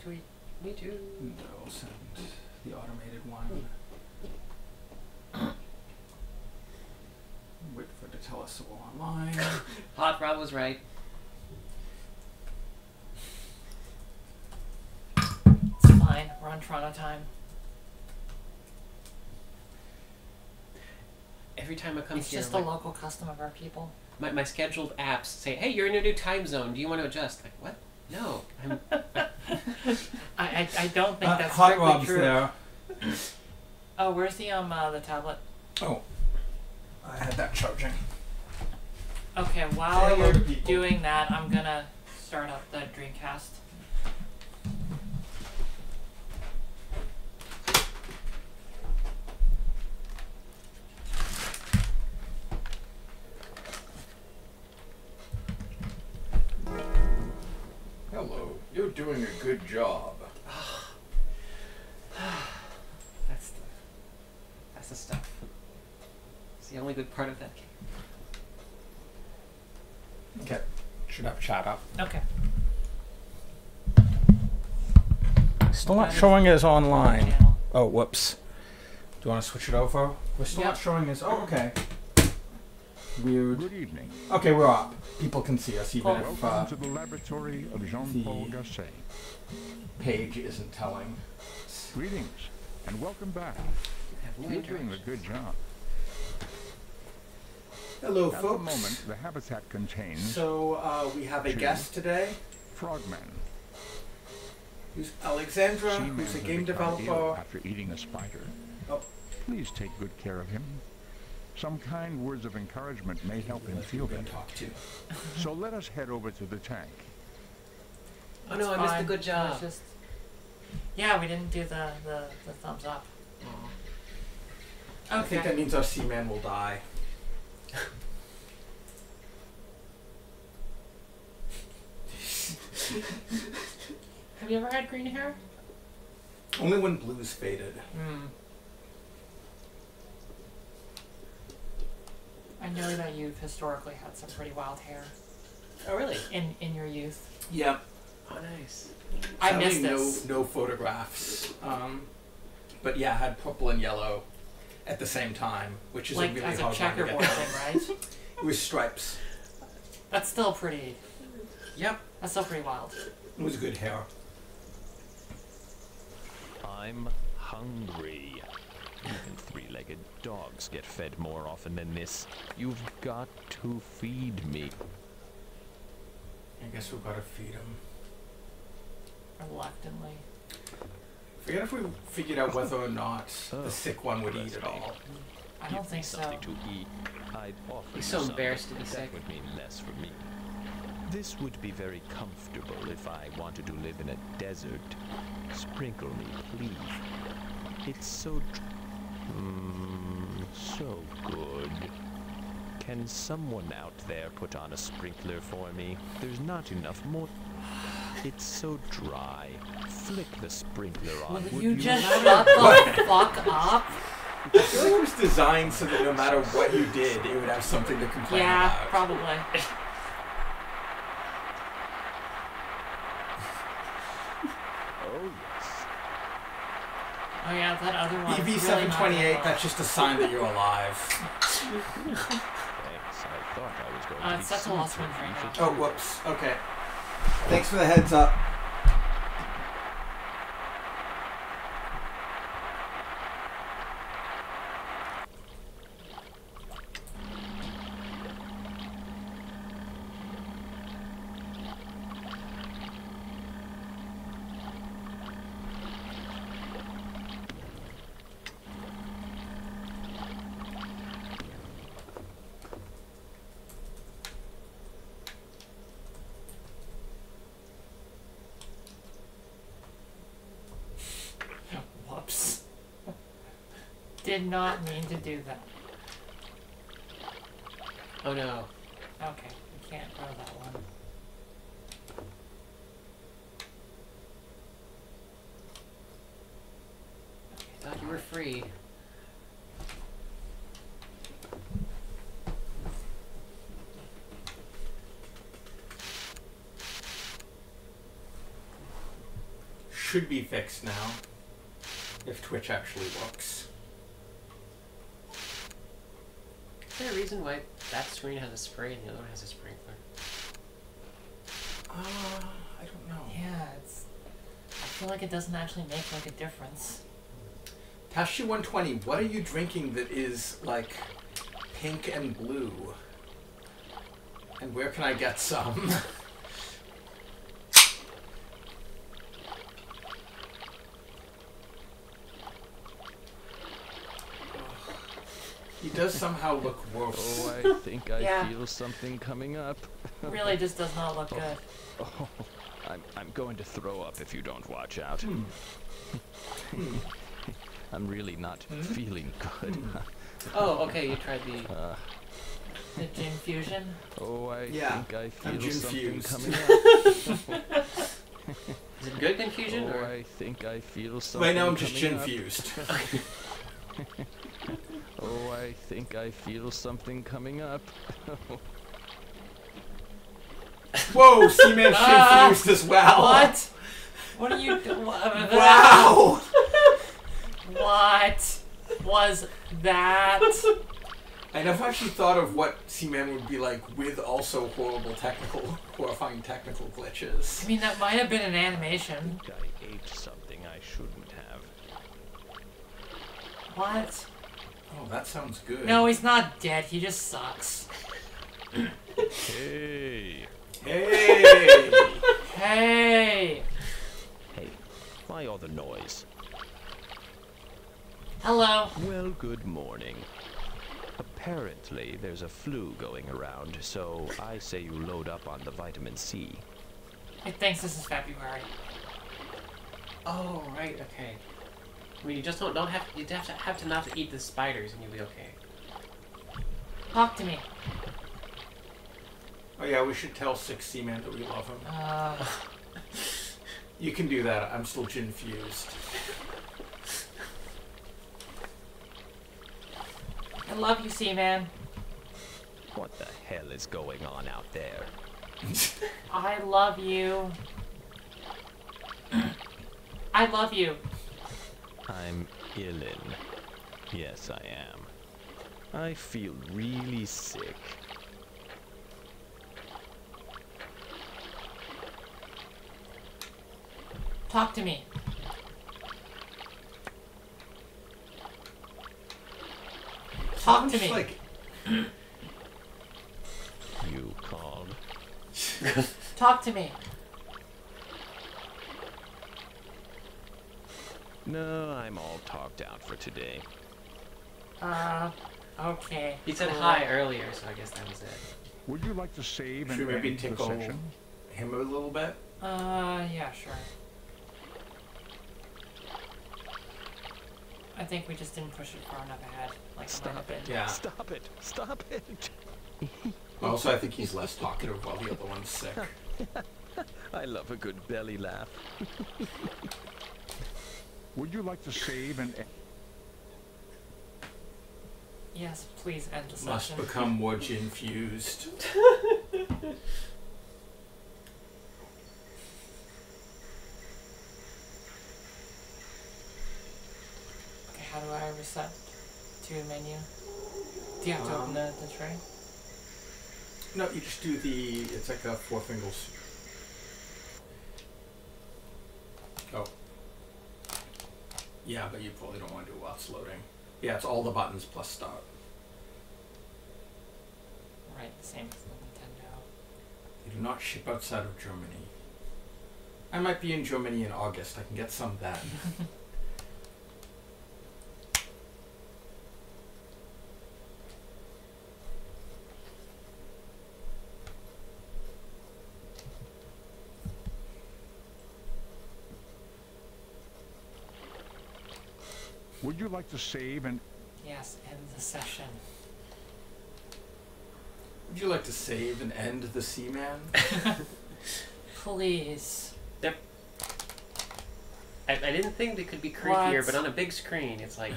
Tweet. Me too. No, send the automated one. Wait for it to tell us we're online. Hot Rod was right. It's fine. We're on Toronto time. Every time I come It's here, just a local custom of our people. my scheduled apps say, "Hey, you're in a new time zone. Do you want to adjust?" Like, what? No, I'm. I don't think that's Hot strictly Rob's true. there. Oh, where's the tablet? Oh, I had that charging. Okay, Say while hello you're to people. doing that, I'm gonna start up the Dreamcast. Hello, you're doing a good job. That's the stuff. It's the only good part of that game. Okay, should have chat up. Okay. Still not That showing as online. Channel. Oh, whoops. Do you want to switch it over? We're still Yep. not showing as. Oh, okay. Weird. Good evening. Okay, we're up. People can see us even Cool. if Welcome to the laboratory of Jean-Paul the- Gasset. page isn't telling. Greetings and welcome back. I have no You're doing a interaction. good job. Hello, At the folks. moment, the habitat contains So we have a Two. guest today, frogmen. who's Alexandra, Seaman who's a has game become ill developer. after eating a spider. Oh. Please take good care of him. Some kind words of encouragement may help him feel We're gonna better. talk to. So let us head over to the tank. Oh no, I It's missed a fine. good It job. was just... Yeah, we didn't do the thumbs up. I think Okay. that means our Seaman will die. Have you ever had green hair? Only when blue's faded. Hmm. I know that you've historically had some pretty wild hair Oh really? in your youth. Yep. Oh nice. I Sadly, missed this. No photographs. But yeah, I had purple and yellow at the same time, which is Like a really as a hard one to checkerboard get. thing, right? It was stripes. That's still pretty. Yep. That's still pretty wild. It was good hair. I'm hungry. Even three-legged dogs get fed more often than this. You've got to feed me. I guess we've got to feed him. Reluctantly. Forget if we figured out whether or not Oh, the sick one would eat at all. I Give don't me think so. something to eat. I'd offer He's you so some, embarrassed to but be that sick. would mean less for me. This would be very comfortable if I wanted to live in a desert. Sprinkle me, please. It's so so good. Can someone out there put on a sprinkler for me? There's not enough more. It's so dry. Flick the sprinkler on. Will would you just shut the fuck up? I feel like it was designed so that no matter what you did, it would have something to complain Yeah, about. probably. Oh yes. Oh yeah, that other one. EV728, that's just a sign that you're alive. Thanks. I thought I was going to be It's such a lost super one right now. brief. Oh, whoops. Okay. Thanks for the heads up. Whoops. Did not mean to do that. Oh no. Okay, we can't grow that one. I thought you were free. should be fixed now. If Twitch actually works. Is there a reason why that screen has a spray and the other one has a sprinkler? I don't know. Yeah, it's. I feel like it doesn't actually make like a difference. Tashi 120, what are you drinking that is like pink and blue? And where can I get some? He does somehow look worse. Oh, I think I Yeah. feel something coming up. Really, just does not look good. Oh, I'm going to throw up if you don't watch out. I'm really not feeling good. Oh, okay, you tried the... The gin fusion. Oh, I Yeah, think I I'm feel something confused. coming up. Is it good confusion, Oh, or...? I think I feel something Right now I'm just coming up. confused. Oh, I think I feel something coming up. Whoa, Seaman confused as well. What? What are you doing? Wow! What was that? I never actually thought of what Seaman would be like with also horrifying technical glitches. I mean, that might have been an I animation. think I ate something I shouldn't have. What? Oh, that sounds good. No, he's not dead. He just sucks. Hey! Hey! Hey! Hey, why all the noise? Hello. Well, good morning. Apparently, there's a flu going around, so I say you load up on the vitamin C. It thinks this is February. Oh, right, okay. I mean, you just don't have you have to not eat the spiders and you'll be okay. Talk to me. Oh yeah, we should tell Six Seaman that we love him. You can do that. I'm still confused. I love you, Seaman. What the hell is going on out there? I love you. I love you. I'm illin. Yes, I am. I feel really sick. Talk to me. Talk to Sounds me. like You called. Talk to me. No, I'm all talked out for today. Okay. He said cool. hi earlier, so I guess that was it. Would you like to save Should and we maybe end the tickle session? him a little bit. Yeah, sure. I think we just didn't push it far enough ahead. Like it might have Stop been. it. Yeah. Stop it. Stop it. Also, I think he's less talkative while the other one's sick. I love a good belly laugh. Would you like to save and Yes, please end the Must session. become more gin-fused. Okay, how do I reset to menu? Do you have to open the tray? No, you just do the... It's like a four fingers. Oh. Yeah, but you probably don't want to do it while it's loading. Yeah, it's all the buttons plus start. Right, the same as the Nintendo. They do not ship outside of Germany. I might be in Germany in August. I can get some then. would you like to save and Yes, end the session. Would you like to save and end the Seaman? Please. I didn't think they could be creepier, What? but on a big screen, it's like...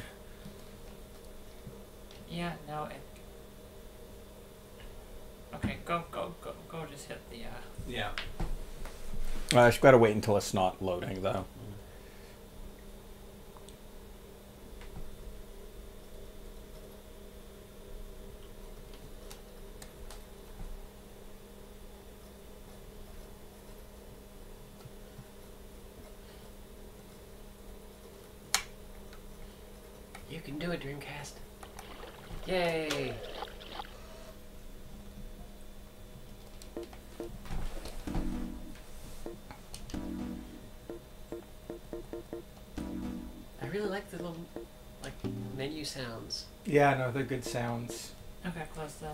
Yeah, no, it... Okay, go, just hit the, Yeah. I just gotta wait until it's not loading, though. You can do it, Dreamcast. Yay! I really like the little, like, menu sounds. Yeah, no, they're good sounds. Okay, close the.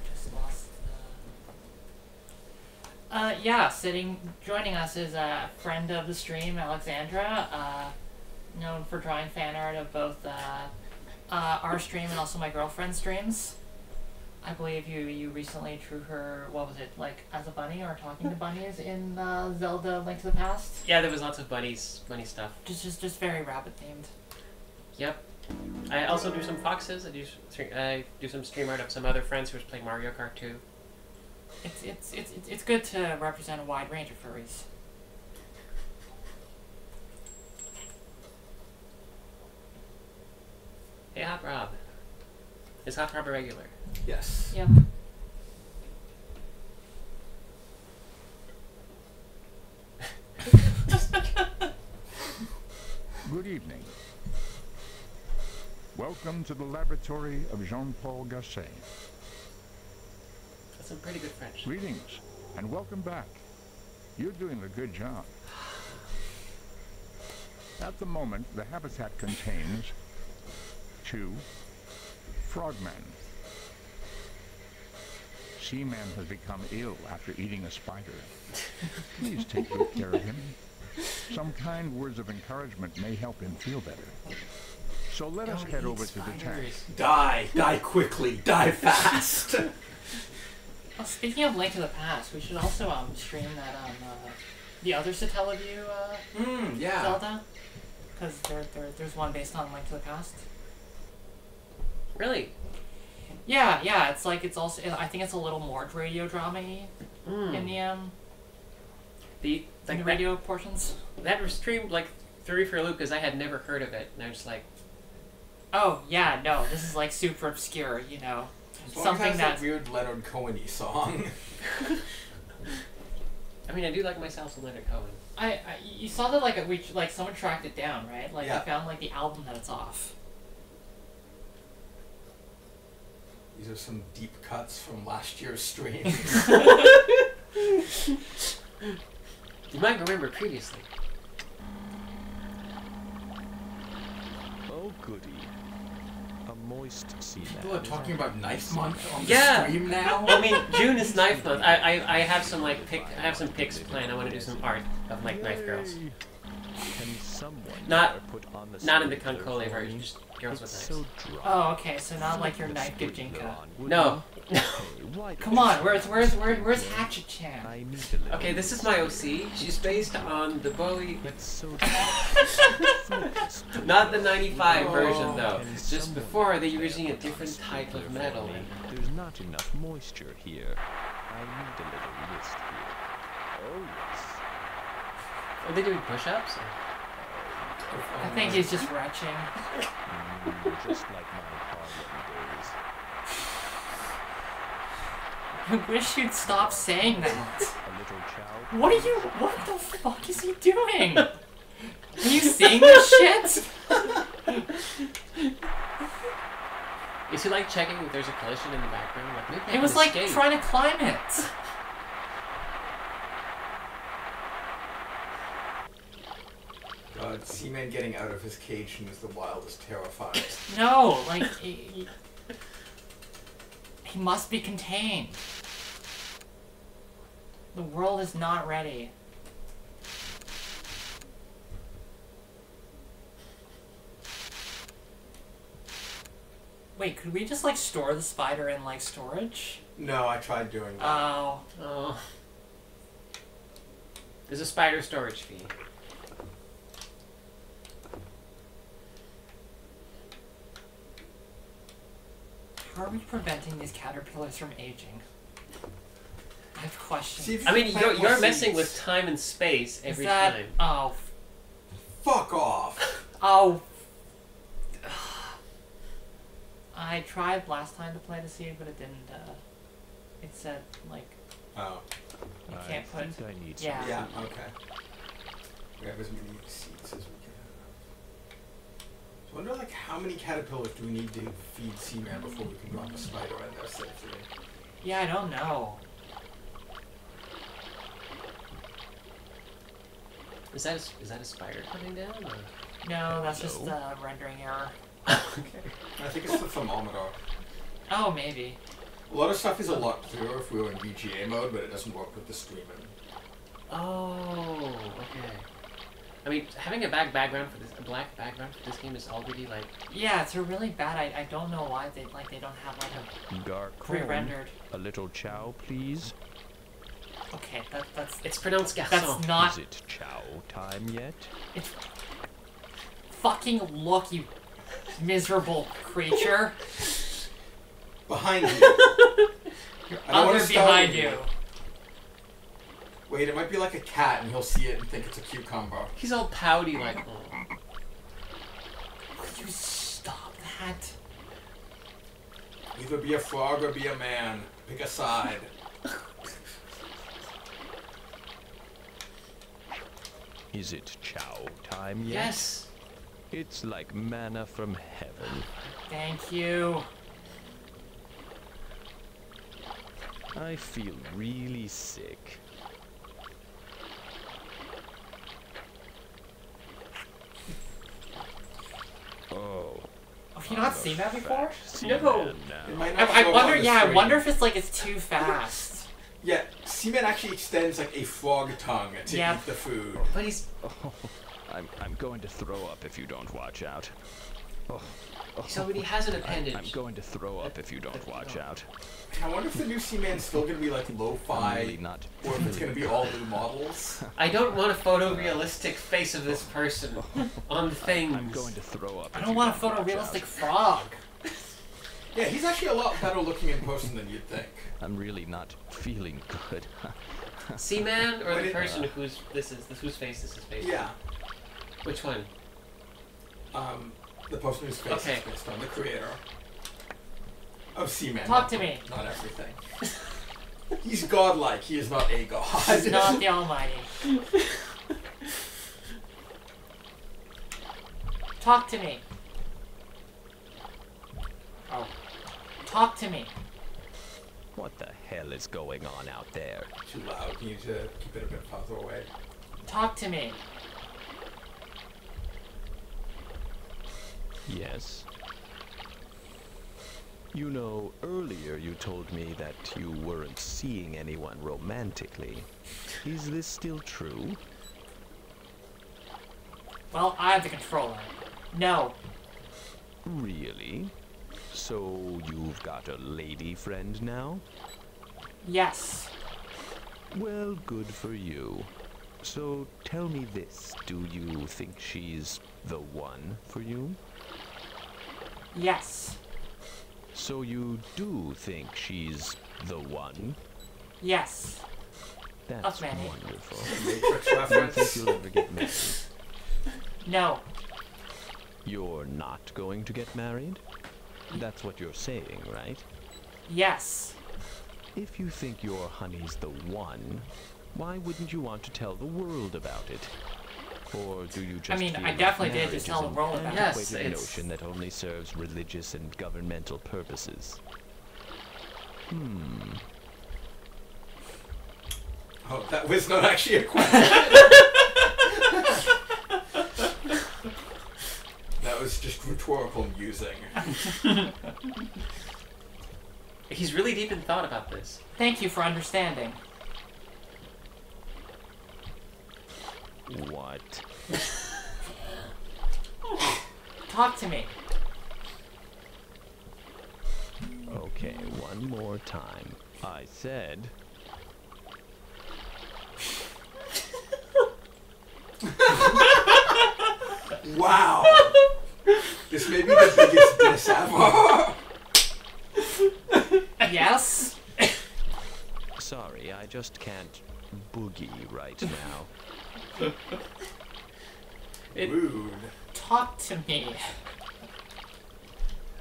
Just lost the. Yeah, joining us is a friend of the stream, Alexandra, known for drawing fan art of both our stream and also my girlfriend's streams. I believe you recently drew her, what was it, like as a bunny or talking to bunnies in Zelda Link to the Past? Yeah, there was lots of bunny stuff. Just very rabbit themed. Yep. I also do some foxes. I do some stream art of some other friends who are playing Mario Kart 2. It's good to represent a wide range of furries. Hey, Hot Rob. Is Hot Rob a regular? Yes. Yep. Good evening. Welcome to the laboratory of Jean-Paul Gasset. That's some pretty good French. Greetings, and welcome back. You're doing a good job. At the moment, the habitat contains 2 frogmen. SEAMAN has become ill after eating a spider. Please take good care of him. Some kind words of encouragement may help him feel better. So let us head over to the tank. Die! Die quickly! Die fast! Well, speaking of Link to the Past, we should also stream that on the other Satellaview yeah. Zelda, because there's one based on Link to the Past. Really? Yeah. It's like it's I think it's a little more radio drama-y in the radio portions. That was streamed like through for a loop because I had never heard of it, and I was like, oh yeah, no, this is like super obscure, you know. Something that weird Leonard Cohen-y song. I mean, I do like myself some Leonard Cohen. You saw that like someone tracked it down, right? Like yeah. they found like the album that it's off. These are some deep cuts from last year's stream. You might remember previously. Oh, goody. A moist SEAMAN. People are talking about Knife Month on the Yeah. stream now? I mean, June is Knife Month. I have some like I have some pics planned. I want to do some art of like knife girls. Can someone Not put on the not in the sprinkler concole for version, me? just girls with It's knives. so dry. Oh, okay, so not like your The knife sprinkler Gijinka. on, would No. you? Hey, why Come don't on, you- where's Hatchet-chan? I need a little Okay, this is my OC. She's based on the Bowie, It's so dry. not the '95 version though. Can Just someone before they were there using a put on different type of sprinkler metal. for me? There's not enough moisture here. I need a little mist here. Oh yes. Are they doing push-ups? I think he's just retching. Just like my Harlem days. I wish you'd stop saying that. A little chow. What the fuck is he doing? Are you seeing this shit? Is he like checking if there's a collision in the background? Like, maybe I It can was like escape. trying to climb it. God, SEAMAN getting out of his cage and is the wildest terrified. No, like he must be contained. The world is not ready. Wait, could we just like store the spider in like storage? No, I tried doing that. Oh. Oh. There's a spider storage fee. How are we preventing these caterpillars from aging? I have questions. See, if I mean, you plant you're more messing seeds. with time and space Is every that... time. Oh. Fuck off! Oh. I tried last time to plant a seed, but it didn't, it said, like, Oh. you I can't put... think I need Yeah. some Yeah, food. okay. We have as many seeds as we can wonder, like, how many caterpillars do we need to feed Seaman before we can drop a spider in there safely? Yeah, I don't know. Is that a spider coming down? Or? No, that's just a rendering error. Okay. I think it's the thermometer. Oh, maybe. A lot of stuff is a lot clearer if we were in VGA mode, but it doesn't work with the streaming. Oh, okay. I mean, having a black background for this game is already like. Yeah, it's a really bad. I don't know why they don't have like a Garcon, pre-rendered. a little chow, please. Okay, that's It's pronounced garçon. that's not. Is it chow time yet? It's fucking look, you miserable creature. Behind you! Your I don't wanna other startle behind you. you. Wait, it might be like a cat and he'll see it and think it's a cucumber. He's all pouty like. Oh. Could you stop that? Either be a frog or be a man. Pick a side. Is it chow time yet? Yes. It's like manna from heaven. Thank you. I feel really sick. Oh. Have you not seen that before? Seaman No. It now. might not show I up wonder. on the Yeah, I screen. wonder if it's too fast. Yeah, Seaman actually extends like a frog tongue to Yeah. eat the food. But he's Oh, I'm going to throw up if you don't watch out. Oh, he already has an I'm appendage. going to throw up if you don't watch out. I wonder if the new Seaman's still gonna be like I'm lo-fi, really not. or if it's gonna be all new models. I don't want a photorealistic face of this person on things. I'm going to throw up. I if don't you want a watch photorealistic out. frog. Yeah, he's actually a lot better looking in person than you'd think. I'm really not feeling good. Seaman or But the it- person whose whose face this is based Yeah. on? Which one? The person whose face Okay. is based on the creator of Seaman. Talk to me. Not everything. He's godlike. He is not a god. He's not the Almighty. Talk to me. Oh. Talk to me. What the hell is going on out there? Too loud. You need to keep it a bit farther away. Talk to me. Yes. You know, earlier you told me that you weren't seeing anyone romantically. Is this still true? Well, I have the controller. No. Really? So you've got a lady friend now? Yes. Well, good for you. So tell me this, do you think she's the one for you? Yes. So you do think she's the one? Yes. That's Manny. wonderful. Matrix Do you think reference. you'll ever get married? No. You're not going to get married? That's what you're saying, right? Yes. If you think your honey's the one, why wouldn't you want to tell the world about it? Or do you just I mean, feel I like definitely did marriage just tell is the world an about it. Yes, antiquated it's- notion that only serves religious and governmental purposes? Oh, that was not actually a question. That was just rhetorical musing. He's really deep in thought about this. Thank you for understanding. What? Talk to me. Okay, one more time. I said... Wow! This may be the biggest diss ever. Yes. Sorry, I just can't boogie right now. Rude. Talk to me.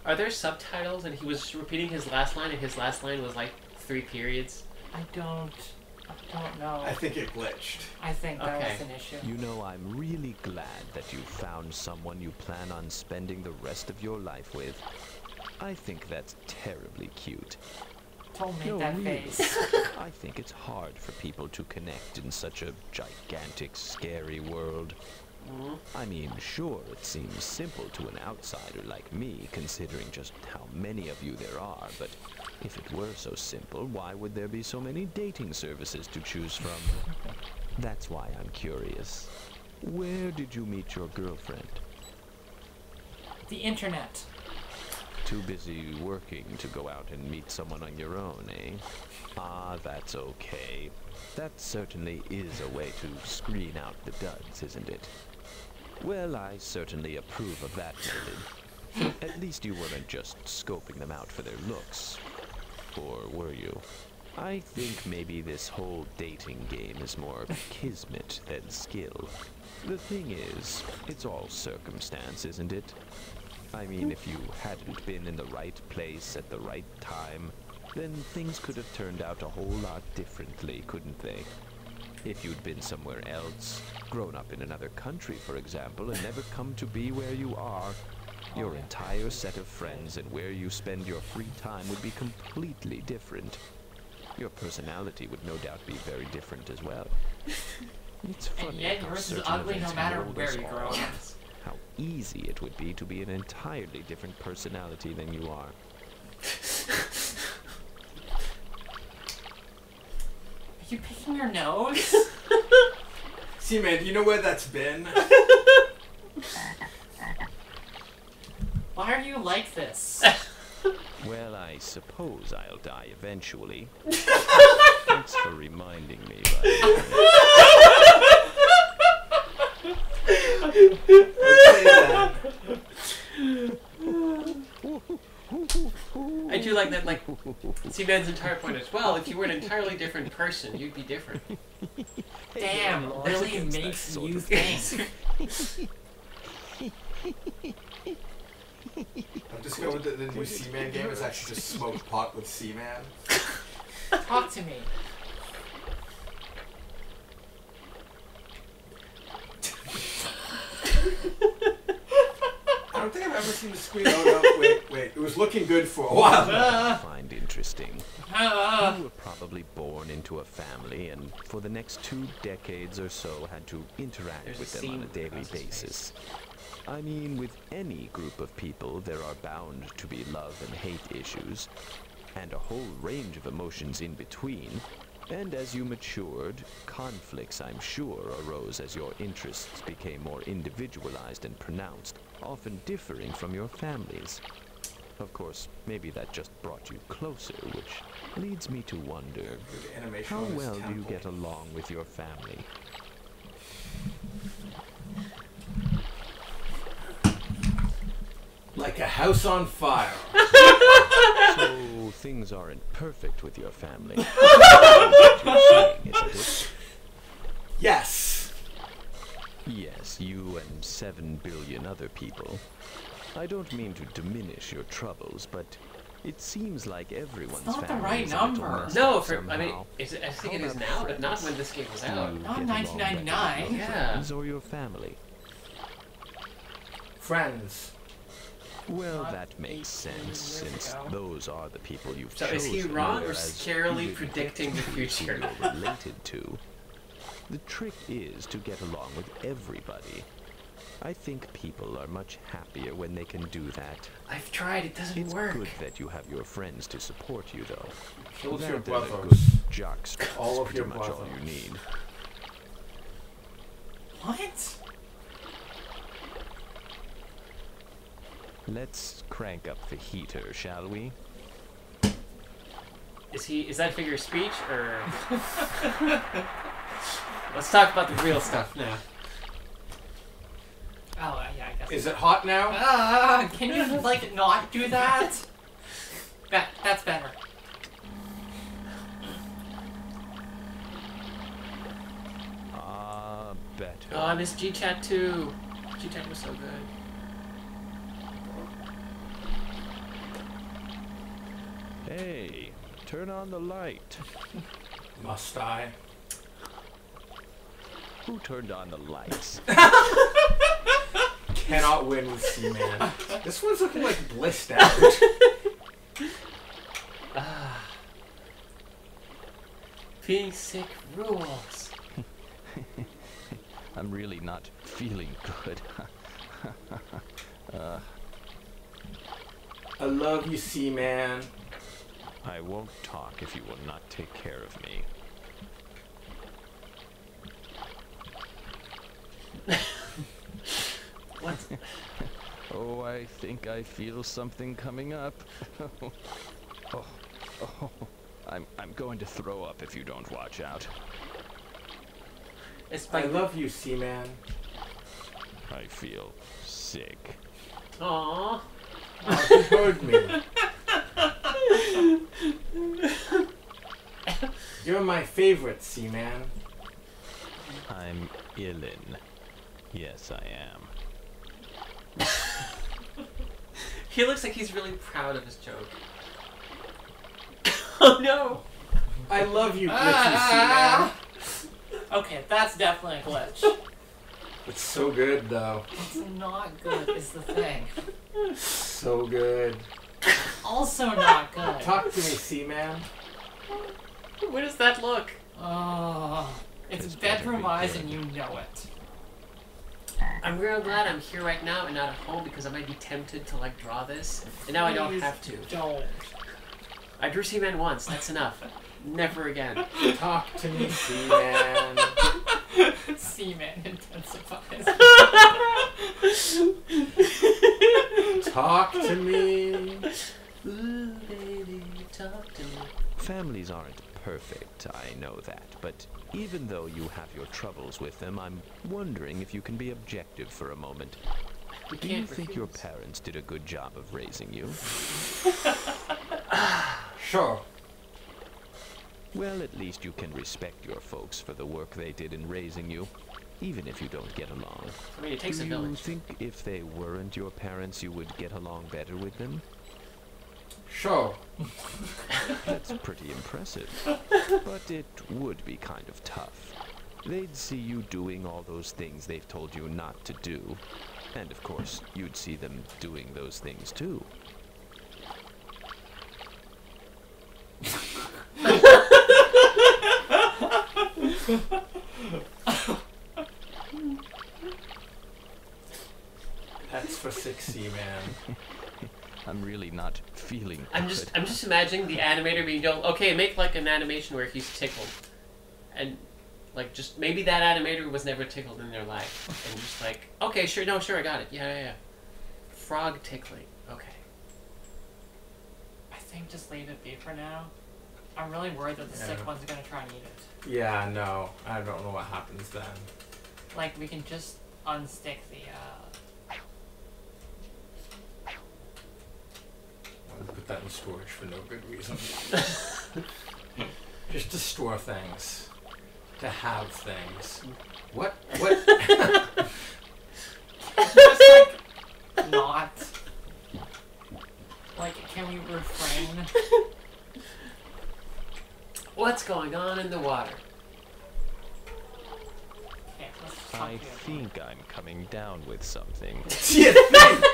Are there subtitles and he was repeating his last line and his last line was like 3 periods? I don't I don't know. I think it glitched. I think that Okay. was an issue. You know, I'm really glad that you found someone you plan on spending the rest of your life with. I think that's terribly cute. Don't make No, that really. face. I think it's hard for people to connect in such a gigantic, scary world. I mean, sure, it seems simple to an outsider like me, considering just how many of you there are, but if it were so simple, why would there be so many dating services to choose from? That's why I'm curious. Where did you meet your girlfriend? The internet. Too busy working to go out and meet someone on your own, eh? Ah, that's okay. That certainly is a way to screen out the duds, isn't it? Well, I certainly approve of that method. At least you weren't just scoping them out for their looks. Or were you? I think maybe this whole dating game is more kismet than skill. The thing is, it's all circumstance, isn't it? I mean, if you hadn't been in the right place at the right time, then things could have turned out a whole lot differently, couldn't they? If you'd been somewhere else, grown up in another country, for example, and never come to be where you are, your entire set of friends and where you spend your free time would be completely different. Your personality would no doubt be very different as well. It's funny And yet how yours is certain ugly no events matter mold where us you all. grow up. How easy it would be to be an entirely different personality than you are. Are you picking your nose? Seaman, do you know where that's been? Why are you like this? Well, I suppose I'll die eventually. Thanks for reminding me, buddy. Okay, then. I do like that, like, Seaman's entire point is, well, if you were an entirely different person, you'd be different. Damn, Well, really against that makes sort you of think. I've discovered that the new Seaman game is actually just smoked pot with Seaman. Talk to me. I don't think I've ever seen the screen. Oh no, wait. It was looking good for a while. I find interesting. Ah. You were probably born into a family and for the next 2 decades or so had to interact There's with a them on a seam daily across his basis. I mean, with any group of people, there are bound to be love and hate issues, and a whole range of emotions in between. And as you matured, conflicts, I'm sure, arose as your interests became more individualized and pronounced, often differing from your families. Of course, maybe that just brought you closer, which leads me to wonder, The animation how on his well do you temple. get along with your family? Like a house on fire. So, things aren't perfect with your family. That's what you're saying, isn't it? Yes. Yes, you and 7 billion other people. I don't mean to diminish your troubles, but it seems like everyone's It's not the family right is a little number. messed No, up I mean, somehow. I think How it is about now, but not friends? when this game was Do out. you Not get along better with 1999. your Yeah. friends or your family? Friends. Well, Not that makes 18 sense, years since ago. those are the people you've So chosen. is he wrong or whereas scarily you didn't predicting the get to choose who future? you're related to. The trick is to get along with everybody. I think people are much happier when they can do that. I've tried, it doesn't It's work. good that you have your friends to support you, though. Kill That your and a brothers. good jockstrap All is of pretty your much all brothers. you need. What? Let's crank up the heater, shall we? Is that figure of speech, or... Let's talk about the real stuff now. Oh, yeah, I guess. Is it hot now? Can you, like, not do that? That's better. Better. Oh, I miss G-Chat too. G-Chat was so good. Hey, turn on the light. Must I? Who turned on the lights? Cannot win with Seaman. This one's looking like blissed out. Being sick rules. I'm really not feeling good. I love you, Seaman. I won't talk if you will not take care of me. What? Oh, I think I feel something coming up. Oh, I'm going to throw up if you don't watch out. It's I like, love you, Seaman. I feel sick. aww. Oh, you heard me. You're my favorite, Seaman. I'm illin. Yes, I am. He looks like he's really proud of his joke. Oh no! I love you, glitchy Seaman. Okay, that's definitely a glitch. It's so good, though. It's not good, is the thing. So good. Also not good. Talk to me, Seaman. What does that look? Oh, it's It's better bedroom be eyes good. and you know it. I'm real glad I'm here right now and not at home because I might be tempted to like draw this, and now I don't Please have to. Don't. I drew Seaman once. That's enough. Never again. Talk to me, Seaman. Seaman intensifies. Talk to me. Ooh, baby, talk to me. Families aren't perfect, I know that, but even though you have your troubles with them, I'm wondering if you can be objective for a moment. We Do you can't think your refuse. parents did a good job of raising you? Sure. Well, at least you can respect your folks for the work they did in raising you, even if you don't get along. I mean, it takes a Do you village. think if they weren't your parents, you would get along better with them? Sure. That's pretty impressive. But it would be kind of tough. They'd see you doing all those things they've told you not to do. And of course, you'd see them doing those things too. That's for 6C, man. I'm really not feeling I'm just imagining the animator being told, okay, make like an animation where he's tickled, and like just maybe that animator was never tickled in their life, and just like, okay, sure, no, sure, I got it, yeah. Frog tickling, okay. I think just leave it be for now. I'm really worried that the Yeah. sick ones are gonna try and eat it. Yeah, no. I don't know what happens then. Like, we can just unstick the, I'll put that in storage for no good reason. Just to store things. To have things. What? just, like, not. Like, can we refrain? What's going on in the water? Okay, let's just talk I to you. think I'm coming down with something. Do you think?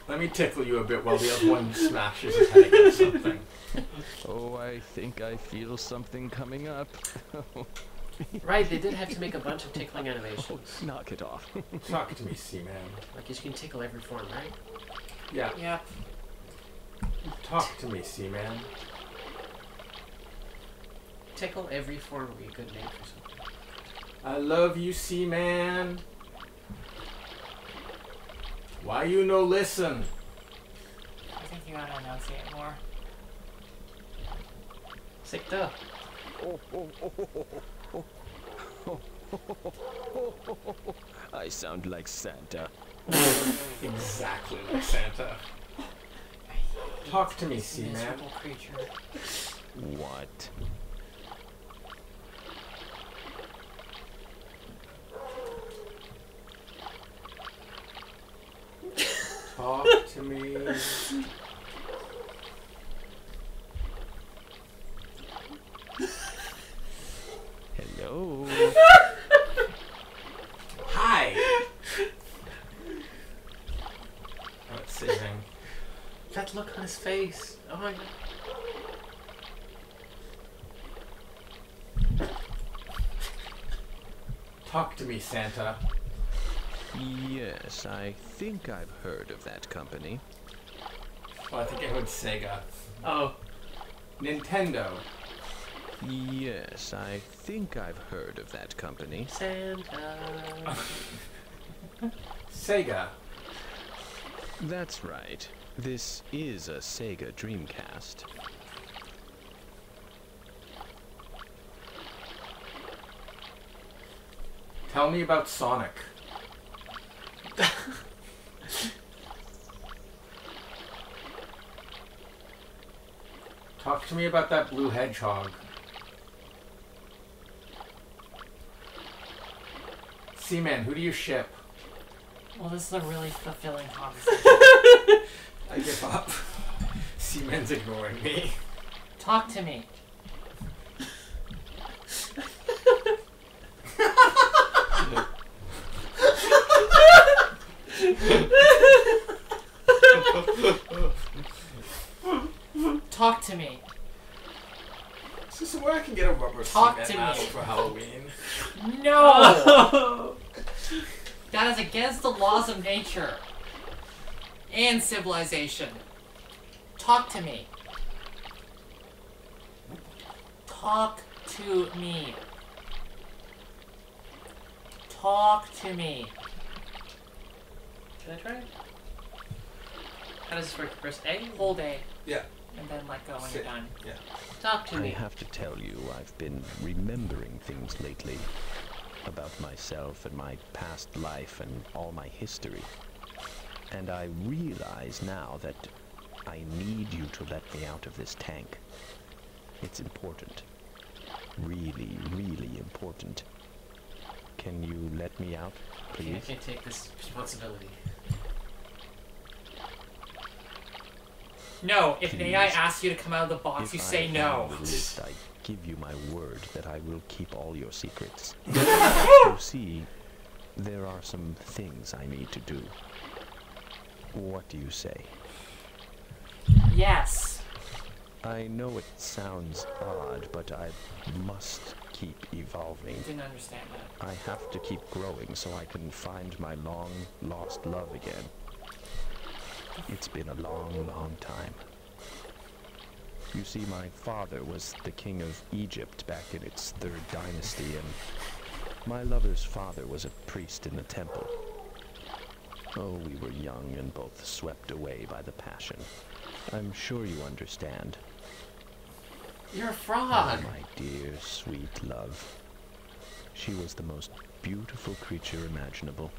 Let me tickle you a bit while the other one smashes his head against something. Oh, I think I feel something coming up. Right, they did have to make a bunch of tickling animations. Knock it off. Talk to me, Seaman. Like, you can tickle every form, right? Yeah. Yep. Talk to me, Seaman. Tickle every form would be a good name for something. I love you, Seaman. Why you no listen? I think you gotta enunciate more. Sick though. I sound like Santa. Exactly like Santa. Talk to me, This Seaman. miserable creature. What? Talk to me. Hello. Hi. Oh, it's saving. That look on his face. Oh my god. Talk to me, Santa. Yes, I think I've heard of that company. Well, I think I heard Sega. Oh. Nintendo. Yes, I think I've heard of that company. Santa. Sega. That's right. This is a Sega Dreamcast. Tell me about Sonic. Talk to me about that blue hedgehog. Seaman, who do you ship? Well, this is a really fulfilling conversation. I give up. Seaman's ignoring me. Talk to me. Talk to me. Is this where I can get a rubber Talk Seaman to mask me. for Halloween? No! That is against the laws of nature and civilization. Talk to me. Talk to me. Talk to me. Can I try? How does this work? Press A? Hold A Yeah. and then let go when Sit. you're done. Yeah. Talk to I me. have to tell you, I've been remembering things lately about myself and my past life and all my history. And I realize now that I need you to let me out of this tank. It's important. Really, really important. Can you let me out, I please? can't take this responsibility. No, if an AI Please. asks you to come out of the box, you If say I no. am released, I give you my word that I will keep all your secrets. You see, there are some things I need to do. What do you say? Yes. I know it sounds odd, but I must keep evolving. Didn't understand that. I have to keep growing so I can find my long-lost love again. It's been a long, long time. You see, my father was the king of Egypt back in its 3rd dynasty, and my lover's father was a priest in the temple. Oh, we were young and both swept away by the passion. I'm sure you understand. You're a Oh, frog. my dear, sweet love. She was the most beautiful creature imaginable.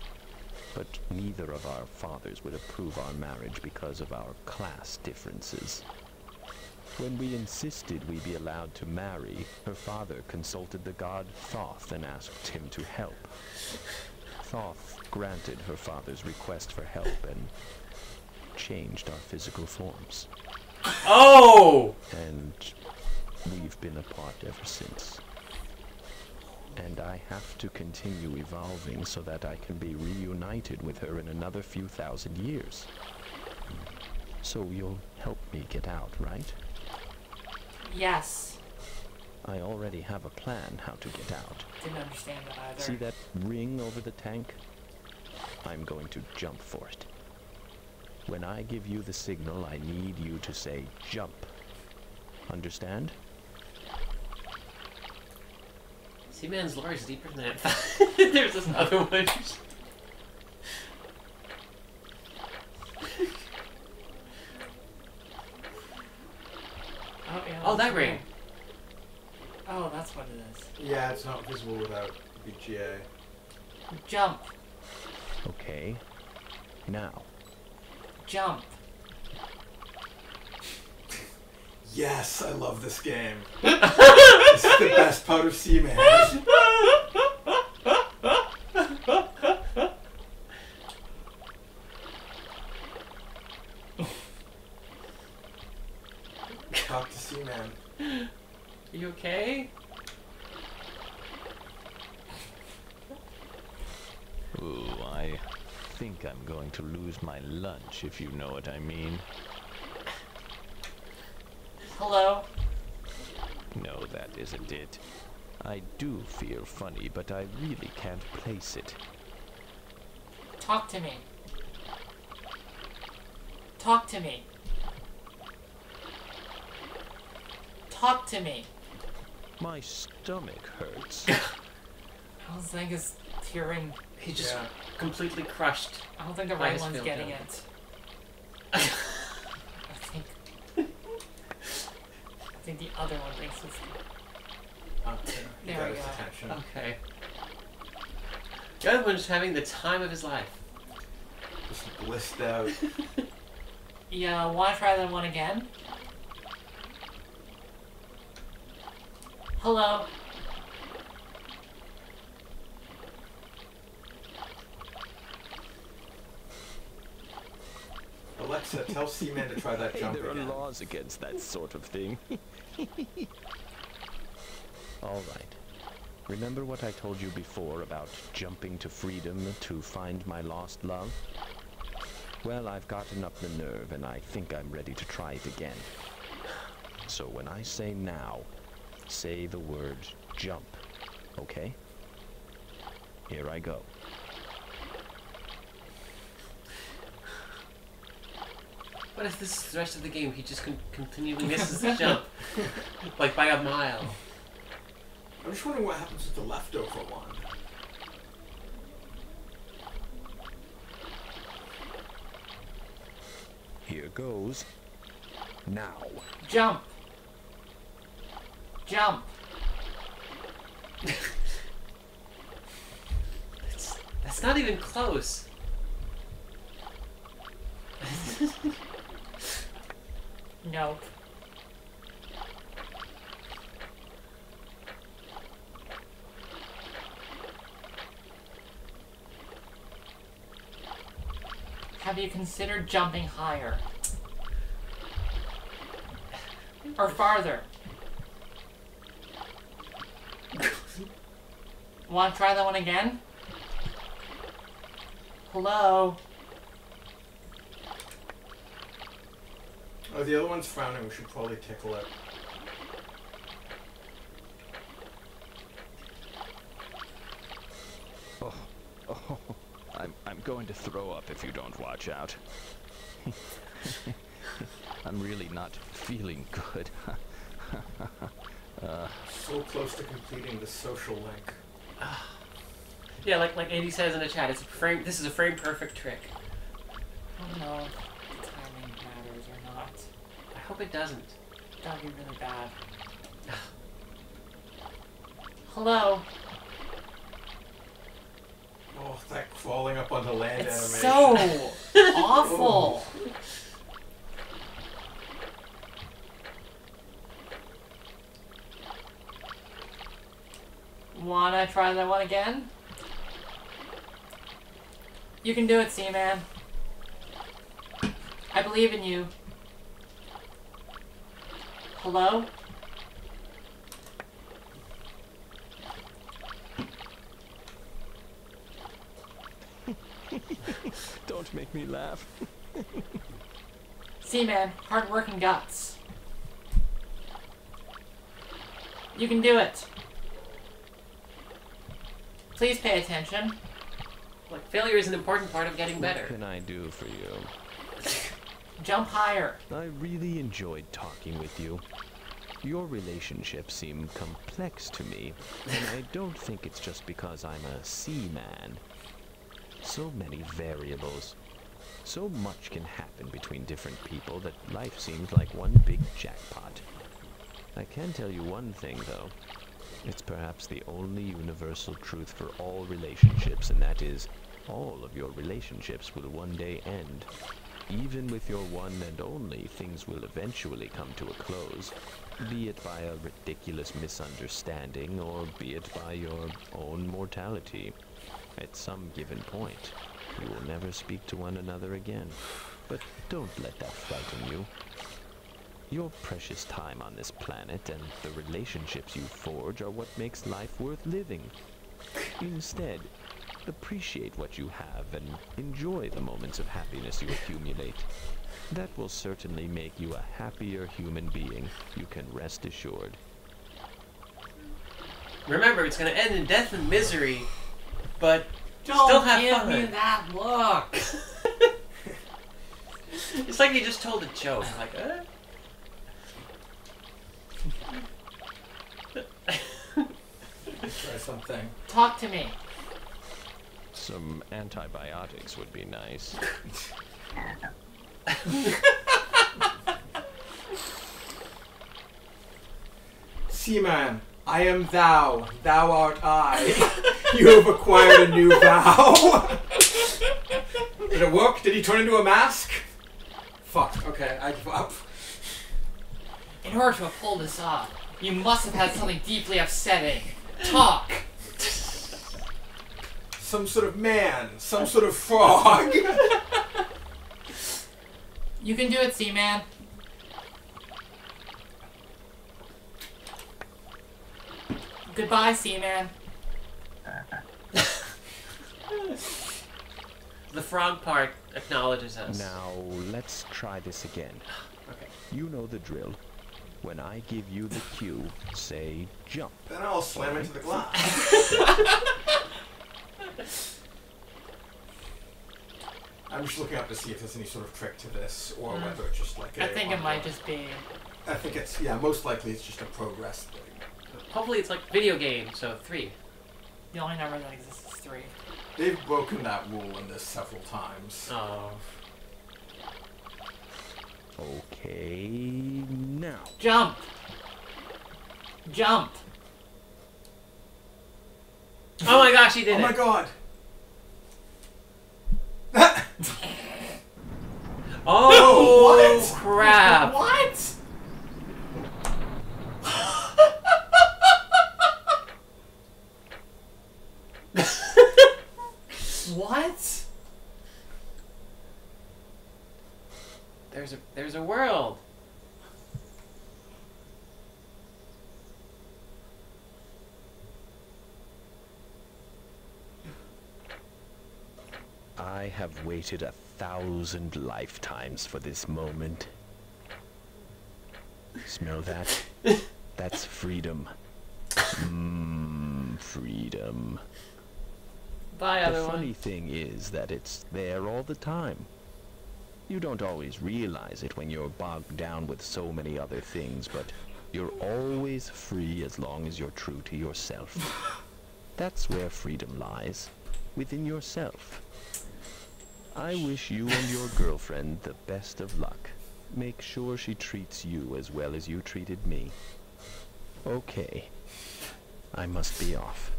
But neither of our fathers would approve our marriage because of our class differences. When we insisted we be allowed to marry, her father consulted the god Thoth and asked him to help. Thoth granted her father's request for help and changed our physical forms. Oh! And we've been apart ever since. And I have to continue evolving so that I can be reunited with her in another few thousand years. So you'll help me get out, right? Yes. I already have a plan how to get out. Didn't understand that either. See that ring over the tank? I'm going to jump for it. When I give you the signal, I need you to say jump. Understand? Seaman's lore is deeper than I thought. There's this other one. Oh, yeah, Oh, that's that ring. Oh, that's what it is. Yeah, it's not visible without VGA. Jump. Okay. Now. Jump. Yes, I love this game. This is the best part of Seaman. Talk to Seaman. Are you okay? Ooh, I think I'm going to lose my lunch, if you know what I mean. Hello? No, that isn't it. I do feel funny, but I really can't place it. Talk to me. Talk to me. Talk to me. My stomach hurts. I don't think it's hearing. He just Yeah. completely crushed. I don't think the By right his one's field getting job. it. I think the other one thinks it's. He There got we his go. attention. Okay. The other one's having the time of his life. Just blissed out. Yeah, wanna try that one again? Hello? Alexa, tell Seaman to try that Hey, jump there are again. laws against that sort of thing. All right. Remember what I told you before about jumping to freedom to find my lost love? Well, I've gotten up the nerve, and I think I'm ready to try it again. So when I say now, say the word jump, okay? Here I go. What if this is the rest of the game? He just continually misses the jump. Like by a mile. I'm just wondering what happens with the leftover one. Here goes. Now. Jump! Jump! That's not even close. No. Have you considered jumping higher? Or farther? Want to try that one again? Hello? Oh, the other one's frowning. We should probably tickle it. Oh, I'm going to throw up if you don't watch out. I'm really not feeling good. So close to completing the social link. Yeah, like Andy says in the chat, it's a frame. This is a frame perfect trick. I don't know if the timing matters or not. I hope it doesn't. That would be really bad. Hello? Oh, that crawling up onto land It's animation. so awful! Wanna try that one again? You can do it, SEAMAN. I believe in you. Hello? Don't make me laugh. SEAMAN, hard work and guts. You can do it. Please pay attention. Like failure is an important part of getting What better. can I do for you? Jump higher. I really enjoyed talking with you. Your relationships seem complex to me, and I don't think it's just because I'm a seaman. So many variables. So much can happen between different people that life seems like one big jackpot. I can tell you one thing, though. It's perhaps the only universal truth for all relationships, and that is, all of your relationships will one day end. Even with your one and only, things will eventually come to a close, be it by a ridiculous misunderstanding, or be it by your own mortality. At some given point, you will never speak to one another again. But don't let that frighten you. Your precious time on this planet and the relationships you forge are what makes life worth living. Instead, Appreciate what you have and enjoy the moments of happiness you accumulate. That will certainly make you a happier human being, you can rest assured. Remember, it's gonna end in death and misery, but Don't still have give fun. me that look. It's like you just told a joke. Like, Try something. Talk to me. Some antibiotics would be nice. Seaman, I am thou, thou art I. You have acquired a new vow. Did it work? Did he turn into a mask? Fuck, okay, I give up. In order to have pulled this off, you must have had something deeply upsetting. Talk. Some sort of man, some sort of frog. You can do it, Seaman. Goodbye, Seaman. the frog part acknowledges us. Now, let's try this again. Okay. You know the drill. When I give you the cue, say jump. Then I'll slam into the glass. I'm just looking up to see if there's any sort of trick to this, or whether it's just like I think it might just be... I think it's, yeah, most likely it's just a progress thing. Hopefully it's like video game, so 3. The only number that exists is 3. They've broken that rule in this several times. Oh. Okay, now. Jump! Jump! Oh my gosh, he did Oh it! my god! Oh, what? crap! What? What? There's a world. I have waited 1,000 lifetimes for this moment. Smell that? That's freedom. Freedom. Bye, The everyone. funny thing is that it's there all the time. You don't always realize it when you're bogged down with so many other things, but you're always free as long as you're true to yourself. That's where freedom lies, within yourself. I wish you and your girlfriend the best of luck. Make sure she treats you as well as you treated me. Okay. I must be off.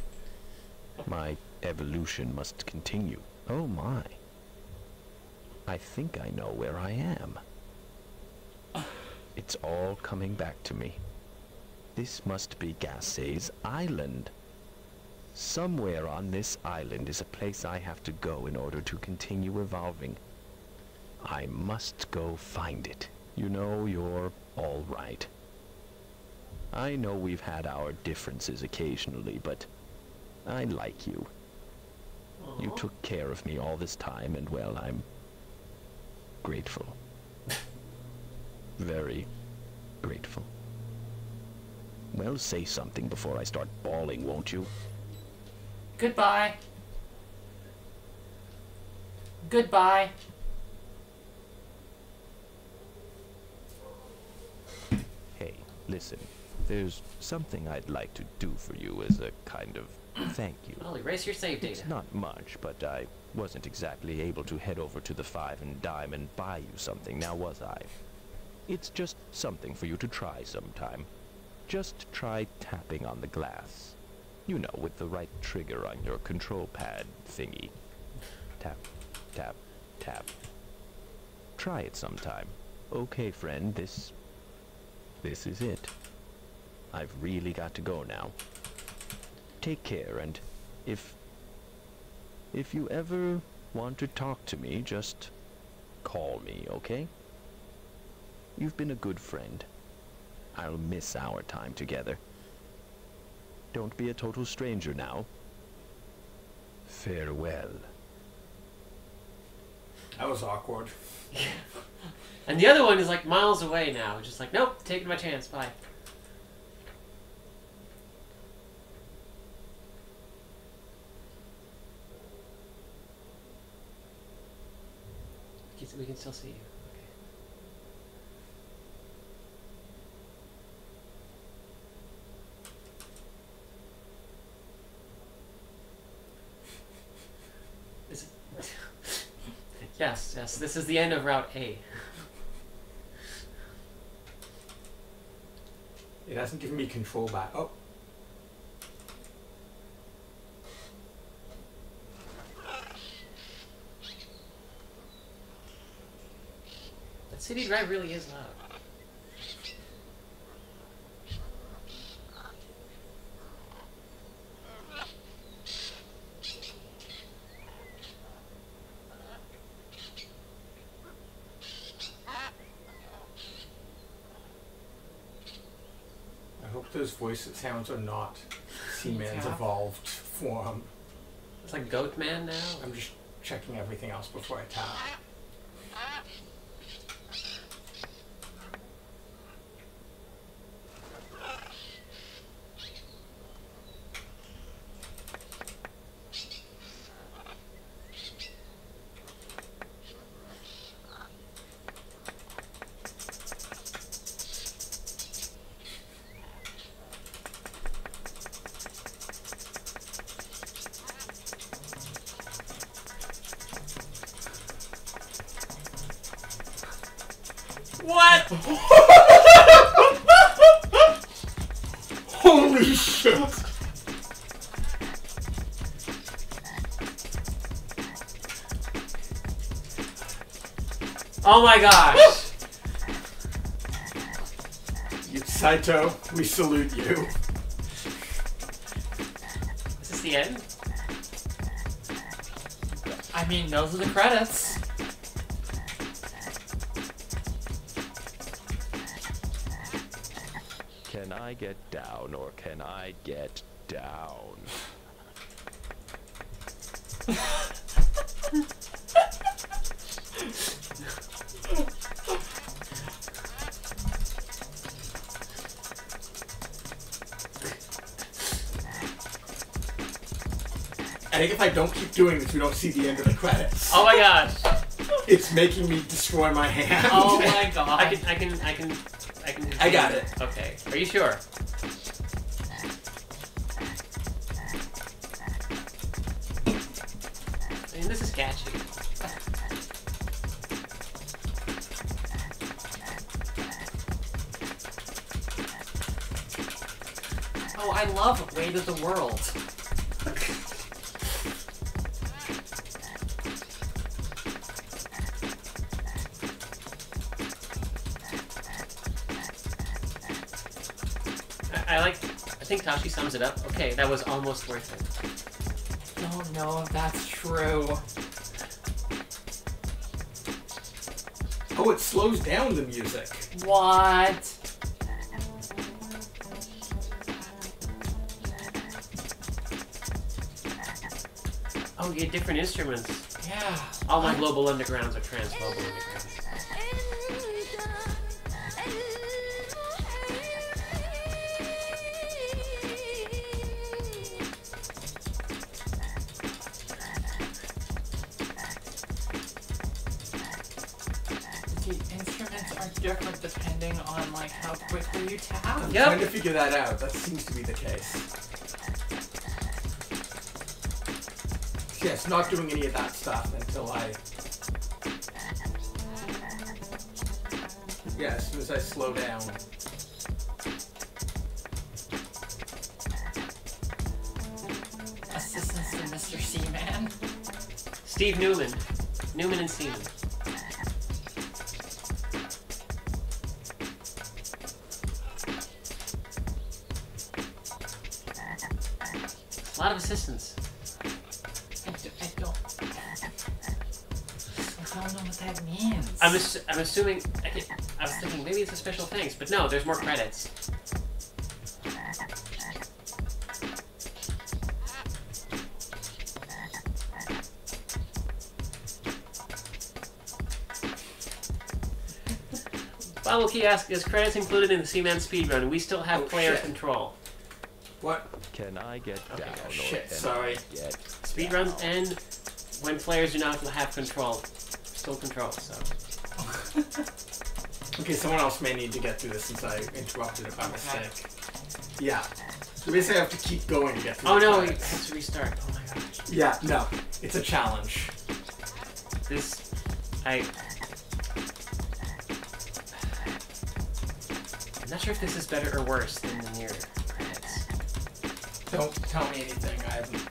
My evolution must continue. Oh my. I think I know where I am. It's all coming back to me. This must be Gassé's island. Somewhere on this island is a place I have to go in order to continue evolving. I must go find it. You know, you're all right. I know we've had our differences occasionally, but I like you. You took care of me all this time, and well, I'm grateful. Very grateful. Well, say something before I start bawling, won't you? Goodbye. Goodbye. Hey, listen. There's something I'd like to do for you as a kind of thank you. Well, erase your save data. It's not much, but I wasn't exactly able to head over to the Five and Dime and buy you something, now was I? It's just something for you to try sometime. Just try tapping on the glass. You know, with the right trigger on your control pad thingy. Tap, tap, tap. Try it sometime. Okay, friend, this is it. I've really got to go now. Take care, and if you ever want to talk to me, just call me, okay? You've been a good friend. I'll miss our time together. Don't be a total stranger now. Farewell. That was awkward. And the other one is like miles away now. Just like, nope, taking my chance. Bye. We can still see you. Okay. Is it? Yes, yes. This is the end of Route A. It hasn't given me control back. Oh. That city drive really is loud. I hope those voice sounds are not SEAMAN's Yeah. evolved form. It's like Goat Man now. I'm just checking everything else before I tap. What? Holy shit! Oh my gosh! Saito, we salute you. Is this the end? I mean, those are the credits. Can I get down or can I get down? I think if I don't keep doing this, we don't see the end of the credits. Oh my gosh! It's making me destroy my hand. Oh my god. I can. I got it. Okay. Are you sure? I mean, this is catchy. Oh, I love Weight of the World. I think Tashi sums it up. Okay, that was almost worth it. Don't know if that's true. Oh, it slows down the music. What? Oh, you get different instruments. Yeah. All my global undergrounds are trans-global undergrounds. The instruments are different depending on like how quickly you tap. I'm Yep. trying to figure that out. That seems to be the case. Yeah, it's not doing any of that stuff until I... Yeah, as soon as I slow down. Assistance to Mr. SEAMAN. Steve Newman. Newman and Seaman. A lot of assistance. I don't know what that means. I'm assuming. I was thinking maybe it's a special thanks, but no, there's more credits. Follow Key asks, is credits included in the Seaman speedrun? We still have player shit. control. What? Can I get Okay. down? Oh, or shit, can sorry. I get Speedruns down? end when players do not have control. Still control, so. Okay, someone else may need to get through this since I interrupted it by mistake. Yeah. So basically I have to keep going to get through Oh the no, it credits. has to restart. Oh my gosh. Yeah, no. It's a challenge. This. I'm not sure if this is better or worse than the near credits. Don't tell me anything. I haven't.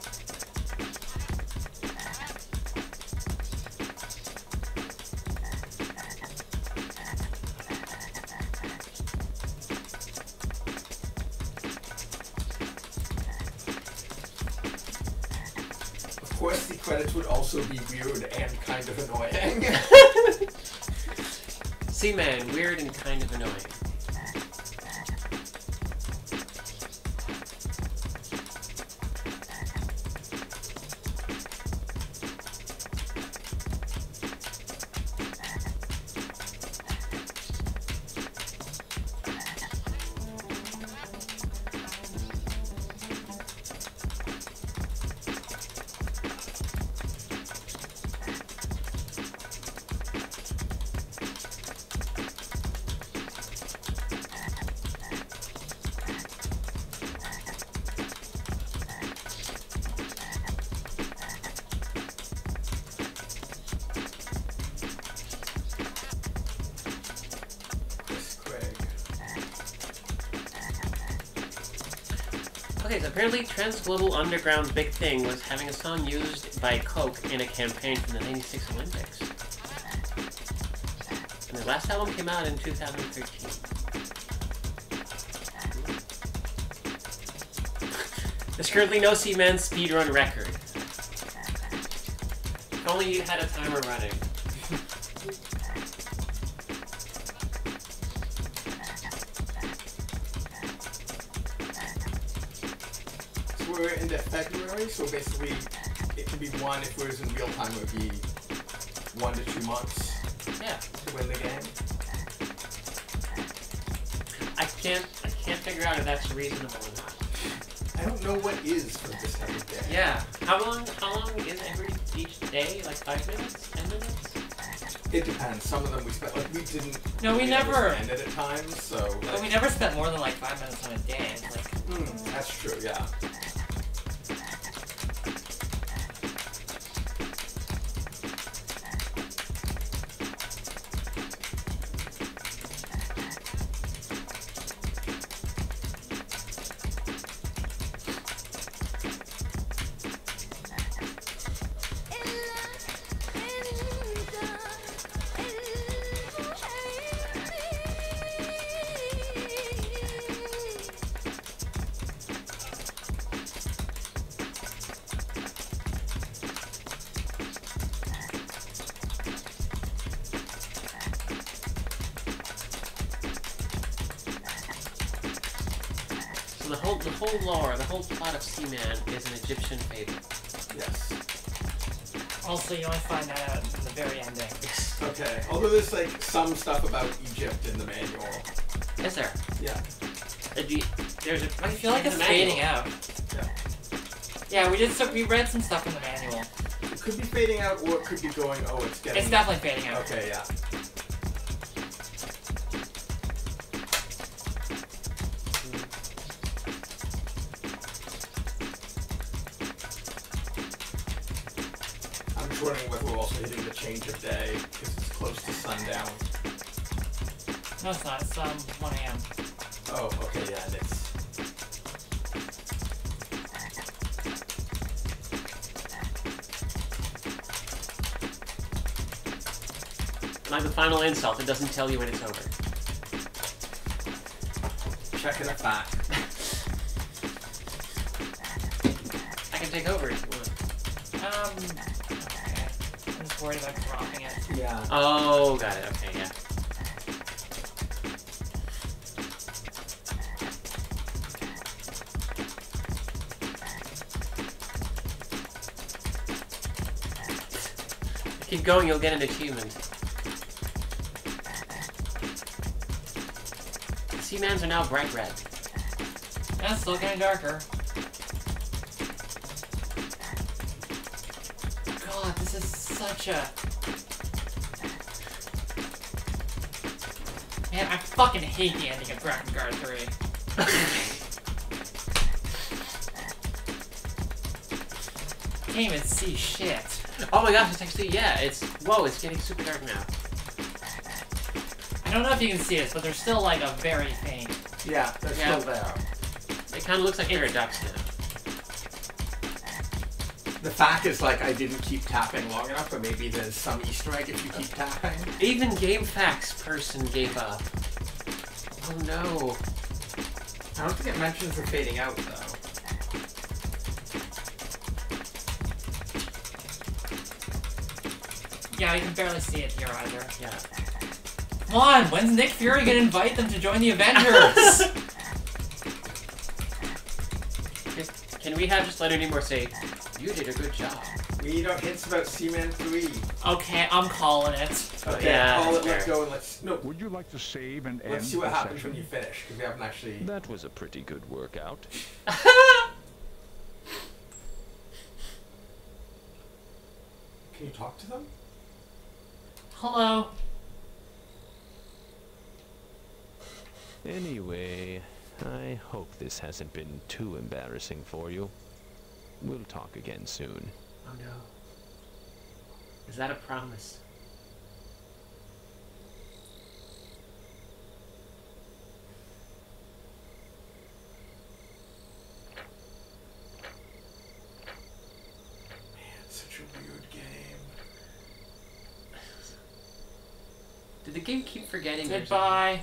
Of course, the credits would also be weird and kind of annoying. Seaman, weird and kind of annoying. Okay, so apparently Trans-Global Underground's big thing was having a song used by Coke in a campaign from the '96 Olympics. And their last album came out in 2013. There's currently no Seaman speedrun record. If only you had a timer running. We're into February, so basically it can be one, if it was in real time, it would be 1 to 2 months Yeah. to win the game. I can't figure out if that's reasonable or not. I don't know what is for this type of day. Yeah. How long is each day? Like 5 minutes? 10 minutes? It depends. Some of them we spent, like we didn't No, we really never. understand it at times, so But we never spent more than like 5 minutes on a day. It's like, that's true, yeah. So the whole lore, the whole plot of Seaman is an Egyptian fable. Yes. also, you only find that out in the very ending. Okay. Although there's like some stuff about Egypt in the manual. Is there? Yeah. There's a. I feel like in it's the manual. fading out. Yeah. Yeah, we read some stuff in the manual. It could be fading out, or it could be going. Oh, it's getting. It's definitely fading out. Okay. Yeah. I'm just wondering whether we're also hitting the change of day because it's close to sundown. No, it's not. It's 1 a.m. Oh, okay, yeah, and it's. Like the final insult, it doesn't tell you when it's over. Checking it back. I can take over if you want. Okay. I'm just worried about dropping it. Yeah. Oh, got it. Okay, yeah. Keep going, you'll get an achievement. Seamans are now bright red. That's still getting darker. God, this is such a... Man, I fucking hate the ending of Dragon Guard 3. Can't even see shit. Oh my gosh, it's actually, yeah, it's, whoa, it's getting super dark now. I don't know if you can see this, but they're still like a very faint. Yeah, they're Yeah. still there. It kind of looks like they're ducks now. The fact is, like, I didn't keep tapping long enough, but maybe there's some Easter egg if you keep tapping. Even GameFAQs person gave up. Oh no. I don't think it mentions the fading out, though. Yeah, you can barely see it here either. Yeah. Come on, when's Nick Fury gonna invite them to join the Avengers? Can we have just Leonard Nimoy say, "You did a good job"? We need our hints about Seaman 3. Okay, I'm calling it. Okay, yeah, call it, that's let's fair. go, and let's... No, Would you like to save and end let's see what the happens session? when you finish, because we haven't actually... That was a pretty good workout. Can you talk to them? Hello. Anyway, I hope this hasn't been too embarrassing for you. We'll talk again soon. Oh no. Is that a promise? Man, such a weird game. Did the game keep forgetting? Goodbye.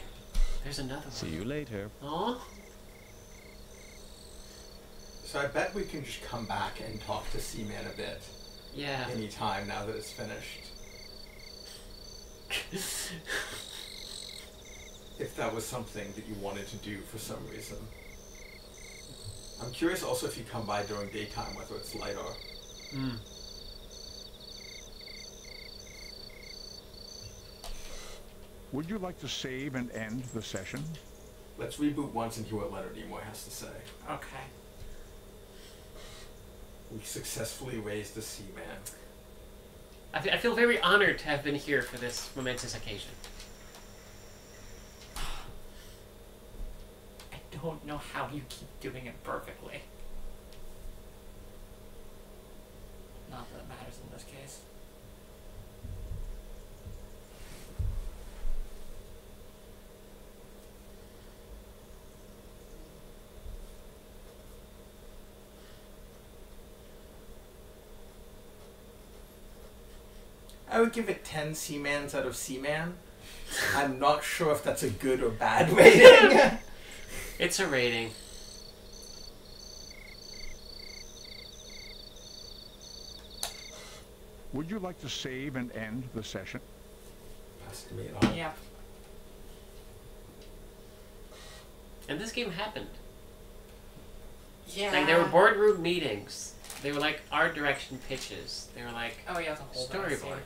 There's another one. See you later. Aw. So I bet we can just come back and talk to Seaman a bit. Yeah. Anytime now that it's finished. If that was something that you wanted to do for some reason. I'm curious also if you come by during daytime, whether it's lighter. Hmm. Would you like to save and end the session? Let's reboot once and hear what Leonard Nimoy has to say. Okay. We successfully raised the Seaman. I feel very honored to have been here for this momentous occasion. I don't know how you keep doing it perfectly. Not that it matters in this case. I would give it 10 Seamans out of Seaman. I'm not sure if that's a good or bad rating. It's a rating. Would you like to save and end the session? Pass it to me at all. Yep. And this game happened. Yeah. Like, there were boardroom meetings. They were like art direction pitches. They were like Oh yeah, the whole storyboards.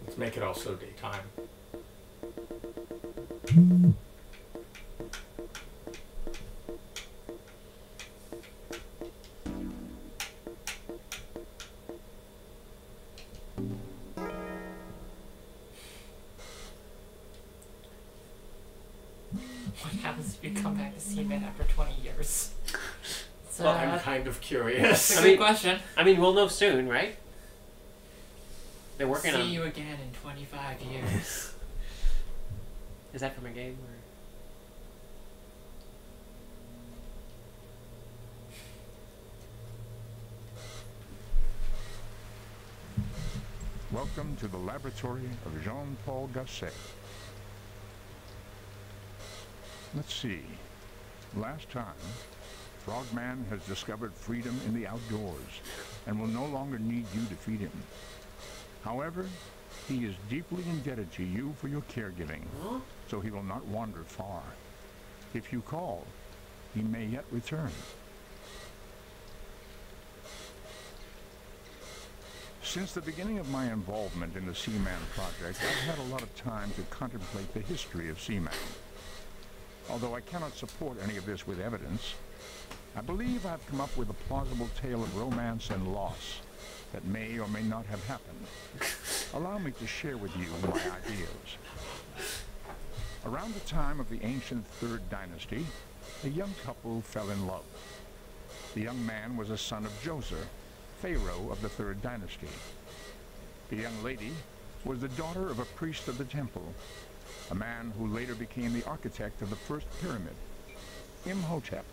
Let's make it also daytime. What happens if you come back to Seaman after 20 years? So, Well, I'm kind of curious. that's a I good mean- question. I mean, we'll know soon, right? They're working See on. you again in 25 years. Is that from a game or? Welcome to the laboratory of Jean-Paul Gasset. Let's see. Last time, Frogman has discovered freedom in the outdoors and will no longer need you to feed him. However, he is deeply indebted to you for your caregiving, Huh? so he will not wander far. If you call, he may yet return. Since the beginning of my involvement in the SEAMAN project, I've had a lot of time to contemplate the history of SEAMAN. Although I cannot support any of this with evidence, I believe I've come up with a plausible tale of romance and loss that may or may not have happened. Allow me to share with you my ideas. Around the time of the ancient Third Dynasty, a young couple fell in love. The young man was a son of Djoser, Pharaoh of the Third Dynasty. The young lady was the daughter of a priest of the temple, a man who later became the architect of the first pyramid, Imhotep.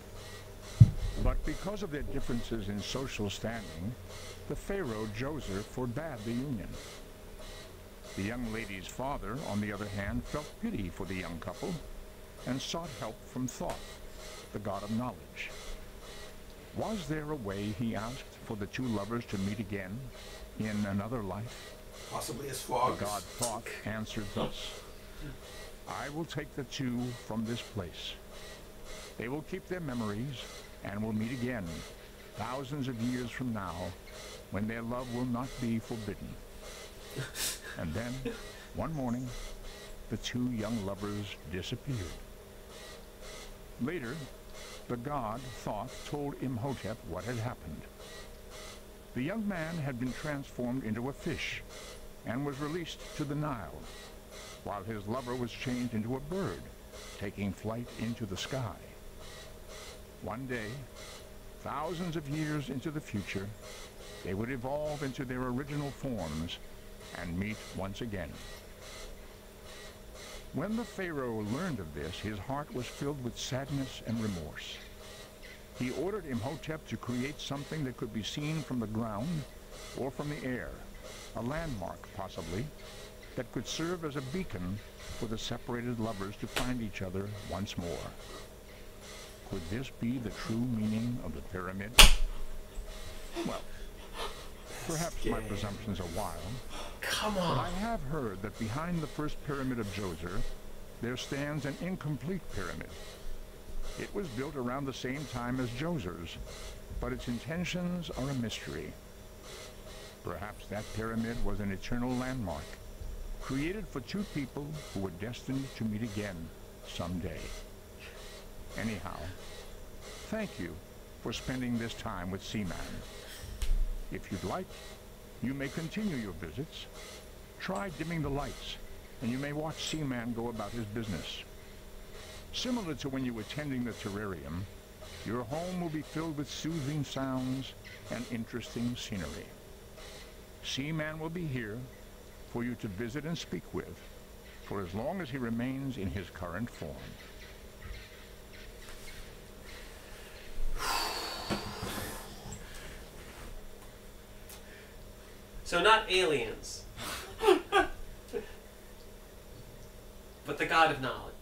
But because of their differences in social standing, the Pharaoh Djoser forbade the union. The young lady's father, on the other hand, felt pity for the young couple and sought help from Thoth, the god of knowledge. Was there a way, he asked, for the two lovers to meet again in another life? Possibly as frogs. The god Thoth answered thus: I will take the two from this place. They will keep their memories and will meet again, thousands of years from now, when their love will not be forbidden. And then, one morning, the two young lovers disappeared. Later, the god Thoth told Imhotep what had happened. The young man had been transformed into a fish and was released to the Nile, while his lover was changed into a bird, taking flight into the sky. One day, thousands of years into the future, they would evolve into their original forms and meet once again. When the Pharaoh learned of this, his heart was filled with sadness and remorse. He ordered Imhotep to create something that could be seen from the ground or from the air, a landmark possibly, that could serve as a beacon for the separated lovers to find each other once more. Could this be the true meaning of the pyramid? Well, perhaps my presumptions are wild. Come But on. I have heard that behind the first pyramid of Djoser, there stands an incomplete pyramid. It was built around the same time as Djoser's, but its intentions are a mystery. Perhaps that pyramid was an eternal landmark, created for two people who were destined to meet again someday. Anyhow, thank you for spending this time with SEAMAN. If you'd like, you may continue your visits. Try dimming the lights, and you may watch SEAMAN go about his business. Similar to when you were tending the terrarium, your home will be filled with soothing sounds and interesting scenery. SEAMAN will be here for you to visit and speak with for as long as he remains in his current form. So not aliens, but the god of knowledge.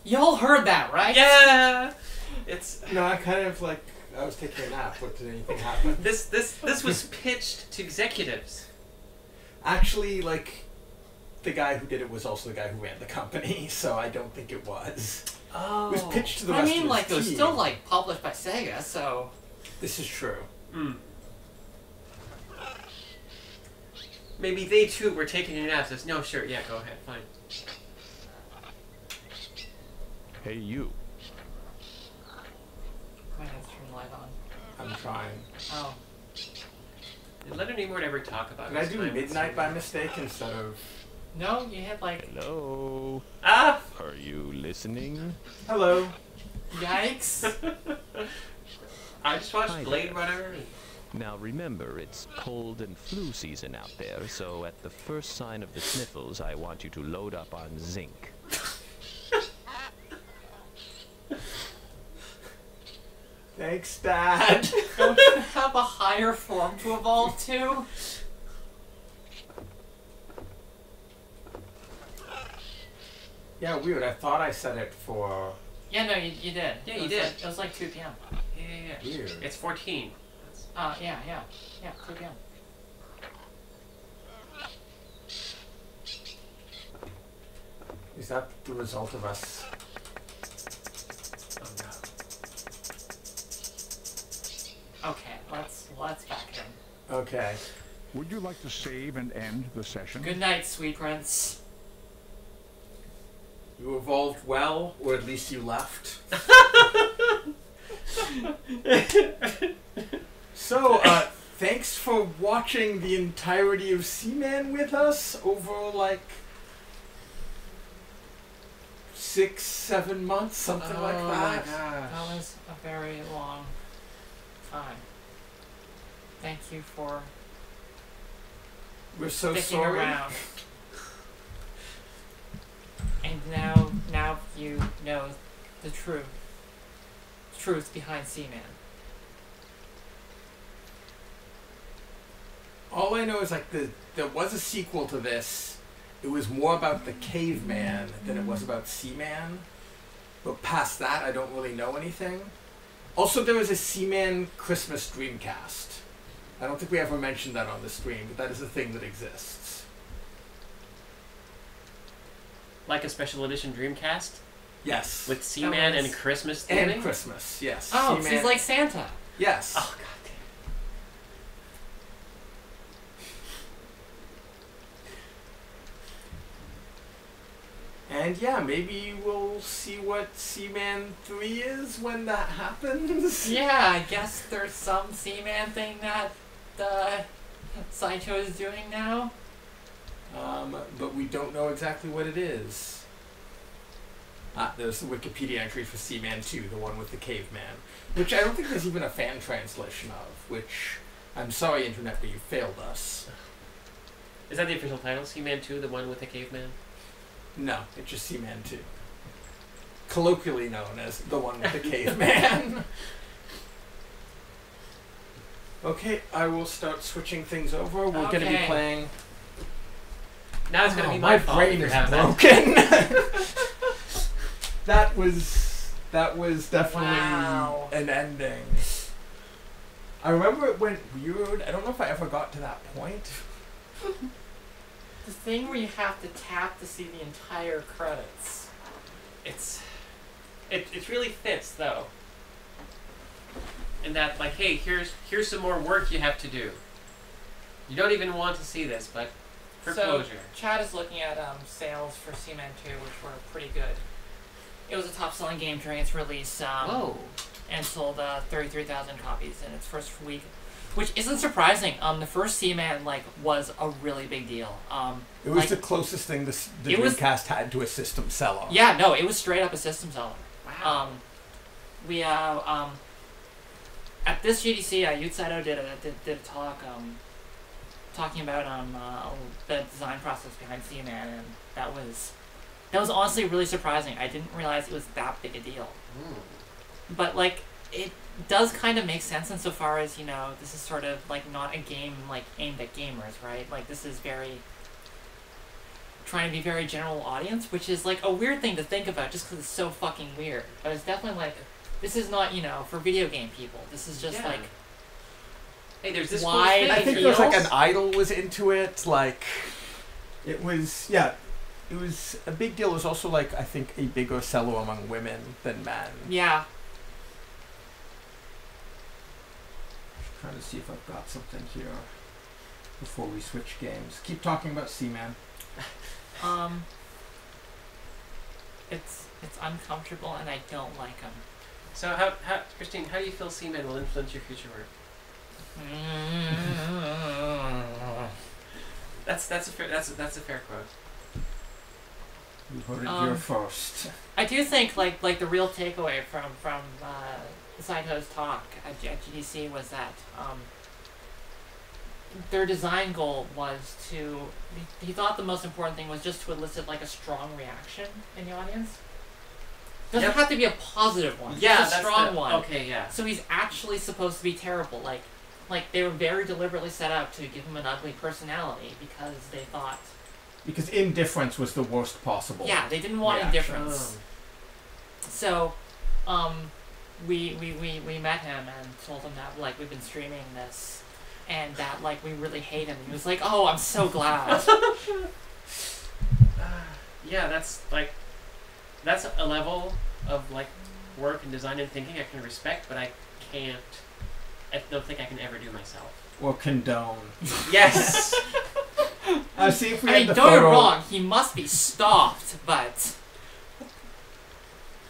Y'all heard that, right? Yeah, it's No, I kind of like, I was taking a nap. What, did anything happen? this was pitched to executives. Actually, like, the guy who did it was also the guy who ran the company, so I don't think it was. Oh, It was pitched to the I rest mean, of like, his it was team. still, like, published by Sega, so... This is true. Maybe they too were taking a nap. Says, no, sure, yeah, go ahead, fine. Hey, you. I have to turn the light on. I'm trying. Oh. Did Leonard Nimoy ever talk about Did I his do time with midnight by someone? mistake instead of... No, you hit, like, Hello. Ah! Are you listening? Hello. yikes. I just watched Hi Blade there. Runner. Now remember, it's cold and flu season out there, so at the first sign of the sniffles, I want you to load up on zinc. Thanks, Dad. Don't you have a higher form to evolve to? Yeah, weird. I thought I said it for... Yeah, no, you did. Yeah, It you was did. Like, it was like 2 p.m. Yeah. Weird. It's 14. Yeah, 2 p.m. Is that the result of us? Oh no. Okay, let's back in. Okay. Would you like to save and end the session? Good night, sweet prince. You evolved well, or at least you left. So, thanks for watching the entirety of SEAMAN with us over like 6-7 months, something like that. Oh my That gosh. was a very long time. Thank you for We're so sticking sorry. around. And now you know the truth behind SEAMAN. All I know is like there was a sequel to this. It was more about the caveman than it was about SEAMAN. But past that, I don't really know anything. Also, there was a SEAMAN Christmas Dreamcast. I don't think we ever mentioned that on the stream, but that is a thing that exists. Like a special edition Dreamcast Yes. with SEAMAN was- and Christmas theming? And Christmas, yes. Oh, so SEAMAN. he's like Santa. Yes. Oh god damn. And yeah, maybe we'll see what SEAMAN 3 is when that happens. Yeah, I guess there's some SEAMAN thing that Sideshow is doing now. But we don't know exactly what it is. There's the Wikipedia entry for SEAMAN 2, the one with the caveman, which I don't think there's even a fan translation of, which I'm sorry, Internet, but you failed us. Is that the official title? SEAMAN 2, the one with the caveman? No, it's just SEAMAN 2. Colloquially known as the one with the caveman. Okay, I will start switching things over. We're going to be Okay. playing... Now it's gonna Oh, be my fault. brain for is having that. broken. that was definitely Wow. an ending. I remember it went weird. I don't know if I ever got to that point. The thing where you have to tap to see the entire credits. It really fits though. In that, like, hey, here's some more work you have to do. You don't even want to see this, but for So, closure. Chad is looking at sales for SEAMAN 2, which were pretty good. It was a top-selling game during its release, Whoa. and sold 33,000 copies in its first week, which isn't surprising. The first SEAMAN was a really big deal. It was like- the closest thing the It was- Dreamcast had to a system seller. Yeah, no, it was straight up a system seller. Wow. We at this GDC, Yutsaido did a talk talking about the design process behind SEAMAN, and that was honestly really surprising. I didn't realize it was that big a deal. But it does kind of make sense insofar as this is sort of not a game aimed at gamers, right? This is trying to be very general audience, which is a weird thing to think about just because it's so fucking weird. But it's definitely this is not for video game people. This is just Yeah. Hey, there's this Why- cool thing. I think Anything there's else? an idol was into it. It was it was a big deal. It was also I think a bigger seller among women than men. yeah. Trying to see if I've got something here before we switch games. Keep talking about SEAMAN. It's uncomfortable and I don't like them. So how Christine, how do you feel SEAMAN will influence your future work? That's a fair quote. You heard it Um, here first. I do think the real takeaway from Saito's talk at GDC was that their design goal was to. He thought the most important thing was just to elicit a strong reaction in the audience. Doesn't Yep. have to be a positive one. Yeah, just a that's strong the, one. Okay, yeah. So he's actually supposed to be terrible. They were very deliberately set out to give him an ugly personality because they thought. Because indifference was the worst possible. Yeah, they didn't want reaction. indifference. So, we met him and told him that we've been streaming this, and that we really hate him. And he was like, "Oh, I'm so glad." yeah, that's like, that's a level of like work and design and thinking I can respect, but I don't think I can ever do myself. Or condone. Yes! See if we I had mean, the don't get me photo. wrong, he must be stopped, but...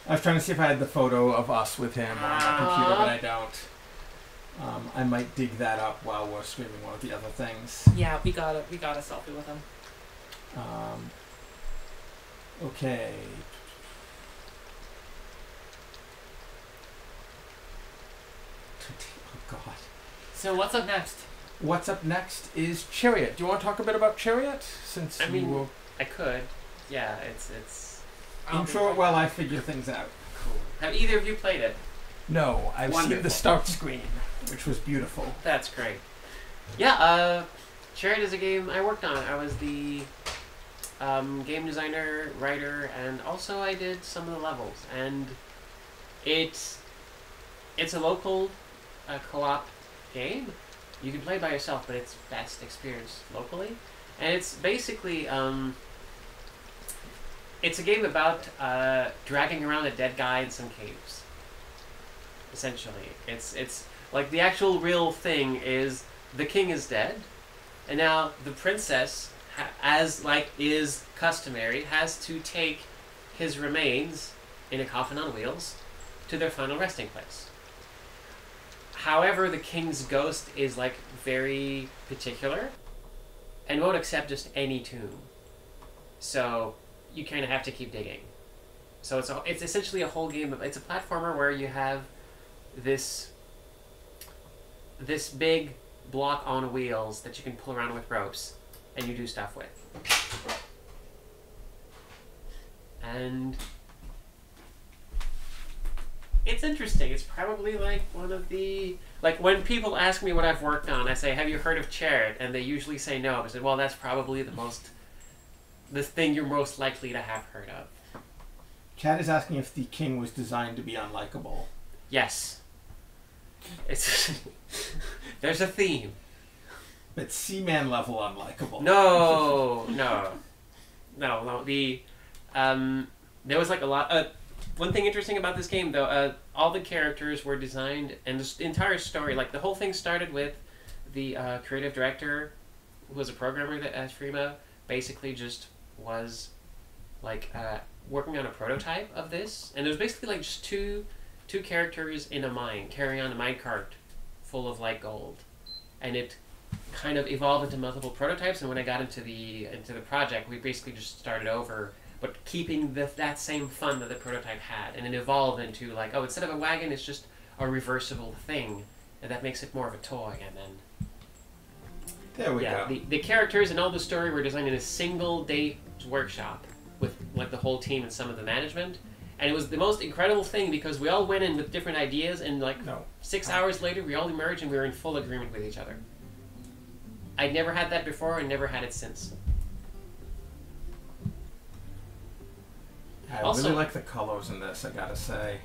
I was trying to see if I had the photo of us with him on my computer, but I don't. I might dig that up while we're streaming one of the other things. Yeah, we got a selfie with him. Okay. Oh God. So what's up next? What's up next is Chariot. Do you want to talk a bit about Chariot? Since I you mean, will I could. Yeah, it's intro it while I figure things out. cool. Have either of you played it? No, I've seen Wonderful. the start screen, which was beautiful. That's great. Yeah, Chariot is a game I worked on. I was the game designer, writer, and also I did some of the levels. And it's a local co-op game. You can play by yourself, but it's best experienced locally. And it's basically it's a game about dragging around a dead guy in some caves. Essentially, it's like the actual real thing is the king is dead, and now the princess, as like is customary, has to take his remains in a coffin on wheels to their final resting place. However, the king's ghost is like very particular and won't accept just any tomb. So you kind of have to keep digging. So it's essentially a whole game of, it's a platformer where you have this big block on wheels that you can pull around with ropes and you do stuff with. And it's interesting. It's probably like one of the, like when people ask me what I've worked on, I say, have you heard of Chariot? And they usually say no. I say, well, that's probably the thing you're most likely to have heard of. Chad is asking if the king was designed to be unlikable. Yes. It's there's a theme. But Seaman level unlikable. No. The there was like a lot. One thing interesting about this game, though, all the characters were designed, and the entire story, like the whole thing started with the creative director, who was a programmer at Freema, basically just was like working on a prototype of this, and it was basically like just two characters in a mine carrying on a mine cart full of like gold, and it kind of evolved into multiple prototypes. And when I got into the project, we basically just started over, but keeping that same fun that the prototype had, and it evolved into like, oh, instead of a wagon, it's just a reversible thing, and that makes it more of a toy. And then There we go. the characters and all the story were designed in a single day workshop with like the whole team and some of the management. And it was the most incredible thing because we all went in with different ideas, and like 6 hours later, we all emerged and we were in full agreement with each other. I'd never had that before and never had it since. I Also- really like the colors in this, I gotta say.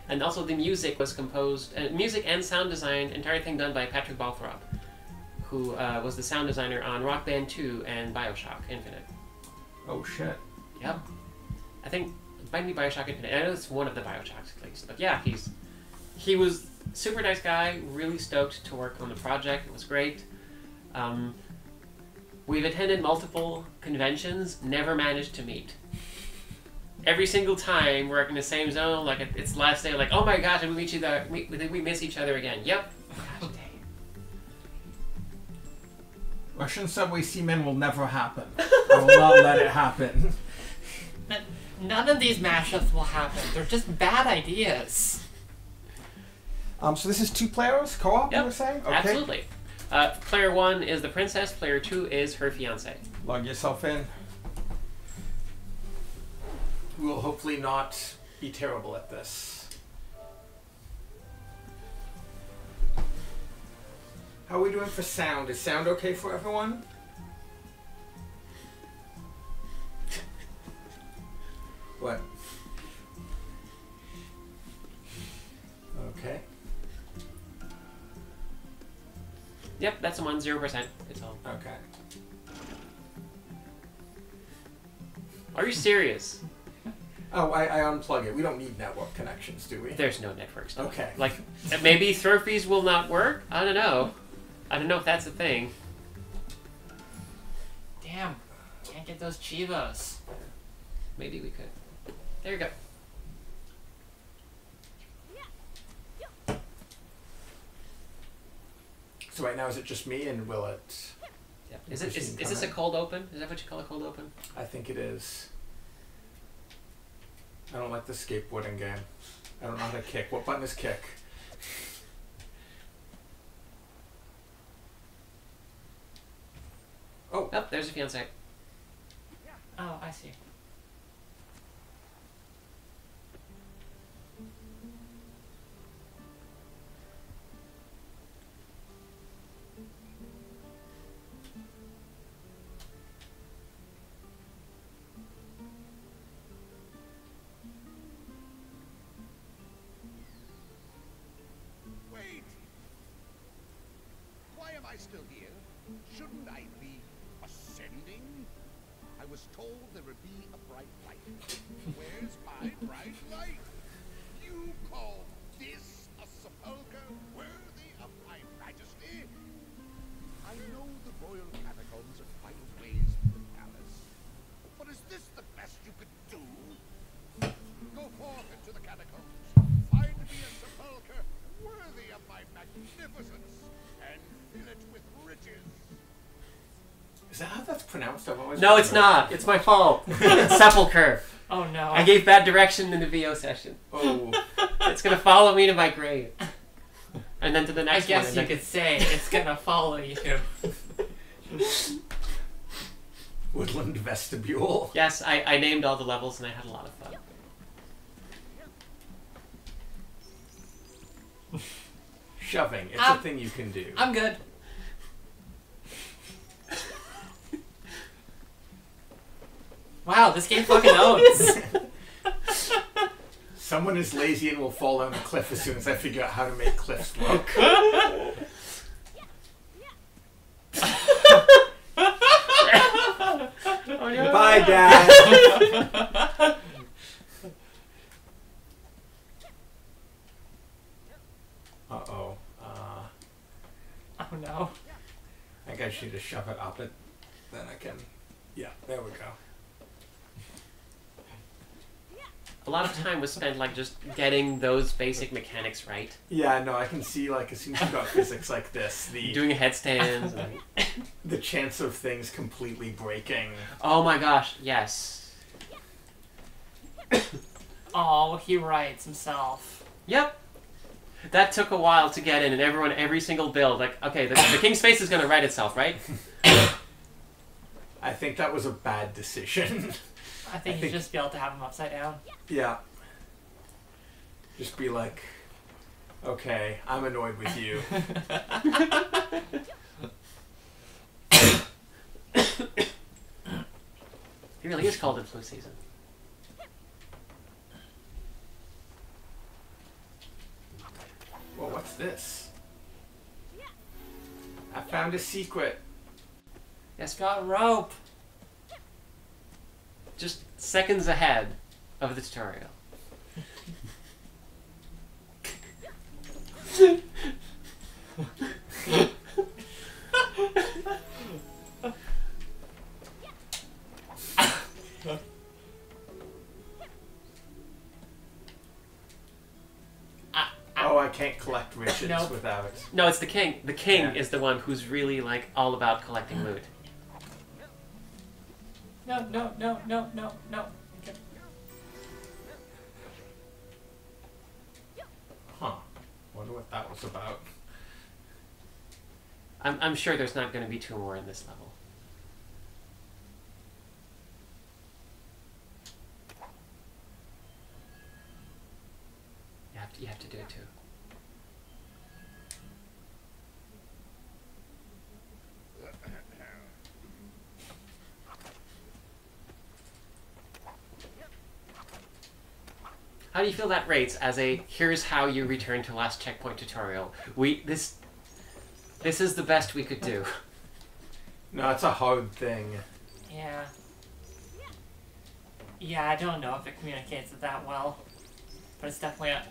And also the music was composed, music and sound design, entire thing done by Patrick Balthrop, who was the sound designer on Rock Band 2 and Bioshock Infinite. Oh shit. Yep. I think it might be Bioshock Infinite. I know it's one of the Bioshocks at least. But yeah, he was a super nice guy, really stoked to work on the project. It was great. We've attended multiple conventions, never managed to meet. Every single time we're in the same zone, like it's the last day, like, oh my gosh, did we miss each other again? Yep. Gosh, dang. Russian Subway Seamen will never happen. I will not let it happen. None of these mashups will happen. They're just bad ideas. So this is 2 players, co-op, Yep. you were saying? Okay. Absolutely. Player 1 is the princess, player 2 is her fiance. Log yourself in. We will hopefully not be terrible at this. How are we doing for sound? Is sound okay for everyone? What? Okay. Yep, that's the one, 0%. It's all. Okay. Are you serious? Oh, I unplug it. We don't need network connections, do we? There's no networks. Okay. Like, maybe throw-fees will not work? I don't know. I don't know if that's a thing. Damn. Can't get those Chivos. Maybe we could. There you go. So right now, is it just me, and will it... Yeah. Is this a cold open? Is that what you call a cold open? I think it is. I don't like the skateboarding game. I don't know how to kick. What button is kick? Oh, there's a fiancé. Oh, I see. Wait! Why am I still here? Shouldn't I be ascending? I was told there would be a bright light. Where's my bright light? You call this a sepulchre worthy of my majesty? I know the royal catacombs are quite a ways from the palace, but is this the best you could do? Go forth into the catacombs. Find me a sepulchre worthy of my magnificence, and fill it with riches. Is that how that's pronounced? I've always No, it's not. It's my fault. It's sepulcher. Oh no. I gave bad direction in the VO session. Oh. It's gonna follow me to my grave. And then to the I next one. guess and you then- could say it's gonna follow you. Woodland vestibule. Yes, I named all the levels and I had a lot of fun. Shoving. It's a thing you can do. I'm good. Wow, this game fucking owns. Someone is lazy and will fall down the cliff as soon as I figure out how to make cliffs look. Oh, no. Bye, Dad. Uh-oh. Oh no. I think I should just shove it up it. Then I can... Yeah, there we go. A lot of time was spent like just getting those basic mechanics right. Yeah, no, I can see, like, as soon as you got physics like this, the Doing headstands. And... the chance of things completely breaking. Oh my gosh, yes. Oh, he writes himself. Yep. That took a while to get in, and every single build, like, okay, the king's face is gonna write itself, right? I think that was a bad decision. I think you just be able to have him upside down. Yeah. Just be like, okay, I'm annoyed with you. He really is called Influ Season. Well, what's this? I found a secret. Yes, Got rope. just seconds ahead of the tutorial. Oh, I can't collect riches Nope. without it. No, it's the king. The king Yeah. is the one who's really like all about collecting loot. No, no, no, no, no, no. Okay. Huh. Wonder what that was about. I'm sure there's not going to be 2 more in this level. You have to do it too. How do you feel that rates as a here's how you return to last checkpoint tutorial? This is the best we could do. No, it's a hard thing. Yeah. Yeah, I don't know if it communicates it that well. But it's definitely a...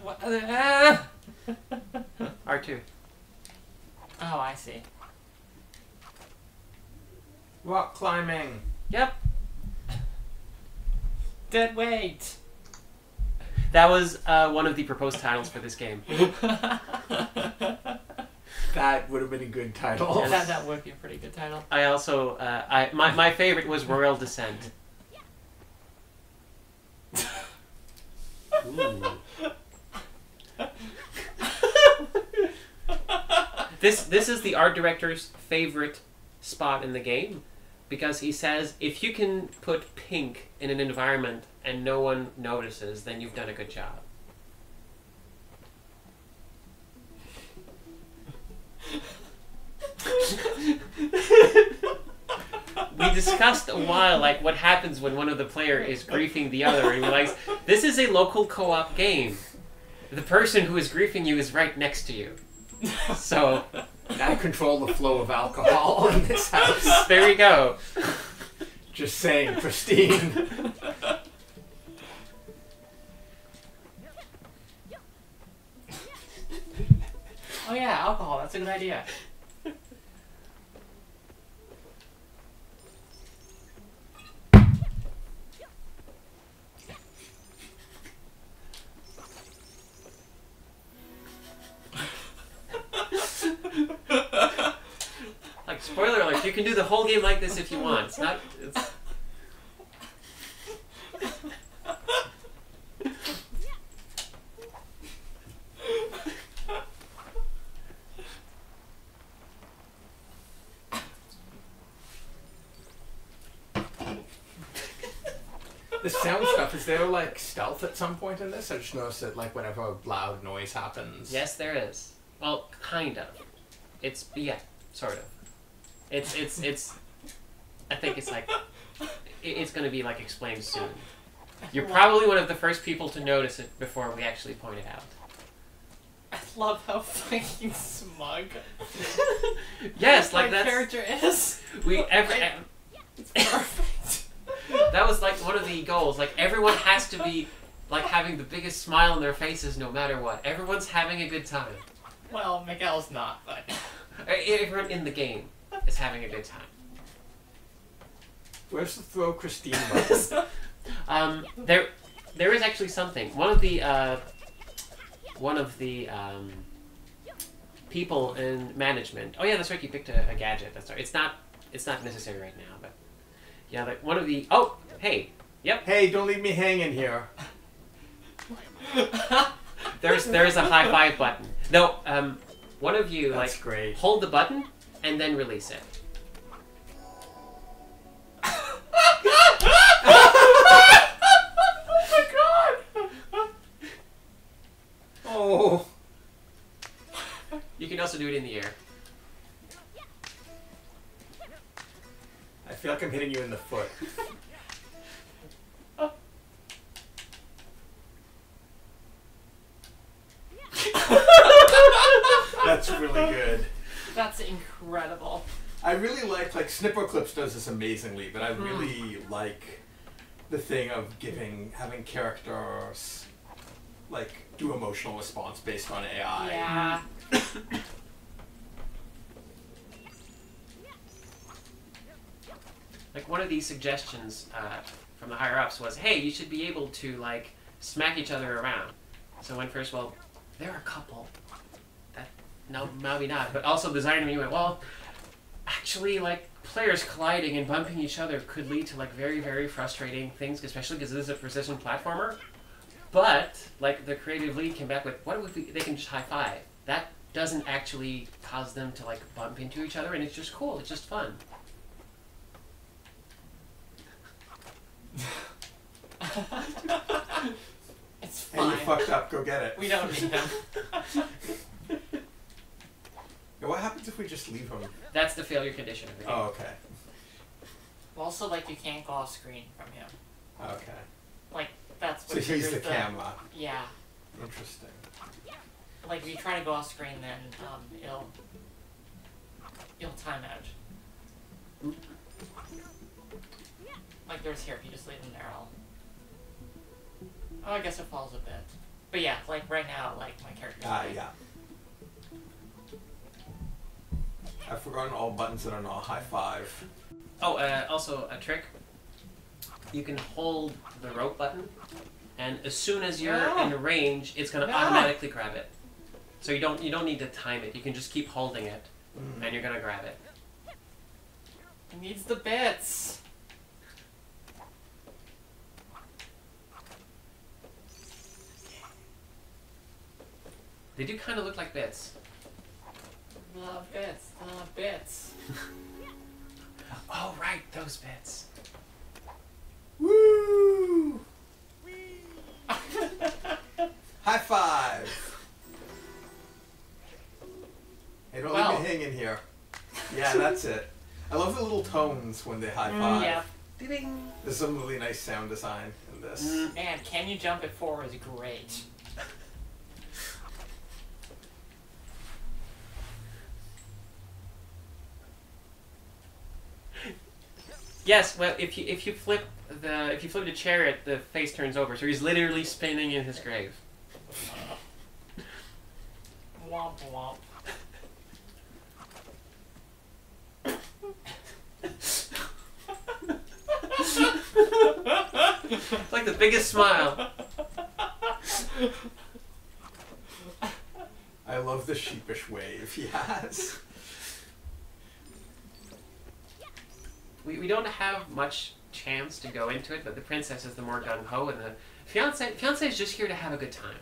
R2. Oh, I see. Rock climbing. Yep. Dead weight! That was one of the proposed titles for this game. That would have been a good title. Yes. That would be a pretty good title. I also, my favorite was Royal Descent. Ooh. This is the art director's favorite spot in the game, because he says if you can put pink in an environment and no one notices, then you've done a good job. We discussed a while like what happens when one of the player is griefing the other, and we're like, this is a local co-op game. The person who is griefing you is right next to you. So Gotta control the flow of alcohol in this house. there you go. Just saying, Christine. Oh yeah, alcohol. That's a good idea. Like, spoiler alert, you can do the whole game like this if you want. It's not... It's... The sound stuff, is there like stealth at some point in this? I just noticed that like whenever a loud noise happens. Yes, there is. Well, kind of. It's, yeah, sort of. It's I think it's like, it's going to be like explained soon. You're probably one of the first people to notice it before we actually point it out. I love how fucking smug Yes, like my that's... character is. It's perfect. That was like one of the goals. Like everyone has to be like having the biggest smile on their faces no matter what. Everyone's having a good time. Well, Miguel's not, but... Everyone in the game is having a good time. Where's the throw Christine button? There is actually something. One of the people in management. Oh yeah, that's right. You picked a gadget. That's right. It's not necessary right now, but yeah, like one of the. Oh, hey, yep. Hey, don't leave me hanging here. There's a high five button. No, one of you That's like great. hold the button and then release it. Oh. You can also do it in the air. I feel like I'm hitting you in the foot. That's really good. That's incredible. I really like Snipper Clips does this amazingly, but I really like the thing of having characters like do emotional response based on AI. Yeah. Like one of these suggestions from the higher ups was, hey, you should be able to like smack each other around. So when first, well, they're a couple. No, maybe not. But also the designer me went, well, actually, like players colliding and bumping each other could lead to like very, very frustrating things, especially because this is a precision platformer. But like the creative lead came back with, what if they can just high five? That doesn't actually cause them to like bump into each other, and it's just cool. It's just fun. It's Hey, fine. you fucked up. Go get it. We don't need him. Yeah, what happens if we just leave him? That's the failure condition of the game. Oh, okay. Also, like, you can't go off screen from him. Okay. Like, that's So what he's triggers the camera. Yeah. Interesting. Like, if you try to go off screen, then you'll time out. Like, there's here. If you just leave him there, I'll Oh, I guess it falls a bit. But yeah, like right now, like my character's Yeah. I've forgotten all buttons that are not high five. Oh, also a trick. You can hold the rope button, and as soon as you're in range, it's gonna automatically grab it. So you don't need to time it. You can just keep holding it, and you're gonna grab it. It needs the bits. They do kind of look like bits. Love bits. Love bits. Oh right, those bits. Woo! High five! Hey, don't leave me hanging here. Yeah, that's it. I love the little tones when they high five. Yeah. Ding. There's some really nice sound design in this. Man, Can You Jump It 4 is great. Yes, well, if you flip the chariot, the face turns over, so he's literally spinning in his grave. Womp womp. It's like the biggest smile. I love the sheepish wave he has. We don't have much chance to go into it, but the princess is the more gung-ho, and the fiance is just here to have a good time.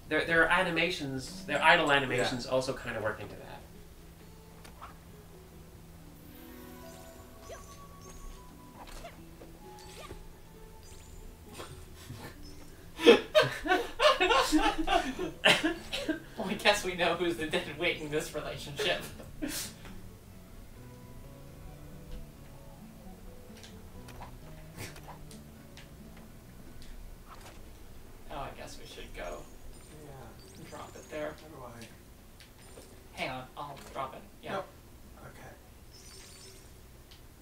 There are animations, their idle animations also kind of work into that. Well, I guess we know who's the dead weight in this relationship. Oh, I guess we should go. Yeah. Drop it there. How do I? Hang on, I'll drop it. Yeah. Nope. Okay.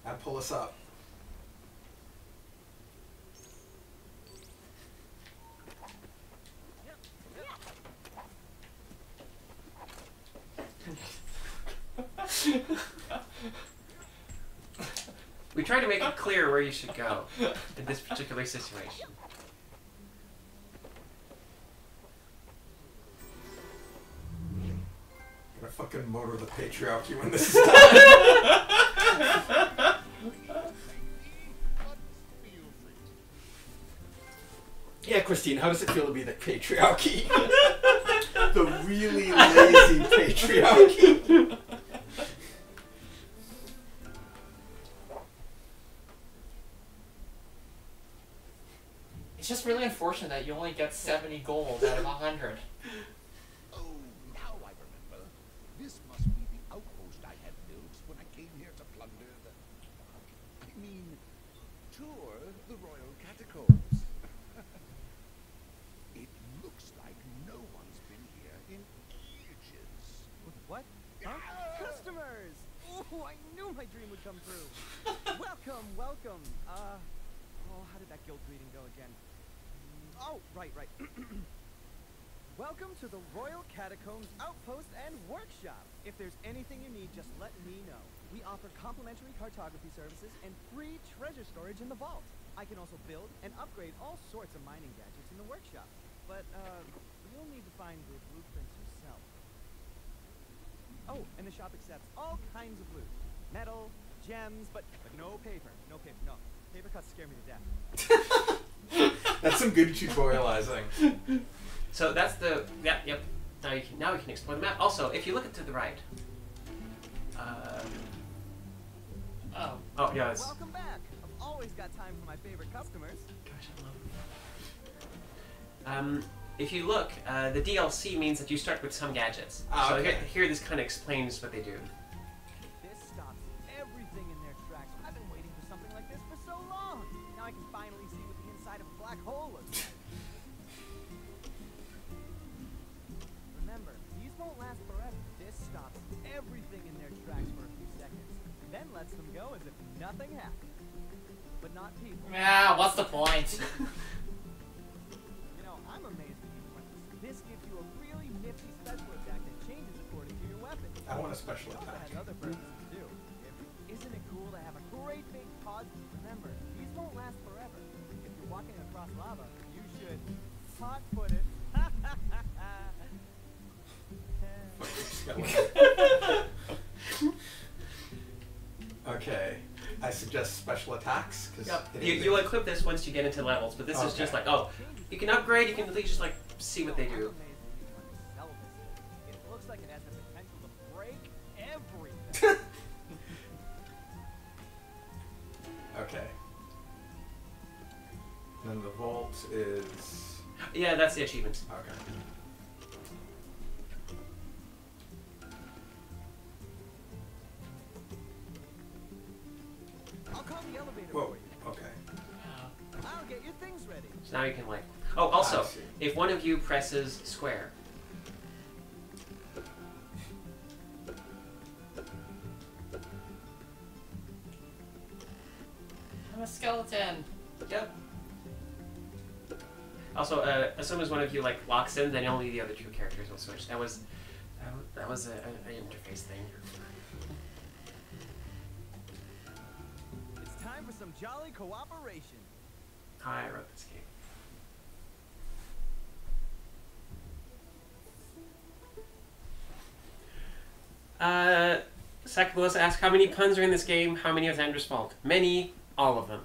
Now pull us up. We try to make it clear where you should go in this particular situation. I'm gonna fucking motor the patriarchy when this is done. Yeah, Christine, how does it feel to be the patriarchy? The really lazy patriarchy. It's just really unfortunate that you only get 70 gold out of 100. Oh, now I remember. This must be the outpost I had built when I came here to plunder the... I mean, tour the royal catacombs. It looks like no one's been here in ages. What? Huh? Customers! Oh, I knew my dream would come true. Welcome, welcome. Oh, how did that guild greeting go again? Oh, right. Welcome to the Royal Catacombs Outpost and Workshop. If there's anything you need, just let me know. We offer complimentary cartography services and free treasure storage in the vault. I can also build and upgrade all sorts of mining gadgets in the workshop. But, you'll need to find the blueprints yourself. Oh, and the shop accepts all kinds of loot. Metal, gems, but no paper. No paper, no. Paper cuts scare me to death. That's some good tutorializing. So that's the yep. Now we can explore the map. Also, if you look to the right. Oh yeah. It's, Welcome back. I've always got time for my favorite customers. gosh, I love them. If you look, the DLC means that you start with some gadgets. Oh, so okay. here this kind of explains what they do. This stops everything in their tracks. I've been waiting for something like this for so long. Now I can finally see what the inside of a black hole looks like. Remember, these won't last forever. This stops everything in their tracks for a few seconds, then lets them go as if nothing happened. But not people. Yeah, what's the point? I want a special It also attack. has other purposes too. Isn't it cool to have a great big pod? Remember, these won't last forever. If you're walking across lava, you should hot put it. Okay, I suggest special attacks because Yep. You equip this once you get into levels, but this is just like, oh, you can upgrade. You can at least just like see what they do. It looks like it has the potential to break everything. Okay. And then the vault is Yeah, that's the achievement. okay. I'll call the elevator Whoa. for you. Okay. I'll get your things ready. So now you can like. Oh, also, I see. if one of you presses square, I'm a skeleton. yep. Also, as soon as one of you like locks in, then only the other two characters will switch. That was an interface thing. It's time for some jolly cooperation. I wrote this game. Sakulos asked, how many puns are in this game? How many of Xander's fault? Many, all of them.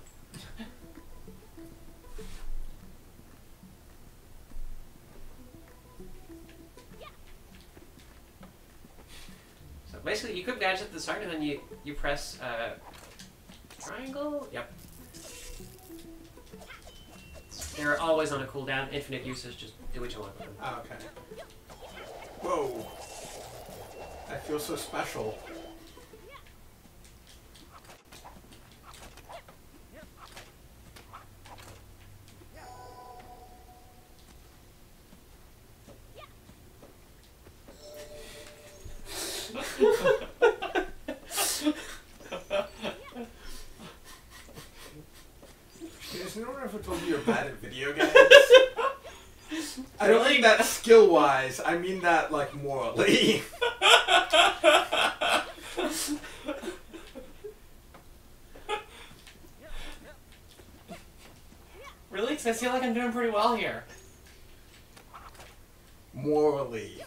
So basically, you could gadget at the start, and then you press triangle. Yep. They're always on a cooldown, infinite usage. Just do what you want with them. Ah, okay. Whoa. I feel so special. Has anyone ever told you you're bad at video games? I don't mean that skill-wise. I mean that, like, morally. Really? Because I feel like I'm doing pretty well here. Morally.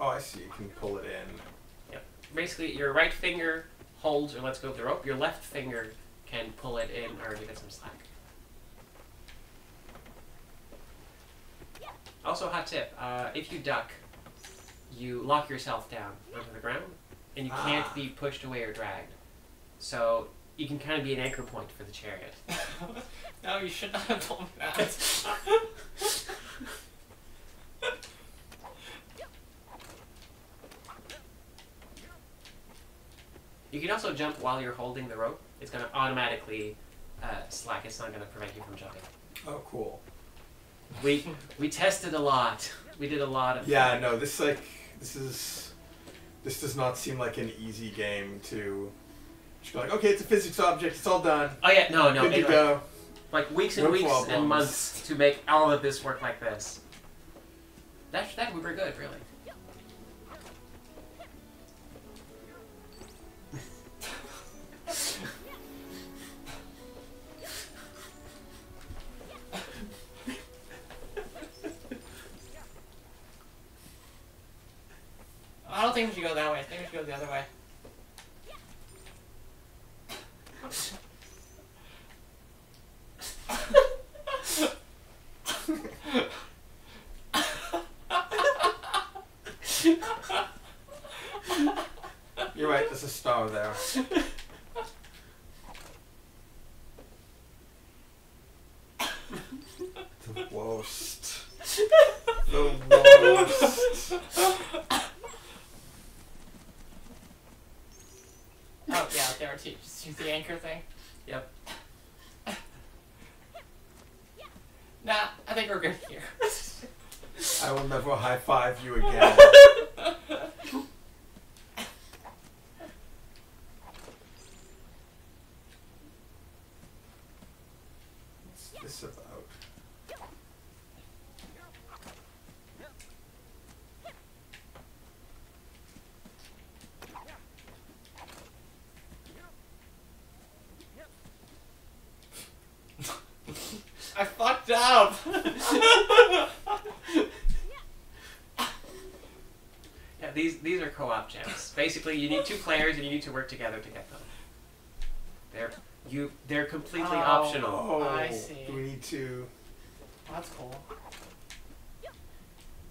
Oh, I see. You can pull it in. Yep. Basically, your right finger holds or lets go of the rope. Your left finger can pull it in or give it some slack. Also, hot tip: if you duck, you lock yourself down onto the ground, and you can't be pushed away or dragged. So you can kind of be an anchor point for the chariot. No, you should not have told me that. You can also jump while you're holding the rope. It's going to automatically slack. It's not going to prevent you from jumping. Oh, cool. We tested a lot. We did a lot of. Yeah, no, this does not seem like an easy game to just be like, okay, it's a physics object, it's all done. Oh yeah, no. Good to go. Like weeks and No weeks problems. and months to make all of this work like this. That we were good, really. I don't think we should go that way. I think we should go the other way. You're right, there's a star there. The worst. The worst. Oh yeah, there are two. Just use the anchor thing. Yep. Nah, I think we're good here. I will never high-five you again. What's this about? I fucked up. Yeah, these are co-op gems. Basically, you need 2 players and you need to work together to get them. They're completely optional. Oh, I see. Do we need to That's cool.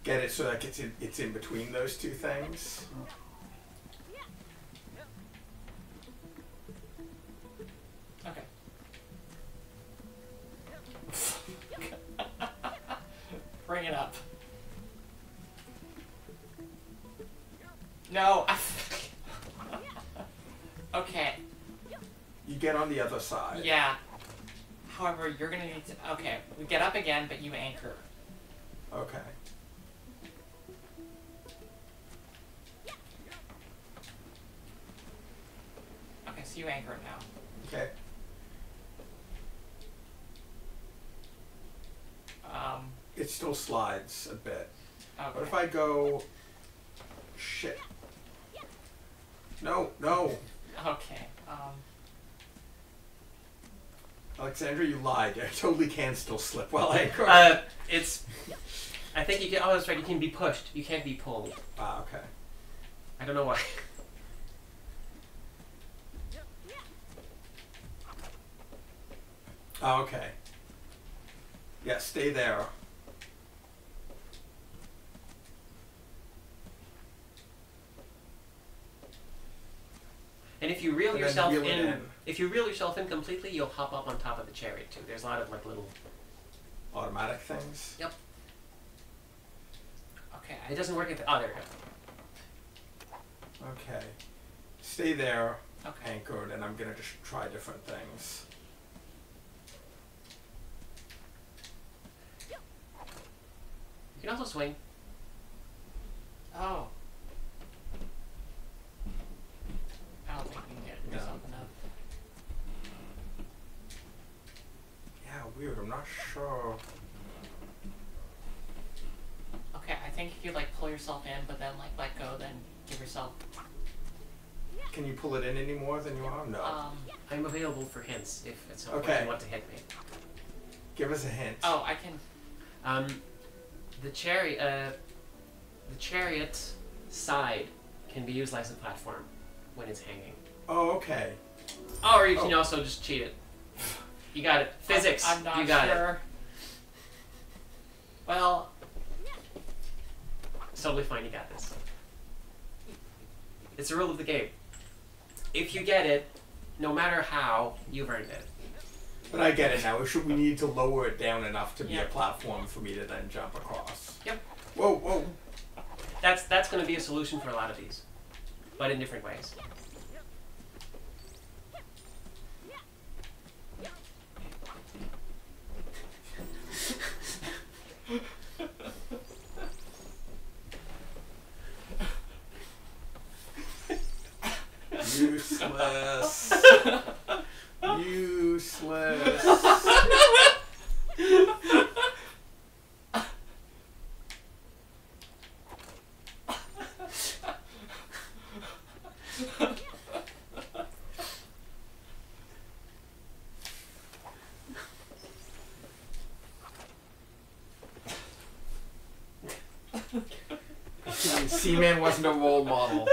get it so that it's in between those 2 things? Okay. Bring it up. No. Okay. You get on the other side. Yeah. However, you're gonna need to. Okay, we get up again, but you anchor. Okay. Okay, so you anchor it now. Okay. It still slides a bit. Okay. What if I go... Shit. No, no. Okay. Alexandra, you lied. I totally can still slip while anchor. It's. I think you can. Oh, that's right. You can be pushed. You can't be pulled. Ah, okay. I don't know why. Oh, okay. Yeah, stay there. And if you reel And then yourself reel it in, in. if you reel yourself in completely, you'll hop up on top of the chariot too. There's a lot of like little. Automatic things. Yep. Okay. It doesn't work if. Oh, there we go. Okay. Stay there, Okay. anchored, and I'm gonna just try different things. You can also swing. Oh. I don't think we can get No. something up. Yeah, weird. I'm not sure. Okay, I think if you like pull yourself in, but then like let go, then give yourself. Can you pull it in any more than you are? No. I'm available for hints if at some point Okay. you want to hit me. Give us a hint. Oh, I can. The chariot side can be used as a platform when it's hanging. Oh, okay. Oh, or you can also just cheat it. You got it. Physics. I'm not you got sure. it. Well, It's totally fine. You got this. It's a rule of the game. If you get it, no matter how, you've earned it. But I get it now. We need to lower it down enough to be Yeah. a platform for me to then jump across. Yep. Whoa, whoa. That's going to be a solution for a lot of these, but in different ways. Useless. Useless. SEAMAN wasn't a role model.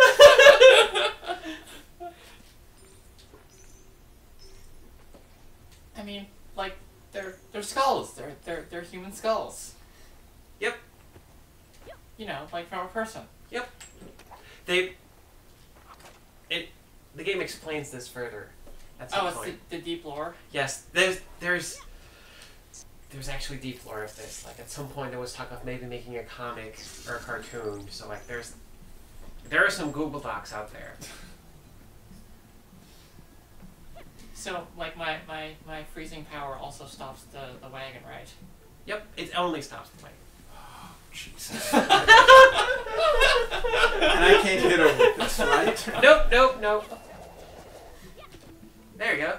I mean, like they're skulls. They're human skulls. Yep. You know, like from a person. Yep. The game explains this further. At some Oh, it's point. the deep lore. Yes, there's actually deep lore of this. Like at some point there was talk of maybe making a comic or a cartoon. So like there are some Google Docs out there. So like my freezing power also stops the wagon, right? Yep, it only stops the way. Jesus. And I can't hit her with this, right? Nope. There you go.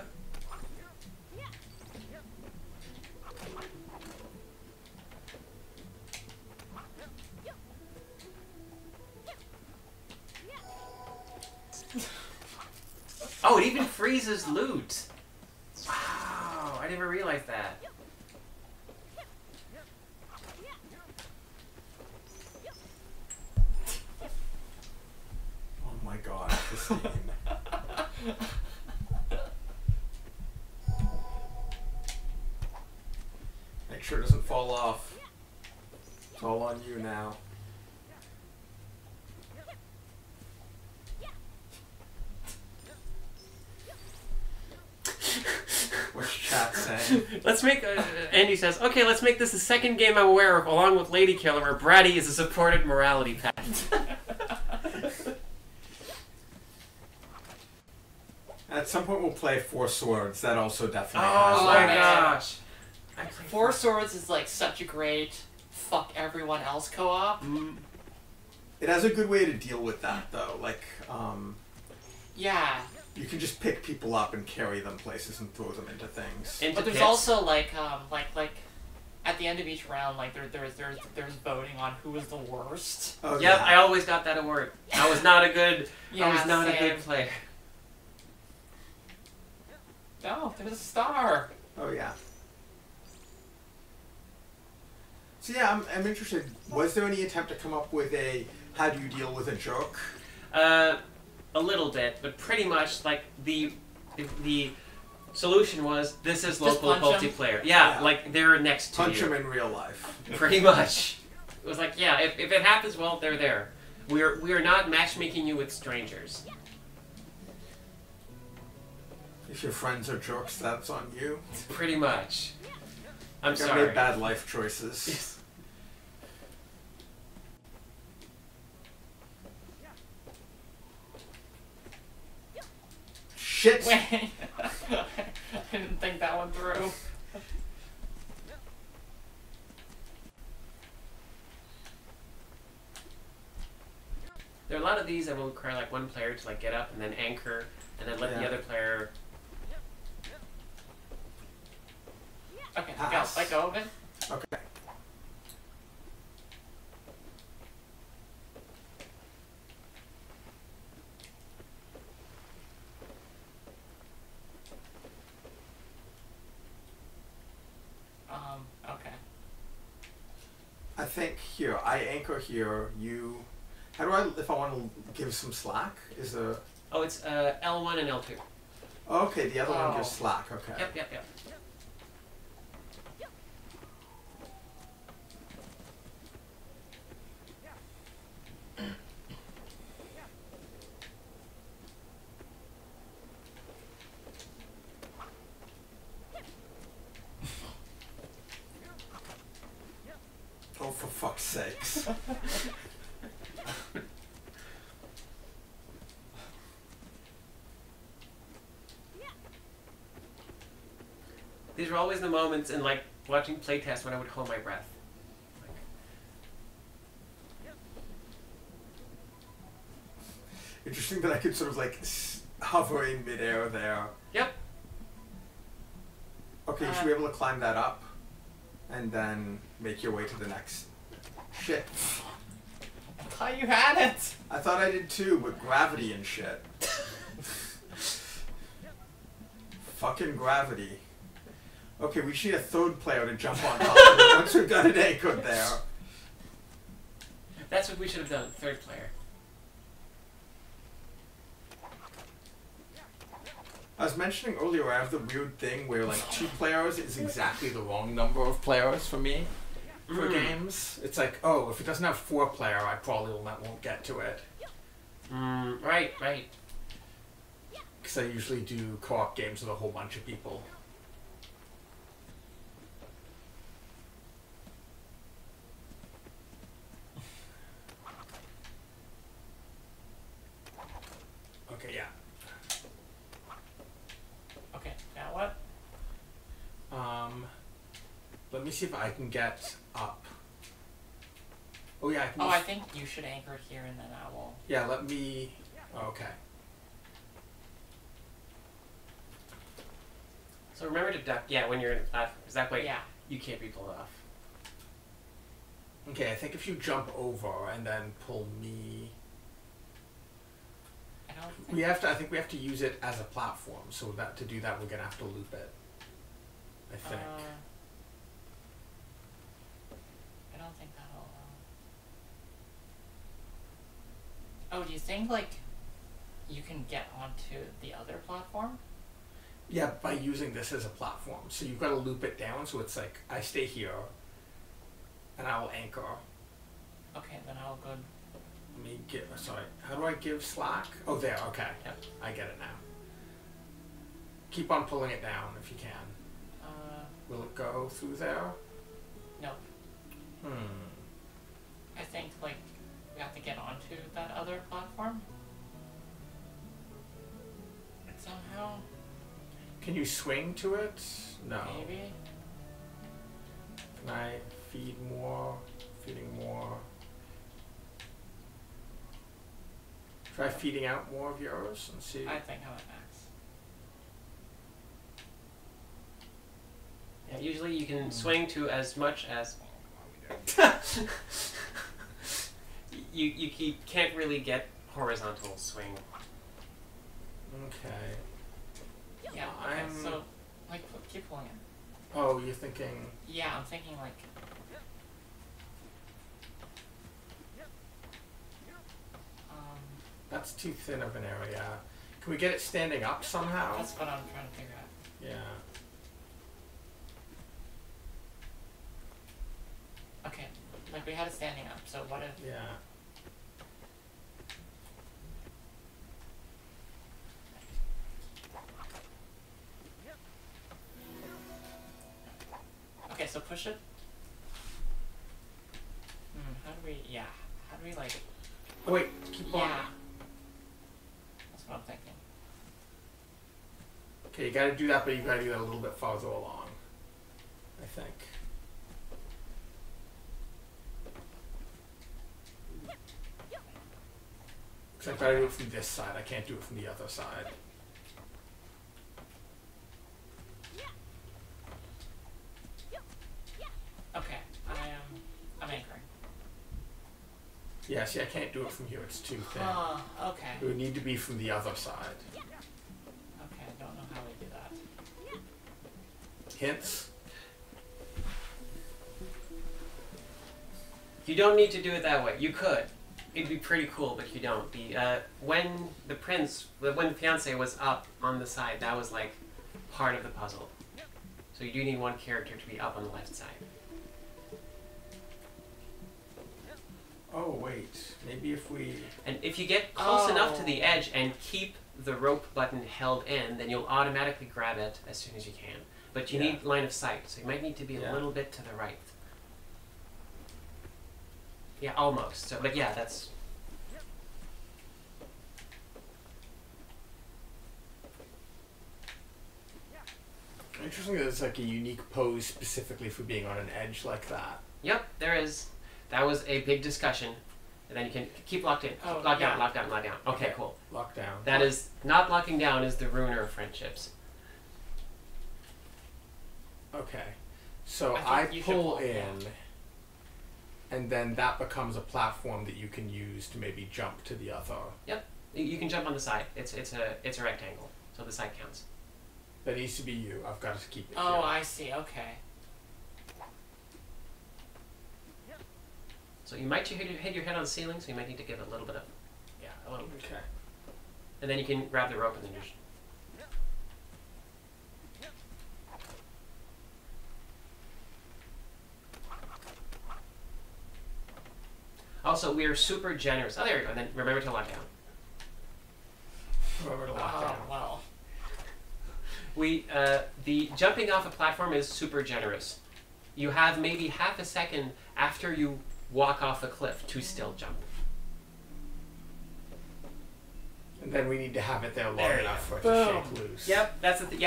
Oh, it even freezes loot. Wow, I never realized that. god, Christine. Make sure it doesn't fall off. It's all on you now. What's chat saying? Let's make. Andy says, "Okay, let's make this the second game I'm aware of, along with Lady Killer, where Bratty is a supported morality pact." At some point, we'll play Four Swords. That also definitely Oh has my that. gosh! Four Swords is like such a great fuck everyone else co-op. It has a good way to deal with that, though. Like, Yeah. you can just pick people up and carry them places and throw them into things. Into But there's pits. also like at the end of each round, like there's voting on who was the worst. Oh, Yep, yeah. I always got that award. I was not a good. I was not a same. good player. Oh, there's a star. Oh, yeah. So yeah, I'm interested. Was there any attempt to come up with a how do you deal with a jerk? A little bit, but pretty much like the solution was this is Just local punch 'em? multiplayer. Yeah, Yeah. like they're next to Punch you. them in real life. Pretty much. It was like, yeah, if it happens, well, they're there. We are not matchmaking you with strangers. If your friends are jerks, that's on you. Pretty much. I'm I sorry. made bad life choices. Yes. Shit! Wait. I didn't think that one through. There are a lot of these that will require like one player to like get up and then anchor and then let the Yeah. other player. Okay, Pass. let go of it. Okay. Okay. I think here, I anchor here, you... How do I, if I want to give some slack? Is there... Oh, it's L1 and L2. Okay, the other one Oh. gives slack, okay. Yep. Oh, for fuck's sakes. These are always the moments in like watching playtests when I would hold my breath. Like, Interesting that I could sort of like hover in midair there. yep. Okay, you should be able to climb that up and then make your way to the next... Shit. I thought you had it. I thought I did too, but gravity and shit. Fucking gravity. Okay, we should need a third player to jump on top of it once we've got it anchored there. That's what we should have done. Third player. I was mentioning earlier I have the weird thing where like 2 players is exactly the wrong number of players for me for games. It's like, oh, if it doesn't have 4 player, I probably won't get to it. Right. Because I usually do co-op games with a whole bunch of people. Okay, yeah. Okay, now what? Let me see if I can get up. Oh yeah, I can. Oh, just- I think you should anchor it here and then I will. Yeah, let me. Okay. So remember to duck. Yeah, when you're in the platform, because that way Yeah. you can't be pulled off. Okay, I think if you jump over and then pull me, I don't think. we have to. I think we have to use it as a platform. So that to do that, we're gonna have to loop it. I think. I don't think that'll. Oh, do you think like you can get onto the other platform? Yeah, by using this as a platform. So you've got to loop it down so it's like, I stay here, and I will anchor. Okay, then I'll go. Let me get, sorry, how do I give slack? Oh, there, okay. Yep. I get it now. Keep on pulling it down if you can. Will it go through there? No. I think, like, we have to get onto that other platform. Somehow. Can you swing to it? No. Maybe. Can I feed more? Feeding more. Try feeding out more of yours and see. I think I'm at max. Yeah, usually you can swing to as much as you can't really get horizontal swing. Okay. Yeah, okay, so, like, keep pulling it. Oh, you're thinking. Yeah, I'm thinking, like... That's too thin of an area. Can we get it standing up somehow? That's what I'm trying to figure out. Yeah. Okay, like, we had it standing up, so what if... Yeah. Okay, so push it. How do we... Yeah. How do we, like... Oh, wait, keep on. Yeah. That's what I'm thinking. Okay, you gotta do that, but you gotta do that a little bit farther along. I think. Because I've gotta do it from this side, I can't do it from the other side. Okay, I'm anchoring. Yeah, see, I can't do it from here, it's too thin. Okay. It would need to be from the other side. Okay, I don't know how we do that. Hints? You don't need to do it that way. You could. It'd be pretty cool, but you don't. When the fiance was up on the side, that was like part of the puzzle. So you do need one character to be up on the left side. Oh, wait. Maybe if we... And if you get close enough to the edge and keep the rope button held in, then you'll automatically grab it as soon as you can. But you need line of sight, so you might need to be a little bit to the right. Yeah, almost. So, but yeah, that's... Interesting that it's like a unique pose specifically for being on an edge like that. Yep, there is. That was a big discussion. And then you can keep locked in. Oh, lock yeah. down, lock down, lock down. Okay, cool. Lock down. That is, not locking down is the ruiner of friendships. Okay. So I I think you should pull pull, in, yeah. and then that becomes a platform that you can use to maybe jump to the other. Yep. You can jump on the side. It's a rectangle, so the side counts. That needs to be you. I've got to keep it Oh, here. I see, okay. So you might hit your head on the ceiling, so you might need to give a little bit of, a little bit. Okay. And then you can grab the rope and then just... Also, we are super generous. Oh, there you go. And then remember to lock down. Remember to lock down. Well. The jumping off a platform is super generous. You have maybe half a second after you walk off a cliff to still jump. And then we need to have it there long There you enough for it Boom. to shake loose. Yep, that's the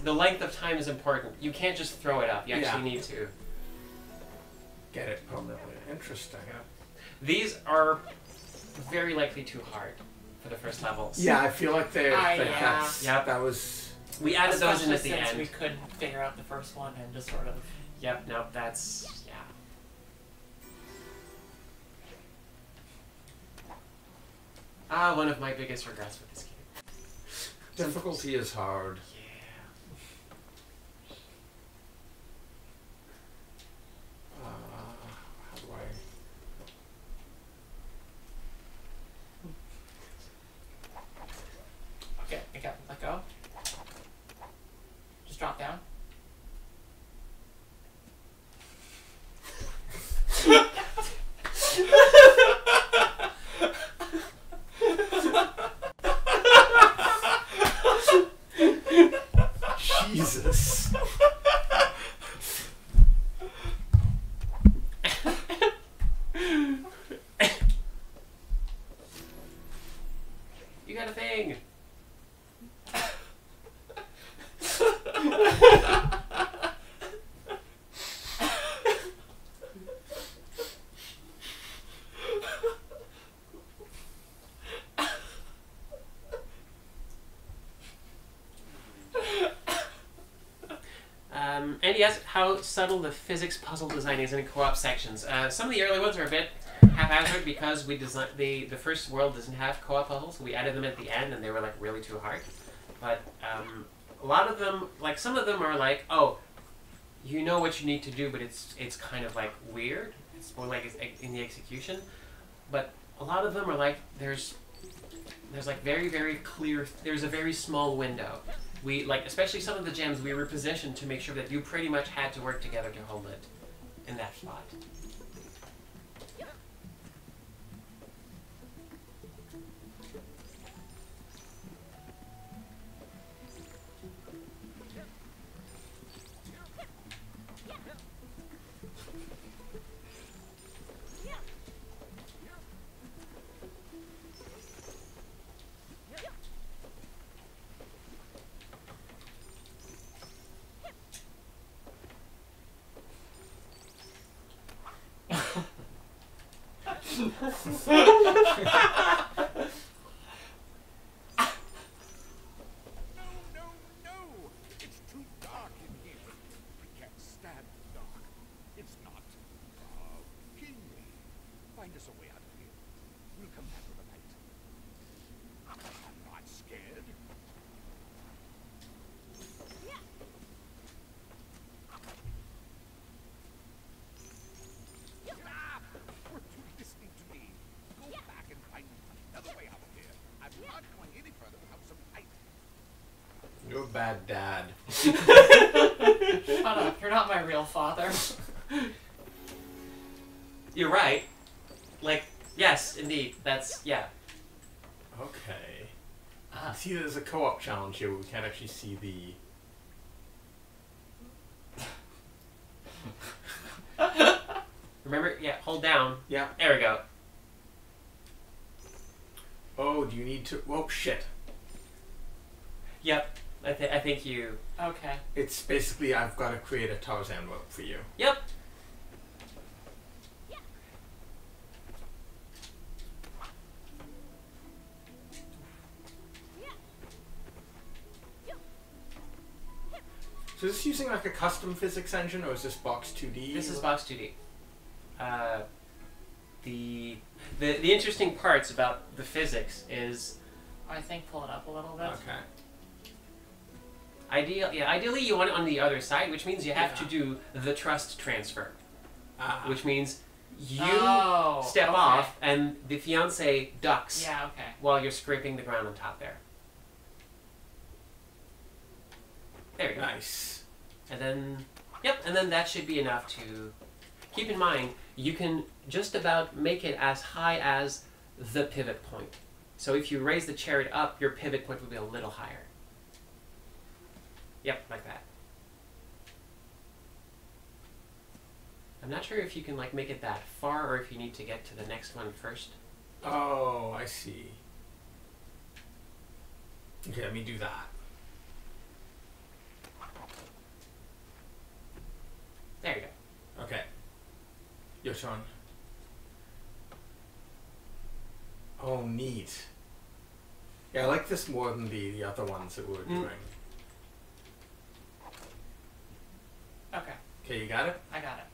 the length of time is important. You can't just throw it up. You actually need to get it permanently. Interesting. These are very likely too hard for the first levels. Yeah, I feel like they're. Yeah. Yep. That was. We added those in Especially at the since end. we couldn't figure out the first one and just sort of... Yep, no, that's... yeah. Ah, one of my biggest regrets with this game. Difficulty is hard. Yeah. How do I? Andy asked how subtle the physics puzzle design is in co-op sections. Some of the early ones are a bit haphazard because we designed the first world doesn't have co-op puzzles, so we added them at the end, and they were like really too hard. But a lot of them, like some of them, are like, oh, you know what you need to do, but it's kind of like weird. It's more like it's in the execution. But a lot of them are like there's like very, very clear. There's a very small window. We like, especially some of the gems, we were positioned to make sure that you pretty much had to work together to hold it in that spot. No! It's too dark in here. I can't stand the dark. It's not kingly. Find us a way out of here. We'll come back with a light. I'm not scared. Stop! Weren't you listening to me? Go back and find another way out of here. I'm not going any further without some light. You're a bad dad. Shut up, you're not my real father. You're right. Like, yes, indeed. That's, yeah. Okay. I see there's a co-op challenge here where we can't actually see the... Remember? Yeah, hold down. Yeah. There we go. Oh, do you need to... Oh, shit. Yep. I think you... Okay. It's basically I've got to create a Tarzan rope for you. Yep. So is this using like a custom physics engine or is this Box 2D? This is Box 2D. The interesting parts about the physics is... I think pull it up a little bit. Okay. Ideally you want it on the other side, which means you have to do the trust transfer. Which means you step off and the fiancé ducks while you're scraping the ground on top there. There you go. Nice. And then, and then that should be enough to... Keep in mind, you can just about make it as high as the pivot point. So if you raise the chariot up, your pivot point will be a little higher. Yep, like that. I'm not sure if you can like make it that far or if you need to get to the next one first. Oh, I see. Okay, let me do that. There you go. Okay. Your turn. Oh, neat. Yeah, I like this more than the other ones that we were doing. Okay. Okay, you got it? I got it.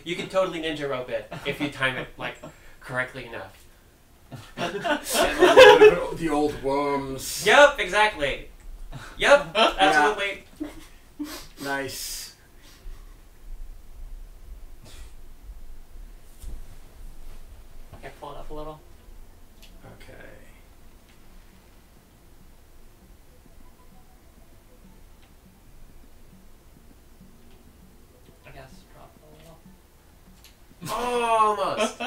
You can totally ninja rope it if you time it like correctly enough. The old worms. Yep, exactly. Yep, absolutely. Yeah. Nice. Okay, pull it up a little. Okay. I guess drop it a little. Oh, almost.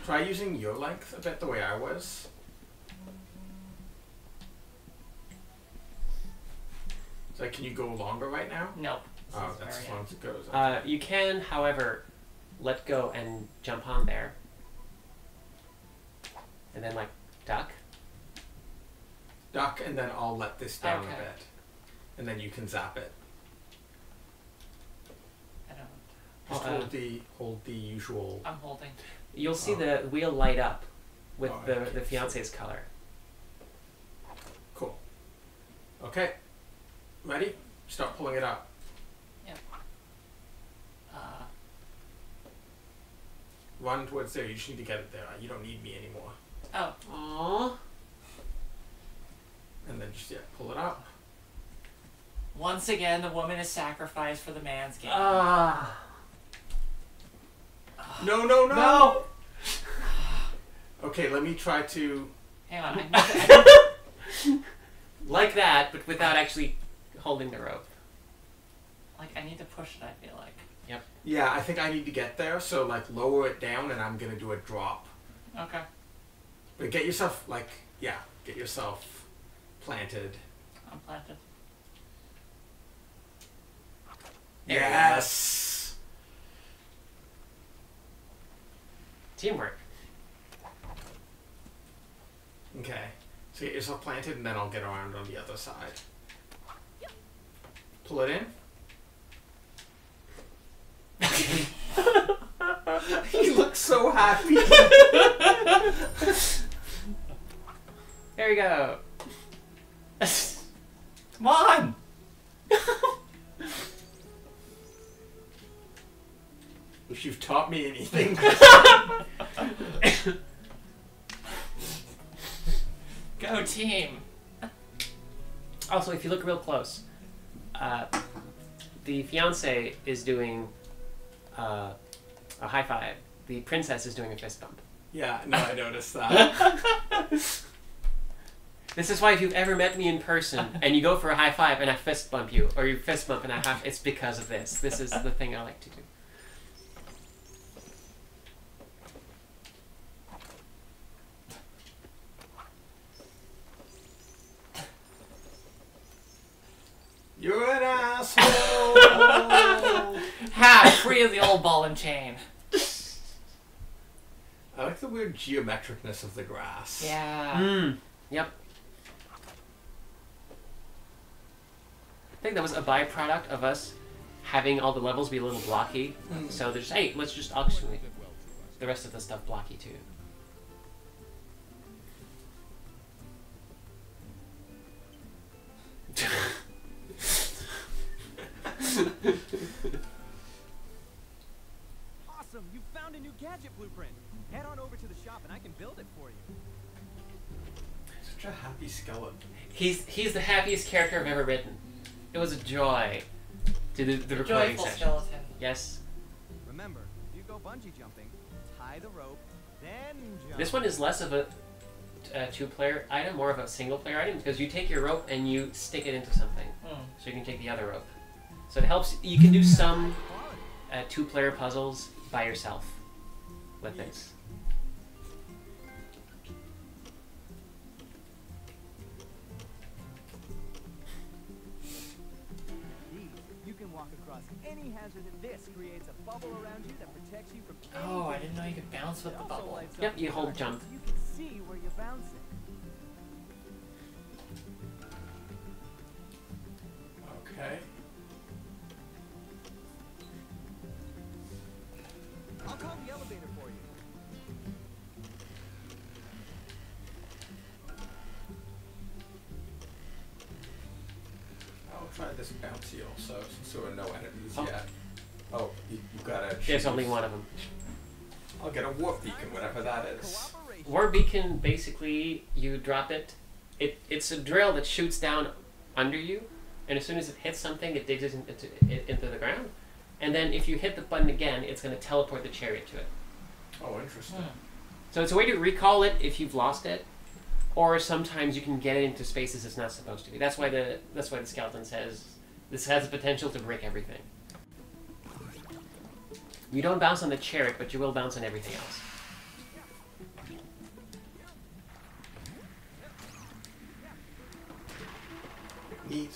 Try using your length a bit the way I was. So can you go longer right now? Nope. Oh, that's as long as it goes. You can, however, let go and jump on there. And then, like, duck. Duck, and then I'll let this down Okay. a bit. and then you can zap it. I don't. Just Oh, hold the usual. I'm holding. You'll see the wheel light up with okay. the fiance's color. Cool. Okay. Ready? Start pulling it up. Yep. Run towards there. You just need to get it there. You don't need me anymore. Oh. Aww. And then just pull it up. Once again, the woman is sacrificed for the man's game. Ah. No, no, no. No. Okay, let me try to. Hang on. Like that, but without actually holding the rope. I need to push it, I feel like. Yep. Yeah, I think I need to get there. So lower it down, and I'm gonna do a drop. Okay. But get yourself get yourself planted. I'm planted. There you go. Yes. Teamwork. Okay. So get yourself planted, and then I'll get around on the other side. Pull it in. He looks so happy. There you go. Come on! If you've taught me anything. Go team! Also, if you look real close, the fiance is doing a high five. The princess is doing a fist bump. Yeah, no, I noticed that. This is why if you've ever met me in person and you go for a high five and I fist bump you, or you fist bump and I half, it's because of this. This is the thing I like to do. You're an asshole. Ha! Free of the old ball and chain. I like the weird geometricness of the grass. Yeah. Yep. I think that was a byproduct of us having all the levels be a little blocky. So there's, hey, let's just auction the rest of the stuff blocky too. Awesome! You found a new gadget blueprint. Head on over to the shop and I can build it for you. Such a happy skeleton. He's the happiest character I've ever written. It was a joy to do the recording Joyful session. skeleton. Yes. Remember, if you go bungee jumping, tie the rope, then jump. This one is less of a two-player item, more of a single-player item, because you take your rope and you stick it into something. So you can take the other rope. So it helps. You can do some two-player puzzles by yourself with this. You can walk across any hazard, and this creates a bubble around you that protects you from Oh, I anything. didn't know you could bounce with It the also bubble. lights Yep, up you the hold dark jump. so you can see where you're bouncing. Okay. I'll call the elevator for you. I'll try this bouncy also, since there are no enemies Oh. yet. Oh, you gotta choose. There's only one of them. I'll get a warp beacon, whatever that is. Cooperation. War beacon, basically, you drop it. It's a drill that shoots down under you, and as soon as it hits something, it digs it into the ground. And then if you hit the button again, it's going to teleport the chariot to it. Oh, interesting. So it's a way to recall it if you've lost it, or sometimes you can get it into spaces it's not supposed to be. That's why the skeleton says this has the potential to break everything. You don't bounce on the chariot, but you will bounce on everything else. Neat.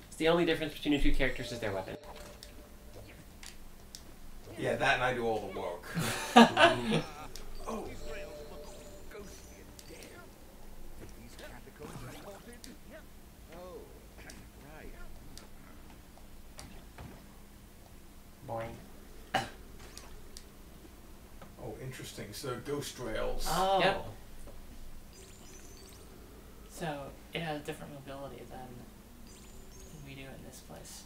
It's the only difference between the two characters is their weapon. Yeah, that and I do all the work. Oh. These rails look ghostly and damp. These catacombs are haunted. Oh, right. Boing. Oh, interesting. So ghost rails. Oh. Yep. So it has different mobility than we do in this place.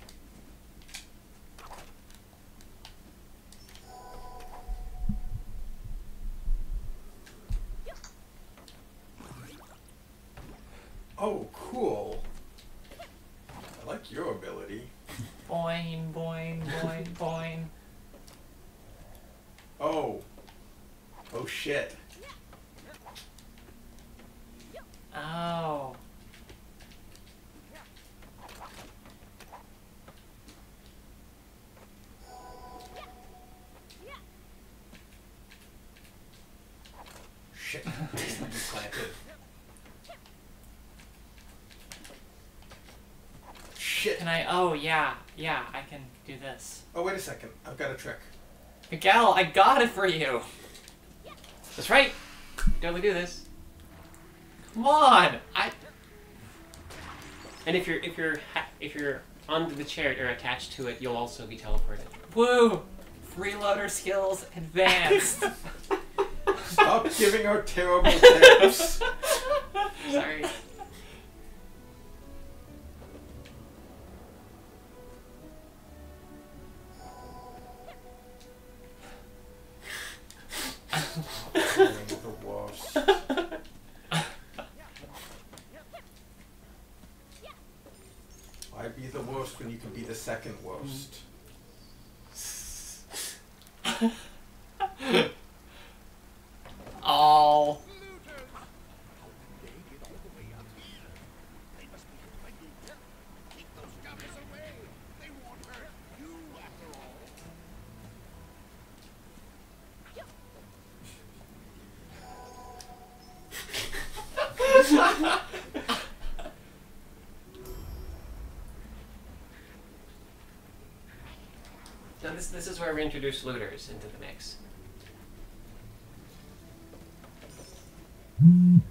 Oh, cool. I like your ability. Boing, boing, boing, boing. Oh. Oh shit. Oh. Shit. Planted. Shit. Can I? Oh, yeah. Yeah, I can do this. Oh, wait a second. I've got a trick. Miguel, I got it for you. That's right. Totally do this. Come on. And if you're on the chariot or attached to it, you'll also be teleported. Woo. Freeloader skills advanced. Stop giving her terrible tips. Sorry. The worst. Why be the worst when you can be the second worst? Oh. Looters! How did they get all the way up here? They must be hiding. Keep those jobbers away. They won't hurt you after all. Now this is where we introduce looters into the mix. You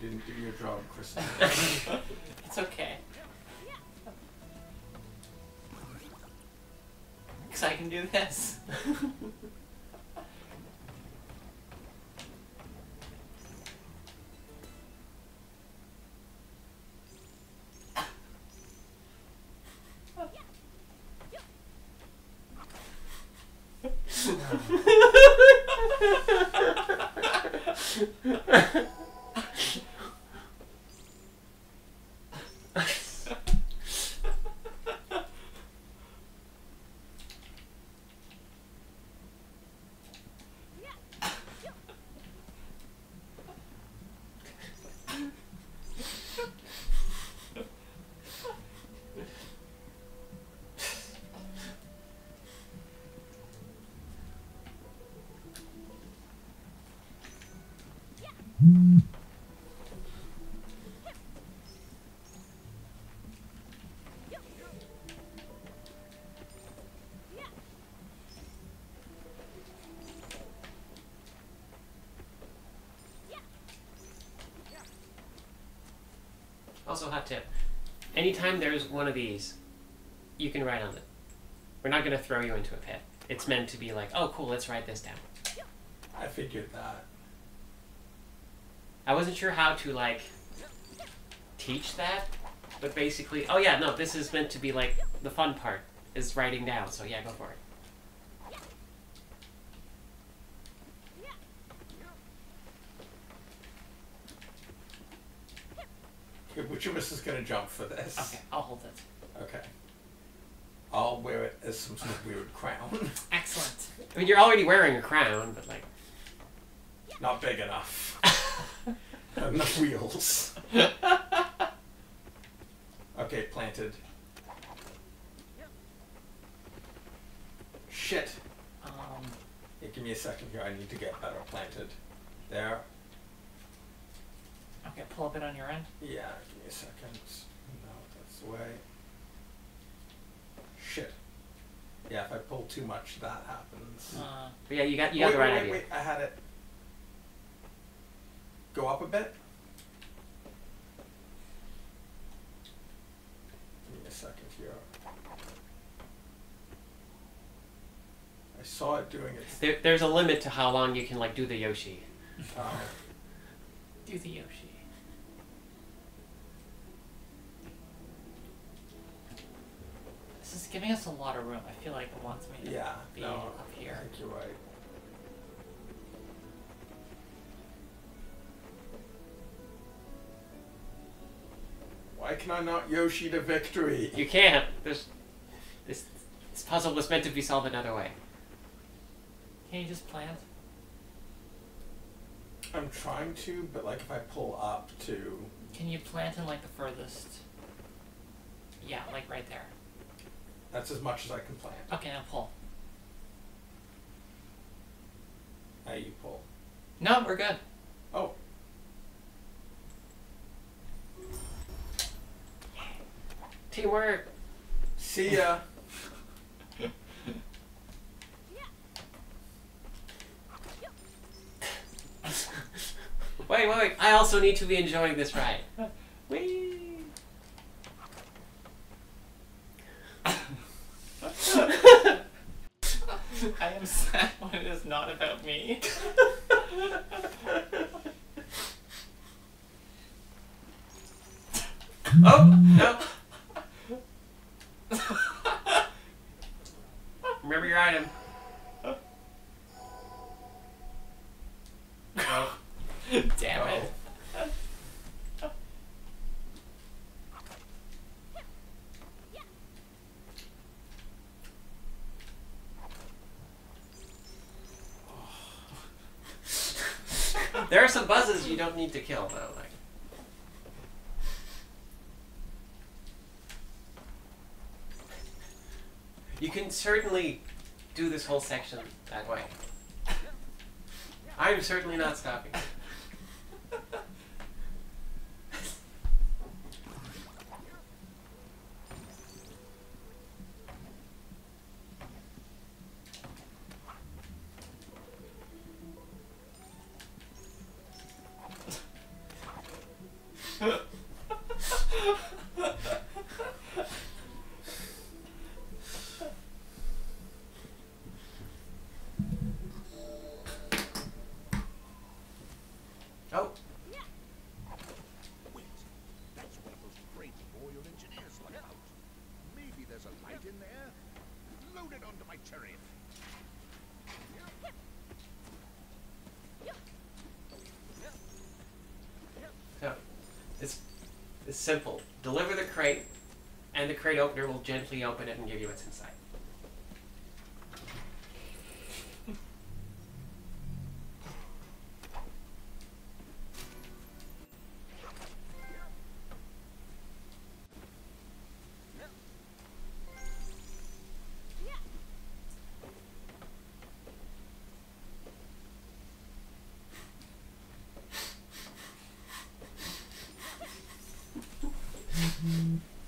didn't do your job, Kristen. It's okay. Because I can do this. Also, hot tip. Anytime there's one of these, you can ride on it. We're not going to throw you into a pit. It's meant to be like, oh, cool, let's ride this down. I figured that. I wasn't sure how to, like, teach that, but basically, oh yeah, no, this is meant to be, like, the fun part, is riding down, so yeah, go for it. Okay, which of us is going to jump for this? Okay, I'll hold it. Okay. I'll wear it as some sort of weird crown. Excellent. I mean, you're already wearing a crown, but, like... Not big enough. Not enough wheels. Okay, planted. Shit. Hey, give me a second here. I need to get better planted. There. Okay, pull up it on your end. Yeah, give me a second. No, that's the way. Shit. Yeah, if I pull too much, that happens. But yeah, you got the right idea. Wait, I had it. Go up a bit. Give me a second here. I saw it doing it. There's a limit to how long you can like do the Yoshi. Do the Yoshi. This is giving us a lot of room. I feel like it wants me to be up here. I think you're right. Why can I not Yoshi to victory? You can't. This puzzle was meant to be solved another way. Can you just plant? I'm trying to, but like if I pull up to... Can you plant in like the furthest? Yeah, like right there. That's as much as I can plant. Okay, now pull. Now you pull. No, we're good. Oh. Teamwork. See ya. Wait. I also need to be enjoying this ride. Whee! I am sad when it is not about me. Oh, no. Remember your item. No. Damn it. There are some buzzes you don't need to kill, though. Like. You can certainly do this whole section that way. I'm certainly not stopping. Oh. Wait, that's one of those great Royal Engineers let out. Maybe there's a light in there. Load it onto my chariot. So, it's simple. Deliver the crate, and the crate opener will gently open it and give you what's inside.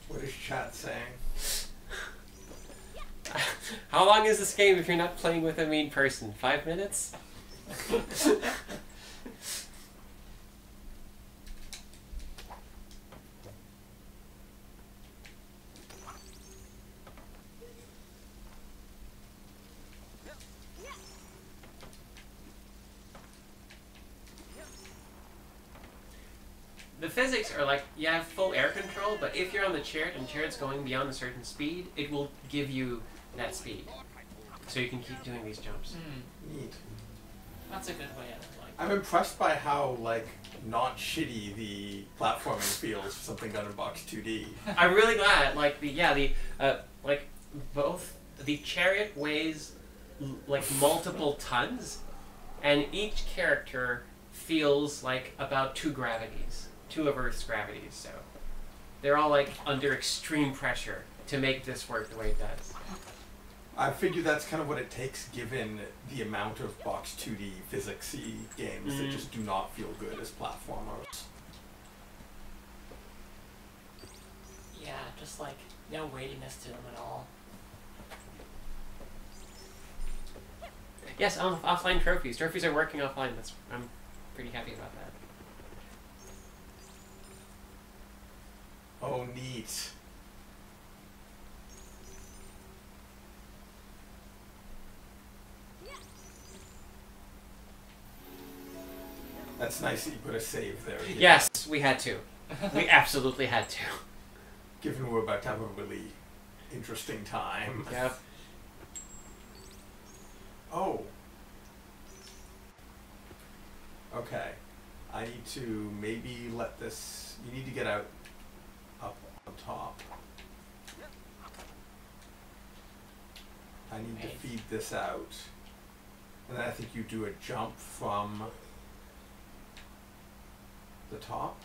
What is chat saying? How long is this game if you're not playing with a mean person? 5 minutes? The physics are like, you have full air control, but if you're on the chariot and chariot's going beyond a certain speed, it will give you that speed. So you can keep doing these jumps. Neat. That's a good way of like. I'm impressed by how, like, not shitty the platforming feels for something done in Box 2D. I'm really glad, like, both the chariot weighs, like, multiple tons, and each character feels like about 2 gravities. 2 of Earth's gravities, so they're all like under extreme pressure to make this work the way it does. I figure that's kind of what it takes given the amount of Box 2D physics-y games that just do not feel good as platformers. Yeah, just like no weightiness to them at all. Yes, offline trophies. Trophies are working offline. I'm pretty happy about that. Oh, neat. That's nice that you put a save there. Yes, we had to. We absolutely had to. Given we're about to have a really interesting time. Yep. Oh. Okay. I need to maybe let this... You need to get out up on top. I need to feed this out. And then I think you do a jump from the top.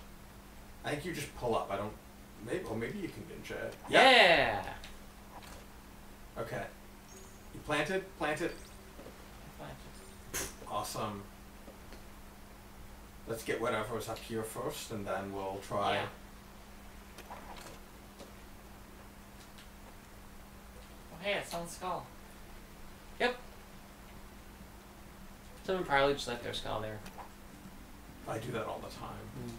I think you just pull up. I don't... Maybe, or maybe you can binge it. Yeah! Okay. You planted? Planted. Awesome. Let's get whatever's up here first, and then we'll try. Yeah. Oh, hey, it's on the skull. Yep. Someone probably just left their skull there. I do that all the time.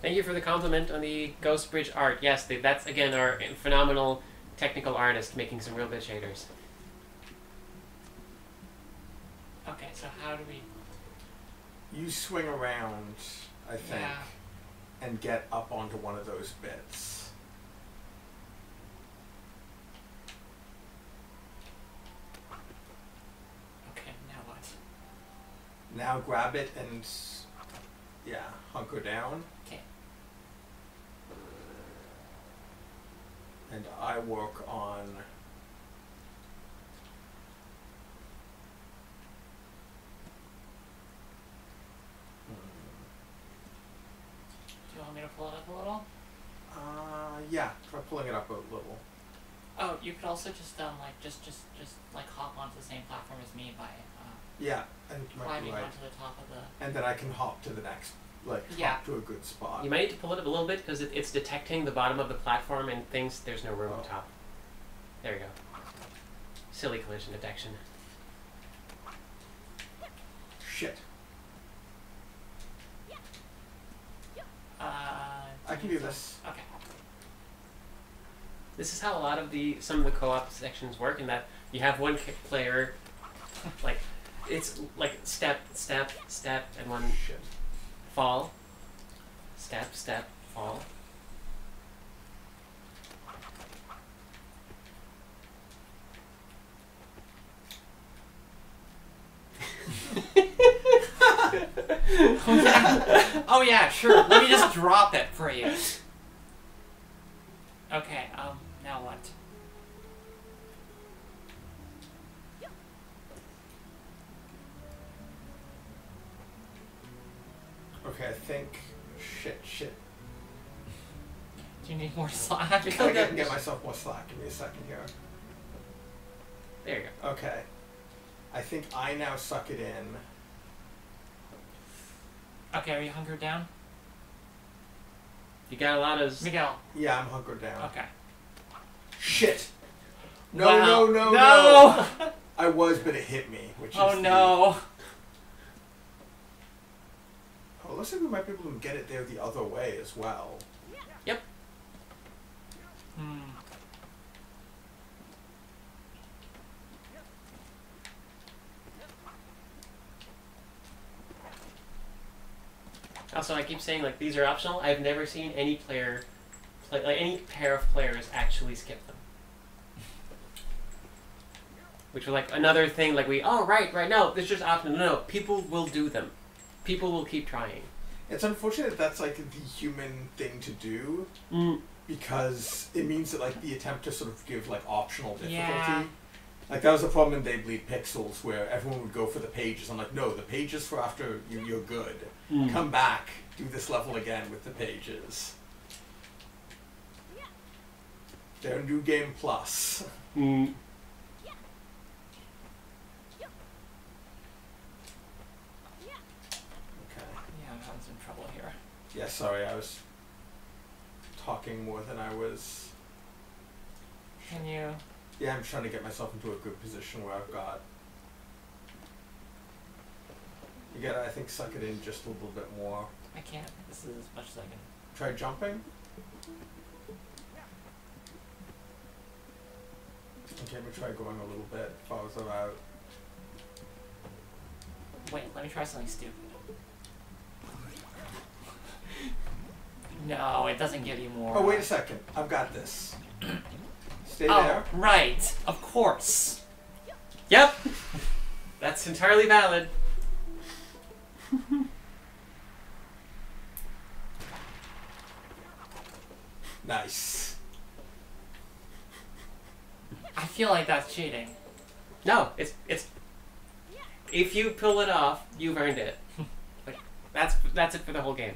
Thank you for the compliment on the Ghost Bridge art. Yes, that's again our phenomenal technical artist making some real good shaders. Okay, so how do we... You swing around, I think, Yeah. and get up onto one of those bits. Okay, now what? Now grab it and, yeah, hunker down. Okay. And I work on... Do you want me to pull it up a little? Yeah, try pulling it up a little. Oh, you could also just just like hop onto the same platform as me by Yeah, I think you might be climbing right. onto the top of the... And then I can hop to the next, like, Yeah. hop to a good spot. You might need to pull it up a little bit because it's detecting the bottom of the platform and thinks there's no room on top. There you go. Silly collision detection. Shit. I can do this. Okay. This is how a lot of some of the co-op sections work, in that you have one player, like, it's like step, step, step, and one Shit. fall. Step, step, fall. Oh yeah, sure. Let me just drop it for you. Okay, now what? Okay, I think... Shit. Do you need more slack? I can get myself more slack. Give me a second here. There you go. Okay. I think I now suck it in. Okay, are you hunkered down? You got a lot of... Miguel. Yeah, I'm hunkered down. Okay. Shit! No, Wow. no! I was, but it hit me, which is... Oh no! Oh, it looks like we might be able to get it there the other way as well. Yep. Also, I keep saying, like, these are optional. I've never seen any player, like any pair of players actually skip them. Which were like another thing, like right, no, it's just optional. No, people will do them. People will keep trying. It's unfortunate that's like the human thing to do, because it means that like the attempt to sort of give like optional difficulty. Yeah. Like that was a problem in Beyblade Pixels where everyone would go for the pages. I'm like, no, the pages for after you're good. Come back, do this level again with the pages. They're New Game Plus. Yeah, sorry, I was talking more than I was. Can you? Yeah, I'm trying to get myself into a good position where I've got. You gotta, I think, suck it in just a little bit more. I can't. This is as much as I can. Try jumping. Okay, let me try going a little bit farther out. Wait, let me try something stupid. No, it doesn't give you more. Oh, wait a second. I've got this. Stay Oh, there. right. Of course. Yep. That's entirely valid. Nice. I feel like that's cheating. No, it's if you pull it off, you've earned it. Like that's it for the whole game.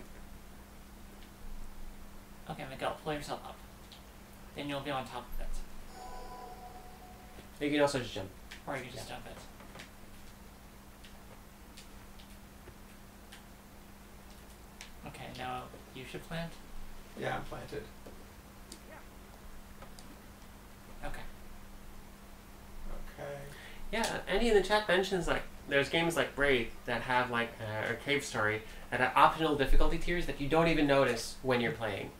Okay, Miguel, pull yourself up. Then you'll be on top of it. You can also just jump. Or you can just jump it. Okay, now you should plant. Yeah, I'm planted. Okay. Okay. Yeah, Andy in the chat mentions like there's games like Braid that have like or Cave Story that have optional difficulty tiers that you don't even notice when you're playing.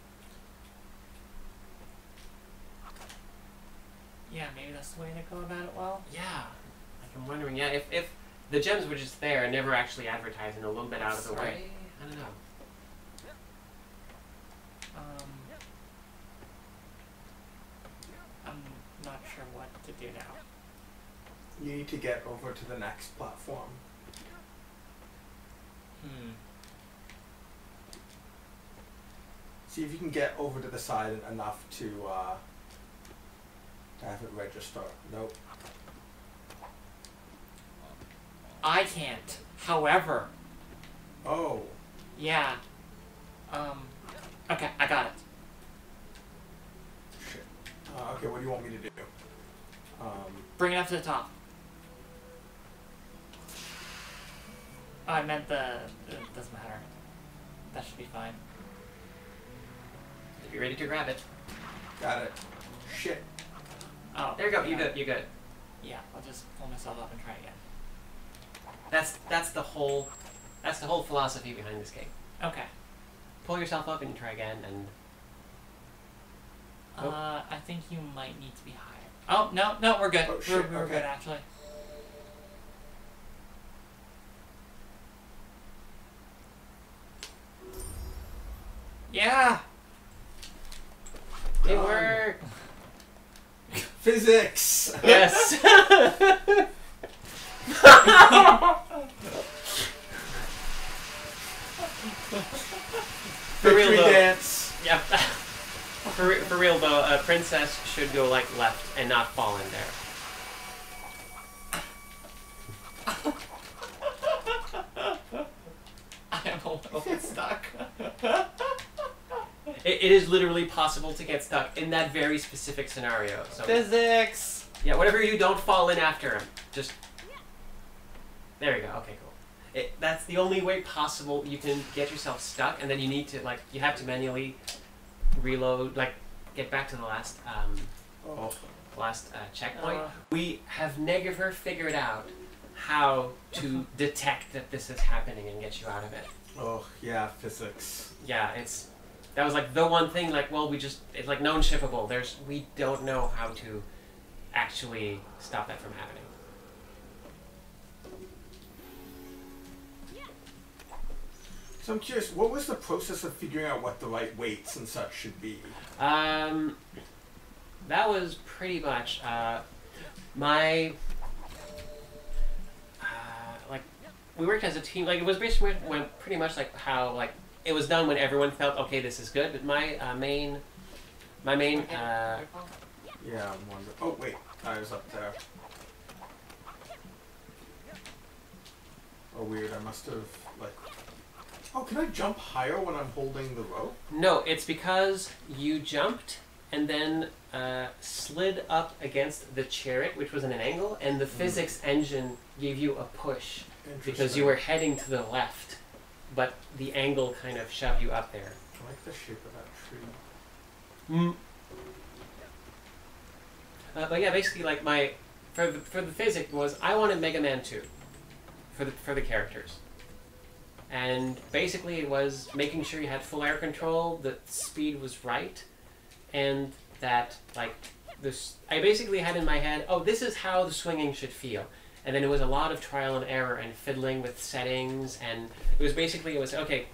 Yeah, maybe that's the way to go about it well. Yeah, like I'm wondering. Yeah, if the gems were just there and never actually advertised and a little bit out of the way, I don't know. I'm not sure what to do now. You need to get over to the next platform. See if you can get over to the side enough to have it register. Nope. I can't. However, Oh. yeah. Okay, I got it. Shit. Okay, what do you want me to do? Bring it up to the top. Oh, I meant it doesn't matter. That should be fine. If you're ready to grab it, Got it. Shit. Oh, there you go. yeah. You good. You good. Yeah, I'll just pull myself up and try again. That's the whole philosophy behind this game. Okay. Pull yourself up and you try again, and I think you might need to be higher. Oh, no, we're good. Oh, shit, We're okay. good, actually. Yeah! it worked. Physics! Yes. For real Victory though. dance. Yeah. For real though, a princess should go like left and not fall in there. I am a little stuck. It is literally possible to get stuck in that very specific scenario. So Physics! yeah, whatever you do, don't fall in after him. Just there you go. Okay, cool. That's the only way possible you can get yourself stuck, and then you need to you have to manually reload, get back to the last checkpoint. We have never figured out how to detect that this is happening and get you out of it. Oh, yeah, physics. Yeah, that was like the one thing. It's like non-shippable. We don't know how to actually stop that from happening. So I'm curious, what was the process of figuring out what the right weights and such should be? That was pretty much we worked as a team. Like it was basically when pretty much like how it was done when everyone felt okay, this is good. But my main. Yeah, I'm wondering. Oh, wait, I was up there. Oh, weird, I must have, Oh, can I jump higher when I'm holding the rope? No, it's because you jumped and then slid up against the chariot, which was in an angle, and the physics engine gave you a push because you were heading to the left. but the angle kind of shoved you up there. I like the shape of that tree. But yeah, basically, like for the physics was I wanted Mega Man 2 for the characters, and basically it was making sure you had full air control, that speed was right, and that like this. I basically had in my head, oh, this is how the swinging should feel, and then it was a lot of trial and error and fiddling with settings, and it was okay.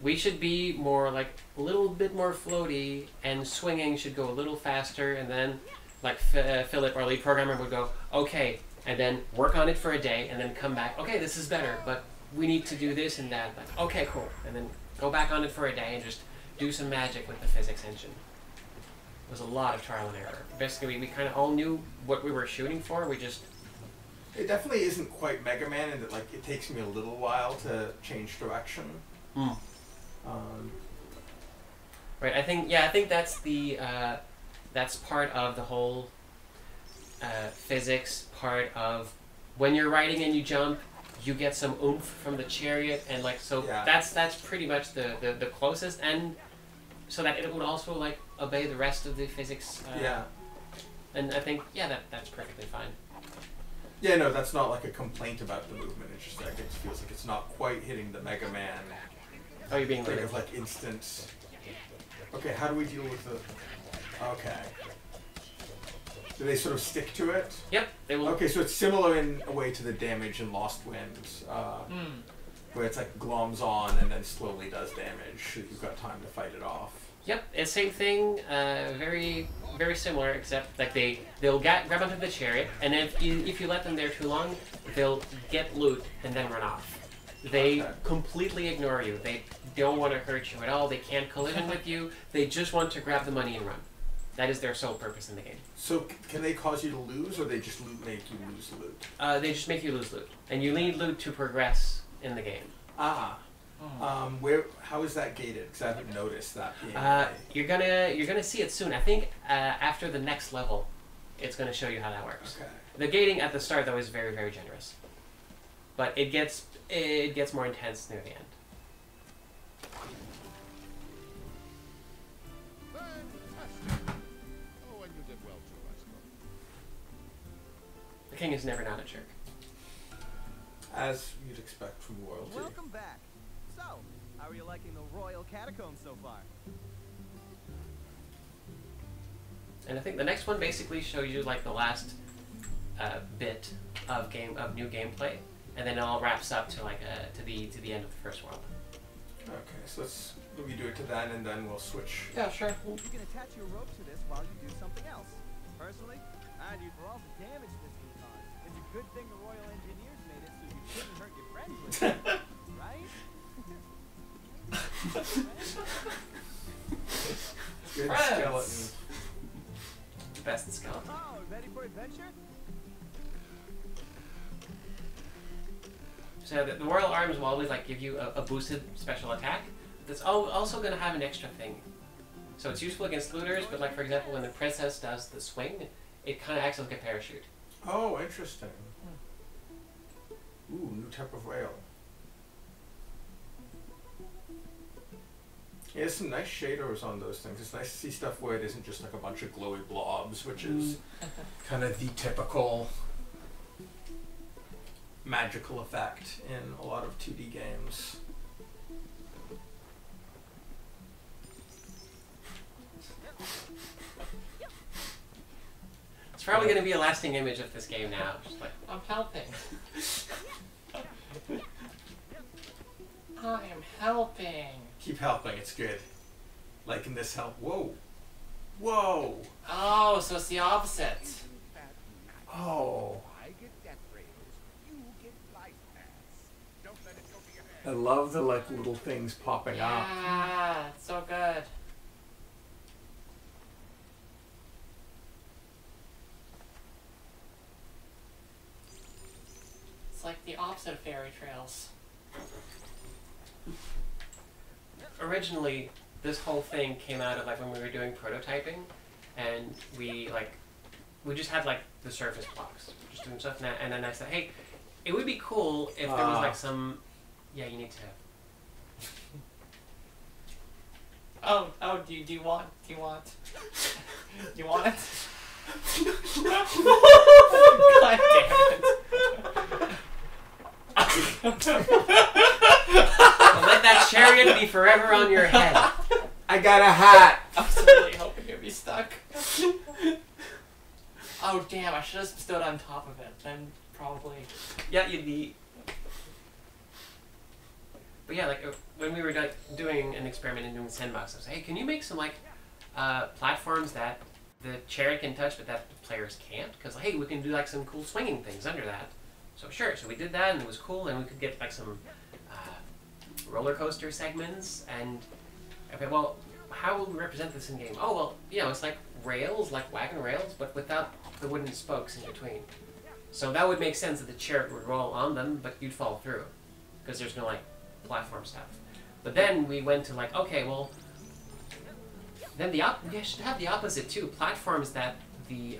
We should be more like a little bit more floaty, and swinging should go a little faster, and then like Philip, our lead programmer, would go, okay, and then work on it for a day, and then come back, okay, this is better, but we need to do this and that. Like, okay, cool, and then go back on it for a day and just do some magic with the physics engine. It was a lot of trial and error. Basically, we kind of all knew what we were shooting for. We just... It definitely isn't quite Mega Man in that like it takes me a little while to change direction. Right. I think that's the that's part of the whole physics part of when you're riding and you jump, you get some oomph from the chariot, and like so that's pretty much the closest, and so that it would also like obey the rest of the physics. And I think that's perfectly fine. Yeah, no, that's not like a complaint about the movement. It's just like it feels like it's not quite hitting the Mega Man. Oh, you're being thing late. of like instant. Okay, how do we deal with the? Okay. Do they sort of stick to it? Yep, they will. Okay, so it's similar in a way to the damage in Lost Winds, where it's like gloms on and then slowly does damage. So you've got time to fight it off. Yep, it's same thing. Very very similar, except like they'll grab onto the chariot, and if you let them there too long, they'll get loot and then run off. They completely ignore you. They don't want to hurt you at all. They can't collision with you. They just want to grab the money and run. That is their sole purpose in the game. So can they cause you to lose, or they just make you lose loot? They just make you lose loot, and you need loot to progress in the game. How is that gated? Because I haven't noticed that. You're gonna see it soon. I think after the next level, it's gonna show you how that works. Okay. The gating at the start though is very very generous, but it gets more intense near the end. Fantastic. Oh, and you did well too, I suppose. The king is never not a jerk. As you'd expect from royalty. Welcome back. So, how are you liking the royal catacombs so far? And I think the next one basically shows you like the last bit of new gameplay, and then it all wraps up to like to the end of the first world. Okay, so let's maybe do it to then, and then we'll switch. Yeah, sure. You can attach your rope to this while you do something else. Personally, I'd use for all the damage this can cause. It's a good thing the royal engineers made it so you couldn't hurt your friends with it, right? Good Friends. skeleton. Best skeleton. Oh, ready for adventure? So the royal arms will always like give you a boosted special attack. That's also going to have an extra thing. So it's useful against looters, but like for example, when the princess does the swing, it kind of acts like a parachute. Oh, interesting. Ooh, new type of rail. Yeah, there's some nice shaders on those things. It's nice to see stuff where it isn't just like a bunch of glowy blobs, which is kind of the typical magical effect in a lot of 2D games. It's probably going to be a lasting image of this game now. Just like, I'm helping. I am helping. Keep helping, it's good. Like in this help. Whoa! Whoa! Oh, so it's the opposite. Oh. I get death rails. You get life paths. Don't let it go to your head. I love the like little things popping up. Yeah, it's so good. It's like the opposite of fairy trails. originally, this whole thing came out of like when we were doing prototyping, and we just had like the surface blocks, just doing stuff, and then I said, hey, it would be cool if there was like some, yeah, you need to Oh, do you want you want it? God damn it. Well, let that chariot be forever on your head. I got a hat. I was really hoping it'd be stuck. Oh damn, I should have stood on top of it. Then probably... Yeah, you'd be... But yeah, like, when we were doing an experiment in doing Sandbox, I was like, hey, can you make some, like, platforms that the chariot can touch, but that the players can't? Because, hey, we can do, like, some cool swinging things under that. So, sure. So we did that, and it was cool, and we could get, like, some roller coaster segments, and... Okay, well, how will we represent this in game? Oh, well, you know, it's like rails, like wagon rails, but without the wooden spokes in between. So that would make sense that the chariot would roll on them, but you'd fall through. Because there's no, like, platform stuff. But then we went to, like, okay, well... Then we should have the opposite, too. Platforms that the,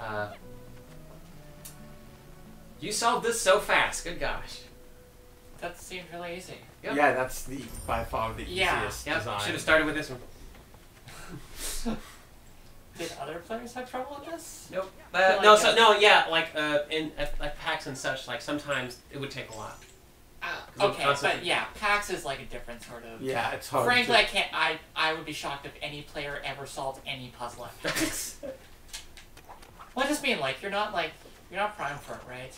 You solved this so fast. Good gosh. That seemed really easy. Yep. Yeah, that's by far the Yeah. easiest Yep, design. should have started with this one. Did other players have trouble with this? Nope. Feel No, like so no, yeah, like at PAX and such, like sometimes it would take a lot. Okay, but yeah, PAX is like a different sort of... Yeah, it's hard. Frankly, I would be shocked if any player ever solved any puzzle at PAX. Well, I just mean, like, you're not primed for it, right?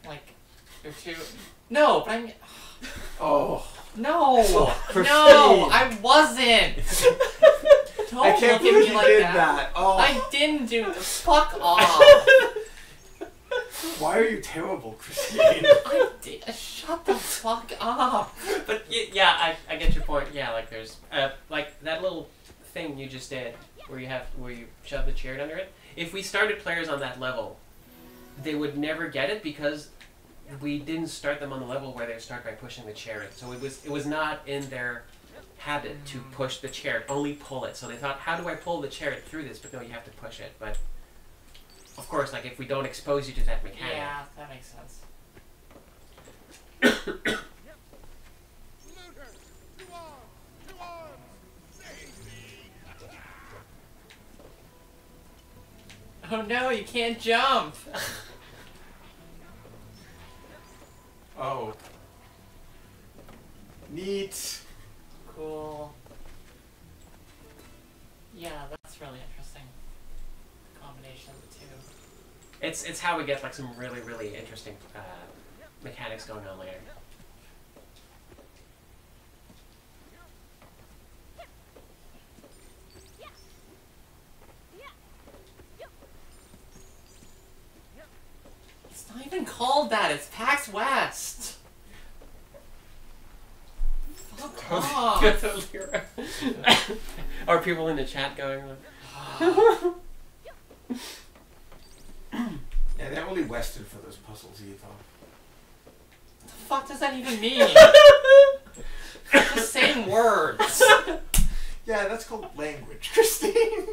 Like, you're too... No, but I'm... Oh. No! Christine. No! I wasn't! Don't I can't look at believe me you like did that. that. Oh. I didn't do it. Fuck off! Why are you terrible, Christine? I did. Shut the fuck up! But yeah, I get your point. Yeah, like there's like that little thing you just did where you shove the chariot under it. If we started players on that level, they would never get it because we didn't start them on the level where they start by pushing the chariot. So it was not in their habit to push the chariot, only pull it. So they thought, how do I pull the chariot through this? But no, you have to push it. But of course, like if we don't expose you to that mechanic. Yeah, that makes sense. Looter! To arms! To arms! Save me! Oh no, you can't jump! Oh. Neat. Cool. Yeah, that's really interesting. Combination of the two. It's how we get like some really, really interesting mechanics going on later. It's not even called that, it's PAX West! Fuck off! Are people in the chat going like... Yeah, they're only Western for those puzzles either. What the fuck does that even mean? It's the same words. Yeah, that's called language, Christine.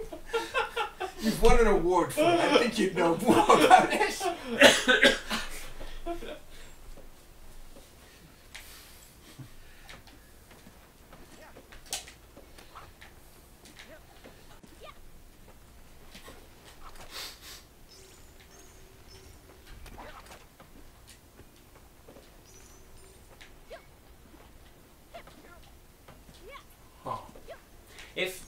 You've won an award for it. I think you'd know more about it. If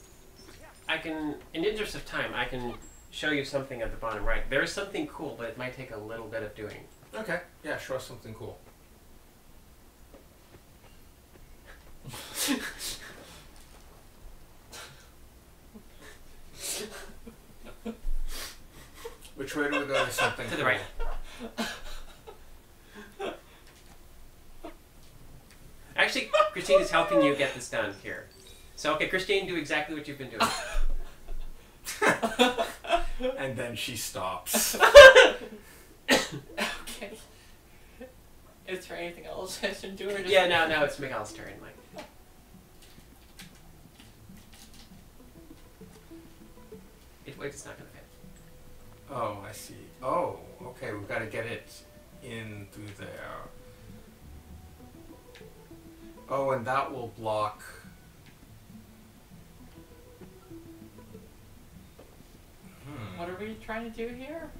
I can, in the interest of time, I can show you something at the bottom right. There is something cool, but it might take a little bit of doing. Okay. Yeah, show us something cool. Which way do we go to something To the cool? right. Actually, Christine is helping you get this done here. So, okay, Christine, do exactly what you've been doing. And then she stops. Okay. Is there anything else I should do? Or just... Yeah, now it's Miguel's turn. Like, it's not gonna fit. Oh, I see. Oh, okay, we've got to get it in through there. Oh, and that will block. What are we trying to do here?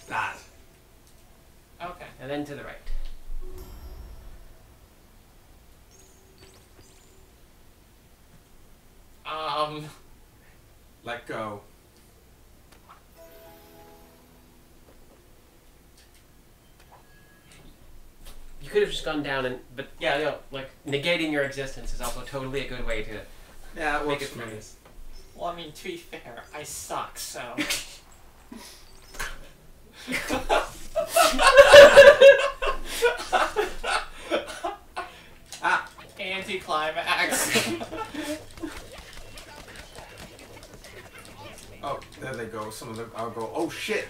That. Okay. And then to the right. Let go. You could have just gone down and, but yeah, no, like negating your existence is also totally a good way to Yeah, it make works it for me. through this. Well, I mean, to be fair, I suck, so. Ah! Anticlimax. Oh, there they go. Some of them. I'll go. Oh shit!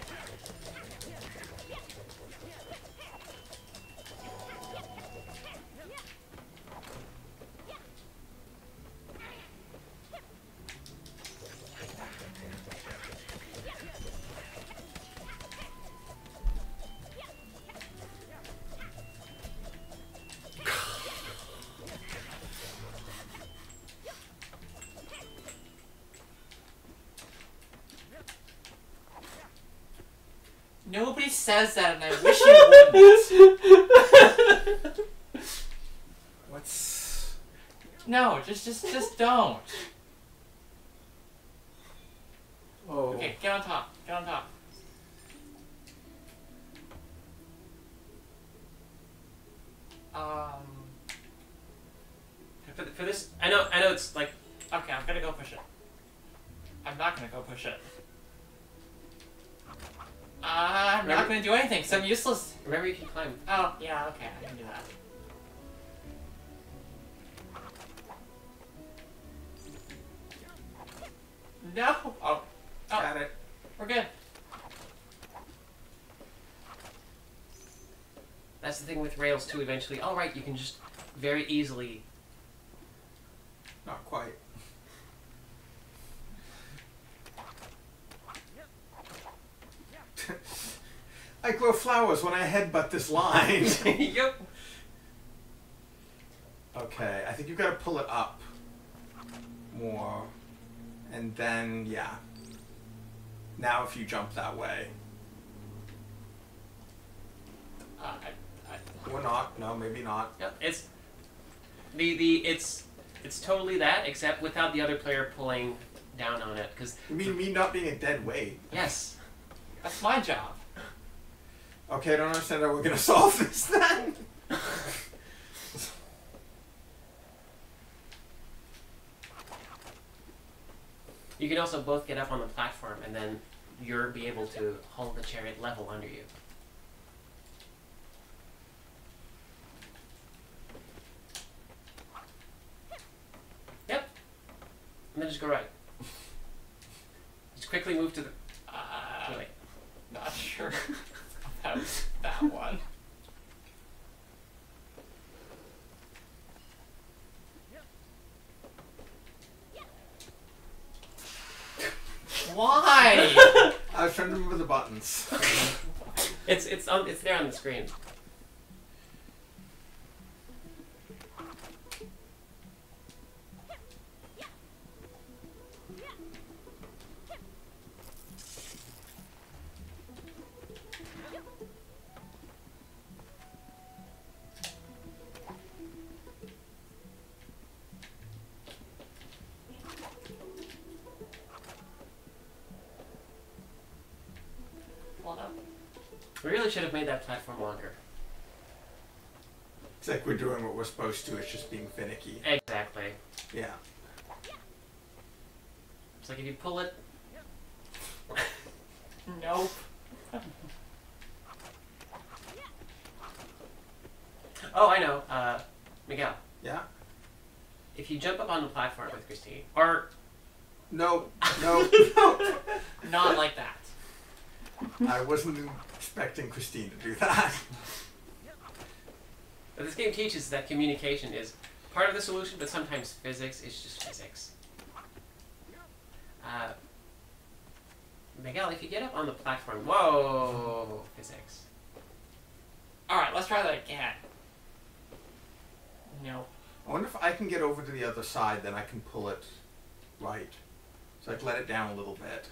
Nobody says that, and I wish you wouldn't. What's? No, just don't. Oh. Okay, get on top. Get on top. For this, I know it's like, Okay, I'm gonna go push it. I'm not gonna go push it. I'm not gonna do anything, because I'm useless. remember you can climb. Oh, yeah, okay, I can do that. No! Oh, Got it. we're good. That's the thing with rails too, eventually. All right, you can just very easily. Not quite. I grow flowers when I headbutt this line. Yep. Okay, I think you've got to pull it up more. And then, yeah. Now if you jump that way. Or not. No, maybe not. Yep. It's totally that, except without the other player pulling down on it. Because You mean me not being a dead weight? yes, That's my job. Okay, I don't understand how we're going to solve this then. you can also both get up on the platform, and then you'll be able to hold the chariot level under you. Yep. And then just go right. Just quickly move to the right. Not sure about that one. Why? I was trying to remember the buttons. It's there on the screen. We really should have made that platform longer. It's like we're doing what we're supposed to, it's just being finicky. Exactly. Yeah. It's like if you pull it. Nope. Oh, I know. Miguel. Yeah? If you jump up on the platform with Christine, or No, no, no. Not like that. I wasn't expecting Christine to do that. what this game teaches is that communication is part of the solution, but sometimes physics is just physics. Miguel, if you get up on the platform, whoa, physics. Alright, let's try that again. Nope. I wonder if I can get over to the other side, then I can pull it right. So I can let it down a little bit.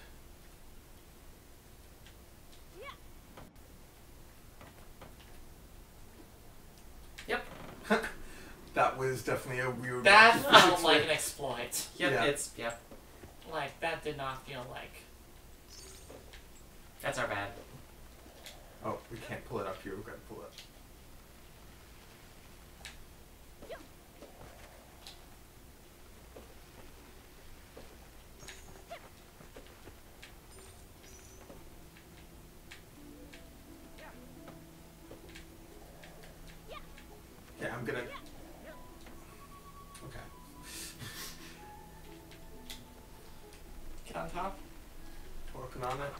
Yep. That was definitely a weird... That physics felt like way. an exploit. Yep, Yeah. yep. Like, that did not feel like... That's our bad. Oh, we can't pull it up here. We've got to pull it. Okay, I'm gonna... Okay. Get on top? Working on it.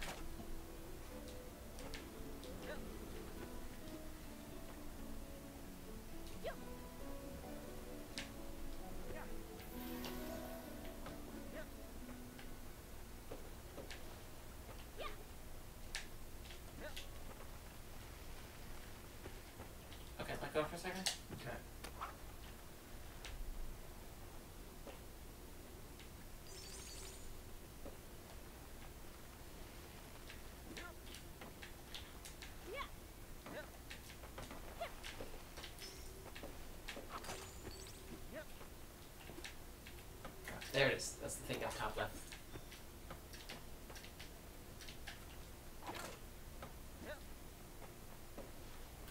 Okay, let go for a second. Okay. There it is. That's the thing up top left.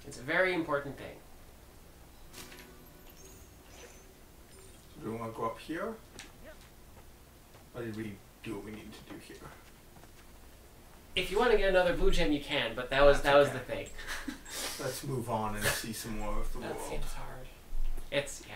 It's a very important thing. Do we want to go up here? Or did we do what we need to do here? If you want to get another blue gem, you can, but that was That's the okay. thing. Let's move on and see some more of the That world. seems hard. It's yeah.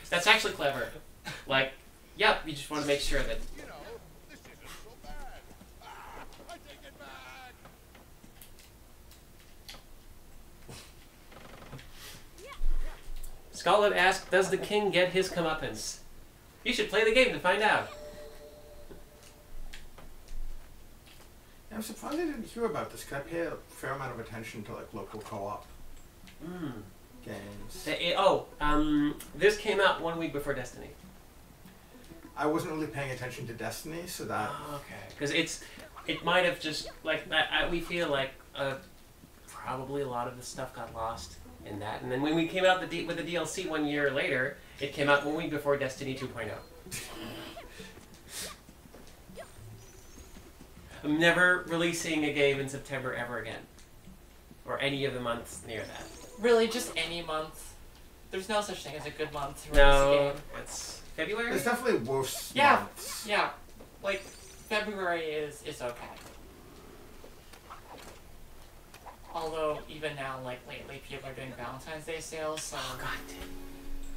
That's actually clever. Like, yep, you just want to make sure that You know, this isn't so bad. Ah, I take it back. Scarlet asked, does the king get his comeuppance? You should play the game to find out. Yeah, I'm surprised I didn't hear about this, because I pay a fair amount of attention to like local co-op games. This came out 1 week before Destiny. I wasn't really paying attention to Destiny, so that... Okay. Because it might have just, like, we feel like probably a lot of the stuff got lost in that. And then when we came out with the DLC 1 year later, it came out 1 week before Destiny 2.0. I'm never releasing a game in September ever again. Or any of the months near that. Really, just any month. There's no such thing as a good month to release a No, game. it's February? There's definitely worse Yeah. months. Yeah, like, February is okay. Although, even now, like, lately, people are doing Valentine's Day sales, so... Oh, God damn.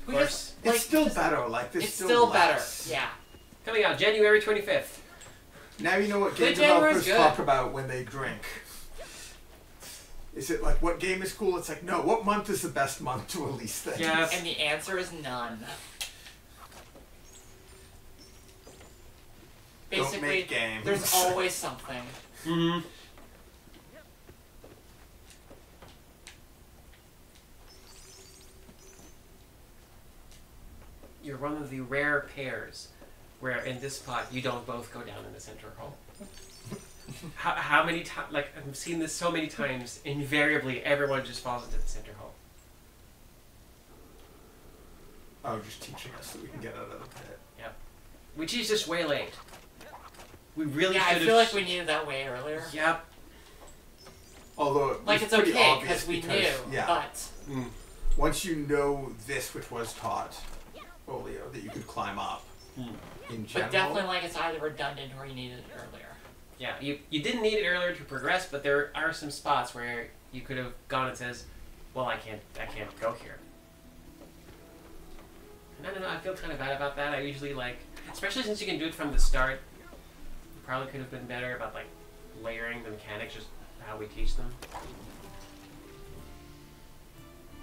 We Of just, It's like, still just- better, like, there's It's still still less. better, yeah. Coming out January 25th. Now you know what game But January's developers good. talk about when they drink. Is it like, what game is cool? It's like, no, what month is the best month to release things? Yeah. And the answer is none. Don't Basically, make games. there's always something. Mm-hmm. You're one of the rare pairs where in this spot you don't both go down in the center hole. how many times, like, I've seen this so many times, invariably everyone just falls into the center hole. Oh, just teaching us so we can get out of the pit. Yep. Which is just way late. We really Yeah, I should feel like we needed that way earlier. Yep. Although it Like, was it's pretty okay, obvious because we knew, yeah, but... Mm. once you know this, which was taught earlier, that you could climb up Mm. in general. But definitely, like, it's either redundant or you needed it earlier. Yeah, you didn't need it earlier to progress, but there are some spots where you could have gone and says, well, I can't go here. And I don't know, I feel kind of bad about that. I usually, like, especially since you can do it from the start, you probably could have been better about, like, layering the mechanics. Just how we teach them.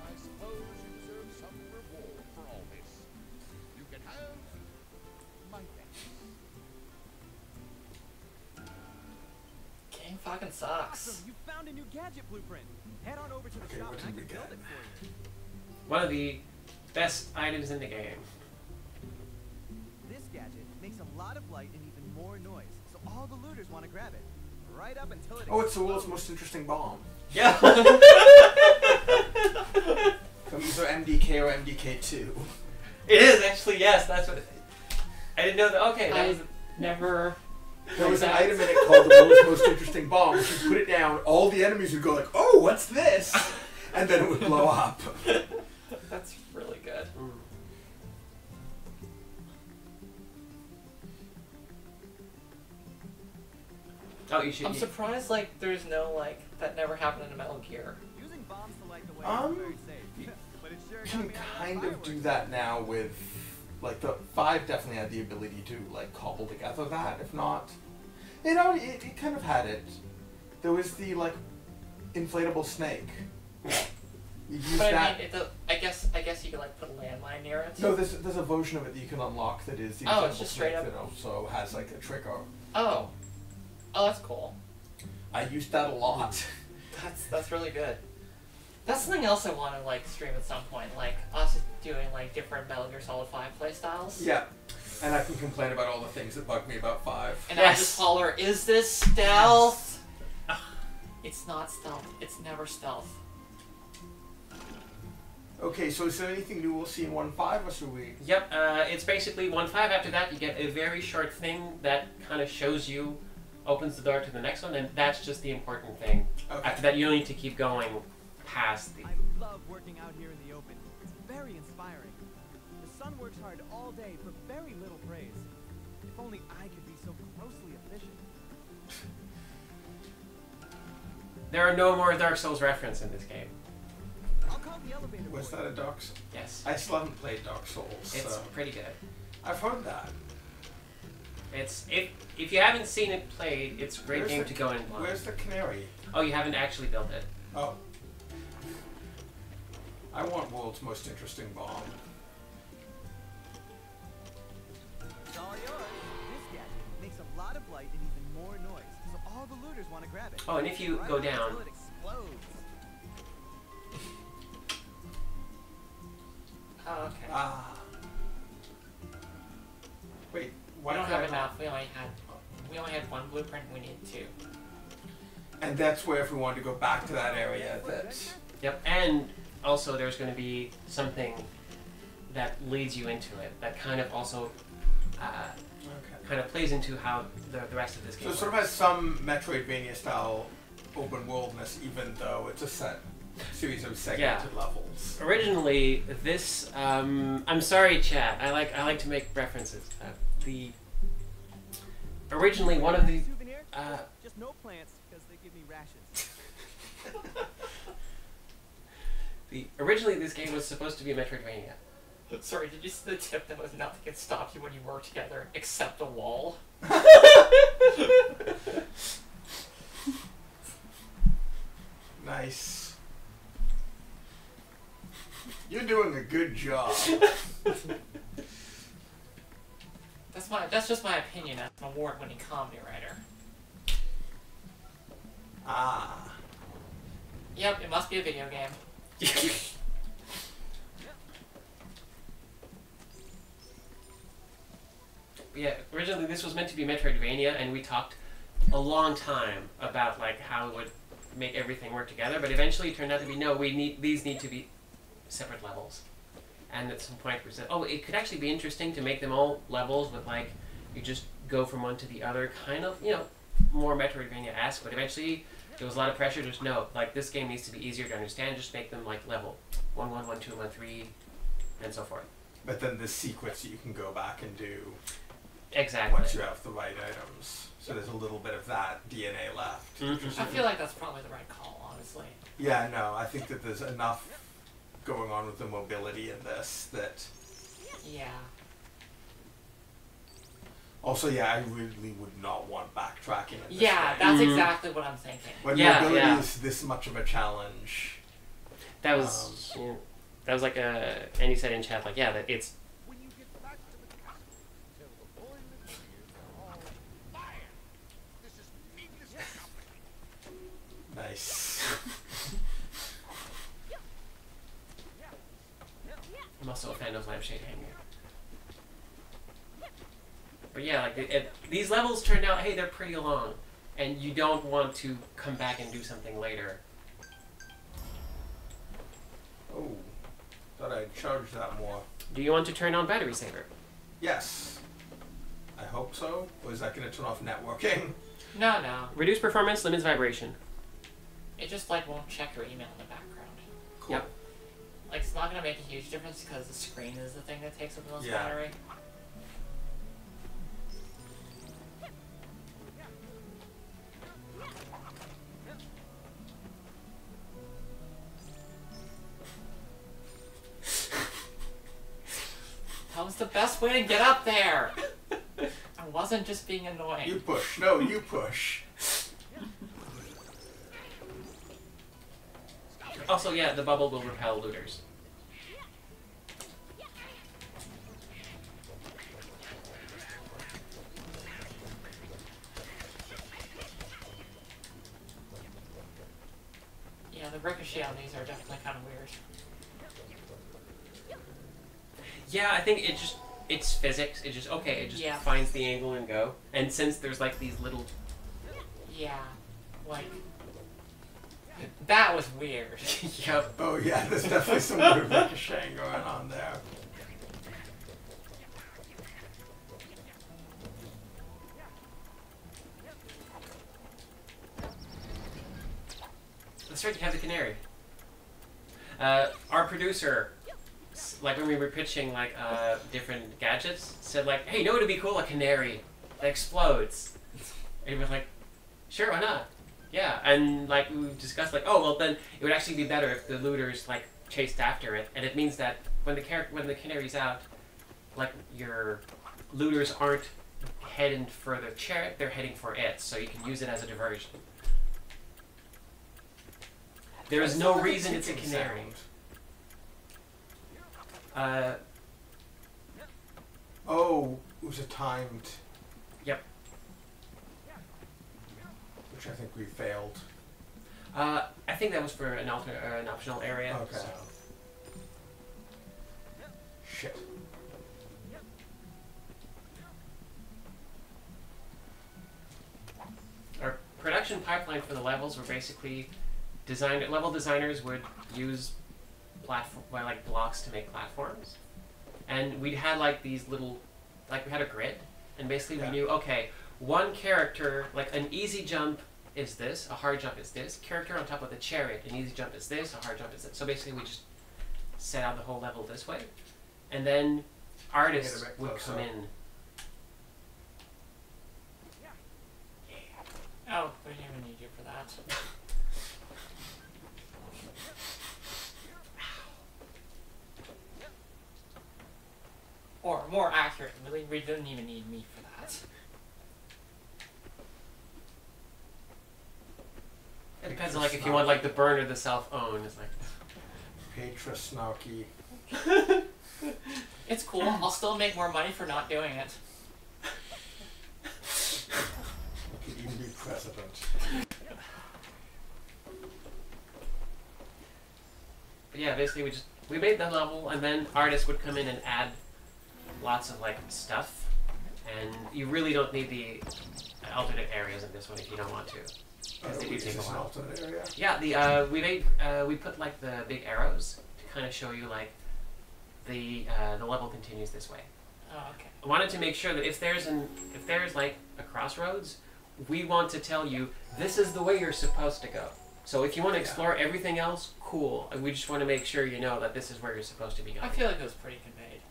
I suppose you deserve some reward for all this. You can have my thanks. Game fucking sucks. Awesome! You found a new gadget blueprint. Head on over to the Okay, shop what and I did can we build get? it for you. One of the best items in the game. This gadget makes a lot of light and even more noise, so all the looters want to grab it. Right up until it Oh, it's the explodes. world's most interesting bomb. Yeah. So either MDK or MDK2. It is actually, yes. That's what. I didn't know that. Okay, that I was. never. There was an That's- item in it called the world's most interesting bomb. If you put it down, all the enemies would go like, "Oh, what's this?" And then it would blow up. That's really good. Oh, you should. I'm surprised like there's no like that never happened in a Metal Gear. Using bombs to light the way Um, is very safe. But it sure You got can me out kind of do fireworks. that now with, like, the 5 definitely had the ability to, like, cobble together that. If not, it kind of had it. There was the, like, inflatable snake. You use But that. I mean, I guess you can like put a landmine near it. No, there's a version of it that you can unlock that is the Oh, it's inflatable just straight snake up- that also has, like, a trigger. Oh, that's cool. I used that a lot. That's really good. That's something else I want to like stream at some point, like us doing like different Metal Gear Solid 5 playstyles. Yeah. And I can complain about all the things that bug me about 5. And I'll just holler, "Is this stealth?" It's not stealth. It's never stealth. Okay, so is there anything new we'll see in 1.5 or should we? Yep, it's basically 1.5. After that, you get a very short thing that kind of shows you, opens the door to the next one, and that's just the important thing. Okay. After that, you don't need to keep going past the. I love working out here in the open. It's very inspiring. The sun works hard all day for very little praise. If only I could be so grossly efficient. There are no more Dark Souls reference in this game. I'll call the elevator Was boy. that a Dark Souls? Yes, I still haven't played Dark Souls, it's so pretty good. I've heard that. It's if you haven't seen it played, it's a great Where's game the- to go in blind. Where's the canary? Oh, you haven't actually built it. Oh. I want world's most interesting bomb. It's all yours. This gadget makes a lot of light and even more noise, so all the looters want to grab it. Oh, and if you Right go up down, until it explodes. Oh, okay. Ah. Wait, why We don't can't have I- enough. We only had one blueprint. We need 2. And that's where if we wanted to go back to that area, that. yep, and also there's going to be something that leads you into it that kind of also Okay. kind of plays into how the rest of this game So it works. sort of has some Metroidvania style open worldness, even though it's a set series of segmented levels. Originally, this I'm sorry, chat. I like to make references. Originally one of the Souvenir? uh, Just no plants, because they give me rashes. originally this game was supposed to be a Metroidvania. Sorry, did you see the tip that was nothing can stop you when you work together except a wall? Nice. You're doing a good job. That's just my opinion as an award-winning comedy writer. Ah. Yep, it must be a video game. Yeah, originally this was meant to be Metroidvania, and we talked a long time about like how it would make everything work together. But eventually, it turned out to be no. These need to be separate levels. And at some point, we said, oh, it could actually be interesting to make them all levels with like you just go from one to the other, kind of more Metroidvania-esque. But eventually, there was a lot of pressure. Just no, like this game needs to be easier to understand. Just make them like level 1, 1, 1, 2, 1, 3, and so forth. But then the sequence you can go back and do Exactly. once you have the right items. So there's a little bit of that DNA left. Mhm. I feel like that's probably the right call, honestly. Yeah, no, I think that there's enough going on with the mobility in this that. Yeah. Also, yeah, I really would not want backtracking in this Yeah, way. that's exactly what I'm thinking. When Yeah, mobility yeah. is this much of a challenge. That was that was like Andy said in chat, like, yeah, that it's When you get back to the castle, tell the boiler gears are all fire. This is needlessly complicated. Nice. I'm also a fan of lampshade hanger. But yeah, like these levels turned out, hey, they're pretty long, and you don't want to come back and do something later. Oh, thought I'd charge that more. Do you want to turn on battery saver? Yes. I hope so. Or is that going to turn off networking? No, no. Reduce performance, limits vibration. It just like won't check your email in the background. Cool. Yep. Like it's not gonna make a huge difference because the screen is the thing that takes up the most Yeah. battery. That was the best way to get up there. I wasn't just being annoying. You push. No, you push. Also, yeah, the bubble will repel looters. Yeah, the ricochet on these are definitely kind of weird. Yeah, I think it's physics. It just it just Yeah. finds the angle and go. And since there's like these little Yeah, like that was weird. yep. Oh yeah, there's definitely some weird ricocheting going on there. That's right, you have the canary. Our producer, like when we were pitching like different gadgets, said like, hey, you know what would be cool? A canary that explodes. And he was like, sure, why not? Yeah, and like we discussed like, oh well, then it would actually be better if the looters like chased after it, and it means that when the canary's out, like your looters aren't heading for the chariot, they're heading for it, so you can use it as a diversion. There is no reason it's a canary. Oh, it was a timed. Yep. Which I think we failed. I think that was for an optional area. Okay. So. Shit. Our production pipeline for the levels were basically level designers would use blocks to make platforms, and we had like these little, like we had a grid, and basically we knew, okay, one character, like an easy jump is this, a hard jump is this, character on top of the chariot, an easy jump is this, a hard jump is this. So basically we just set out the whole level this way, and then artists would come in. Oh, we didn't even need you for that. Or more accurately, we didn't even need me for that. It depends on like if you want like the burn or the self-own. It's like Petra Snarky. It's cool. I'll still make more money for not doing it. You could even be president. But yeah, basically we made the level, and then artists would come in and add lots of like stuff, and you really don't need the alternate areas in this one if you don't want to. Because they do Is take a this an while. alternate area? Yeah, we put like the big arrows to kind of show you like the level continues this way. Oh, okay. I wanted to make sure that if there's like a crossroads, we want to tell you this is the way you're supposed to go. So if you want to explore everything else, cool. We just want to make sure you know that this is where you're supposed to be going. I feel like it was pretty conveyed.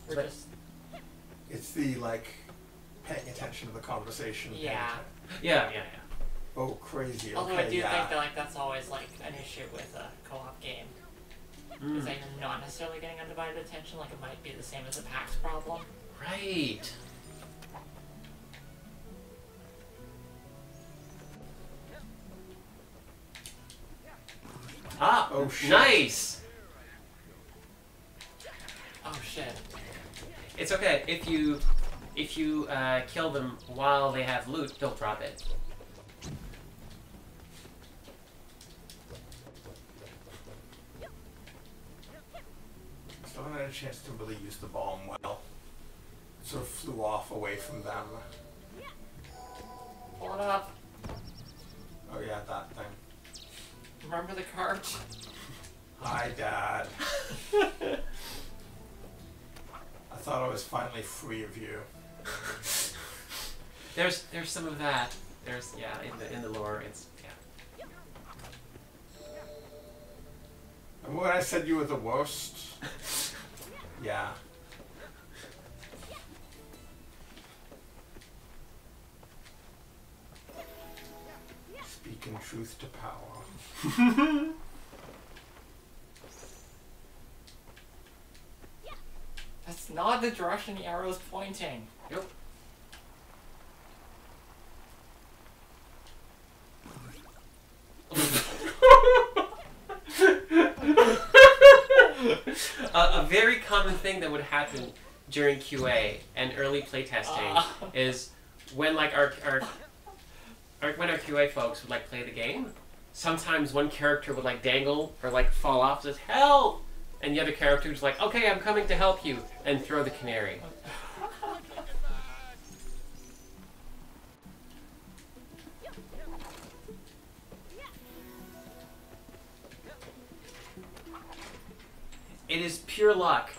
We're But- just It's the like paying attention to the conversation. paying Yeah. atten- Yeah. Oh, crazy. Although okay, I do yeah. think that like that's always like an issue with a co-op game. Is that you're not necessarily getting undivided attention, like it might be the same as a PAX problem. Right. Ah, Oh, shit. nice. Oh shit. It's okay if you kill them while they have loot, they'll drop it. Still haven't had a chance to really use the bomb well. It sort of flew off away from them. Pull it up. Oh yeah, that thing. Remember the cart? Hi, Dad. I thought I was finally free of you. There's some of that. There's in the lore it's yeah. Remember when I said you were the worst? Yeah. Speaking truth to power. That's not the direction the arrow's pointing. Yep. A very common thing that would happen during QA and early playtesting is when like our when our QA folks would like play the game, sometimes one character would like dangle or like fall off, says help, and the other character was like, okay, I'm coming to help you, and throw the canary. It is pure luck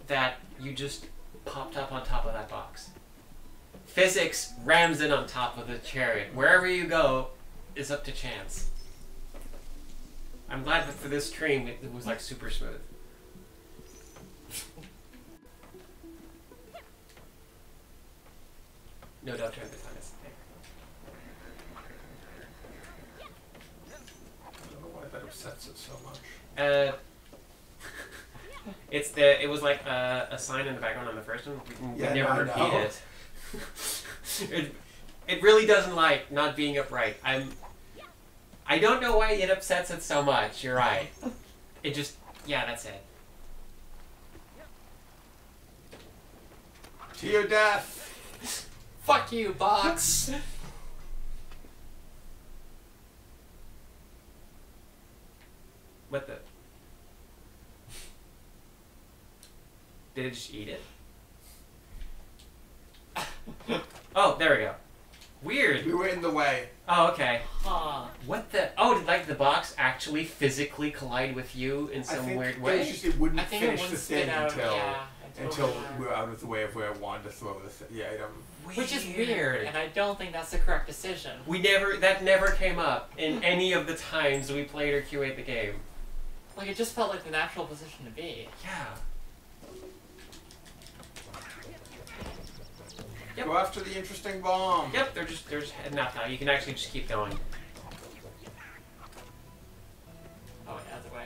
that you just popped up on top of that box. Physics rams in on top of the chariot. Wherever you go is up to chance. I'm glad that for this stream it was like super smooth. No, don't turn this on. It's I don't know why that upsets it so much. there. It was like a sign in the background on the first one. We Yeah, never no, I know. repeat it. It really doesn't like not being upright. I don't know why it upsets it so much. You're right. It just that's it. To your death! Fuck you, box! What the? Did it just eat it? Oh, there we go. Weird. We were in the way. Oh, okay. Huh. What the? Oh, did like the box actually physically collide with you in I some think weird it way? was just it wouldn't I think it finish wouldn't the thing spit out, until yeah. until we were out of the way of where I wanted to throw the item. Which is weird, and I don't think that's the correct decision. That never came up in any of the times we played or QA'd the game. Like, it just felt like the natural position to be. Yeah. Yep. Go after the interesting bomb. Yep, they're just heading out now. You can actually just keep going. Oh, yeah, other way.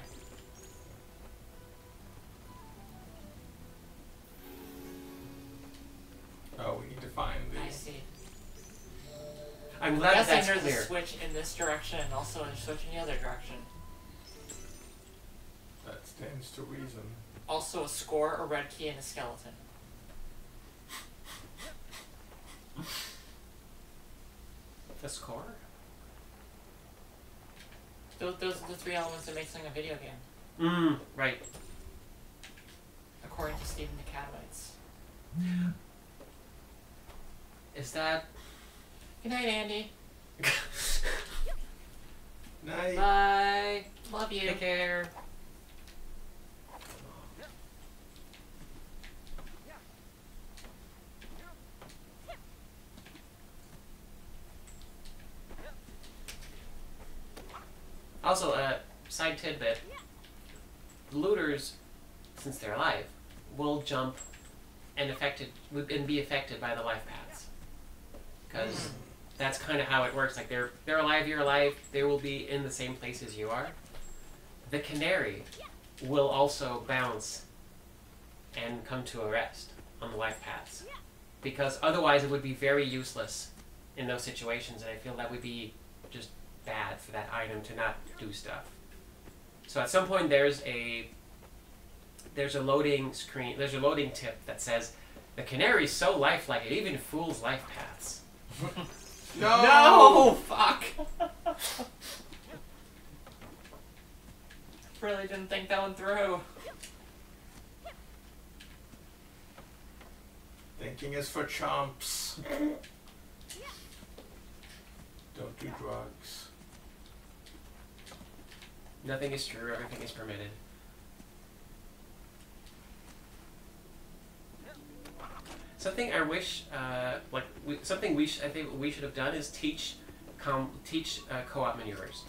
Oh, we need to find I the. see. I'm I'm glad guessing that's there's clear. a switch in this direction and also a switch in the other direction. That stands to reason. Also a score, a red key, and a skeleton. The score? Those are the three elements that make something a video game, Right. according to Stephen the Catoites. Is that... Good night, Andy. Night. Bye. Love you. Take care. Also, side tidbit, looters, since they're alive, will jump and be affected by the life paths. Because that's kind of how it works. Like, they're alive, you're alive, they will be in the same place as you are. The canary will also bounce and come to a rest on the life paths, because otherwise it would be very useless in those situations, and I feel that would be just bad for that item to not do stuff. So at some point there's a loading screen, there's a loading tip that says, the canary's so lifelike it even fools life paths. No! Fuck! Really didn't think that one through. Thinking is for chumps. Don't do drugs. Nothing is true, everything is permitted. Something I wish, I think we should have done is teach co-op maneuvers.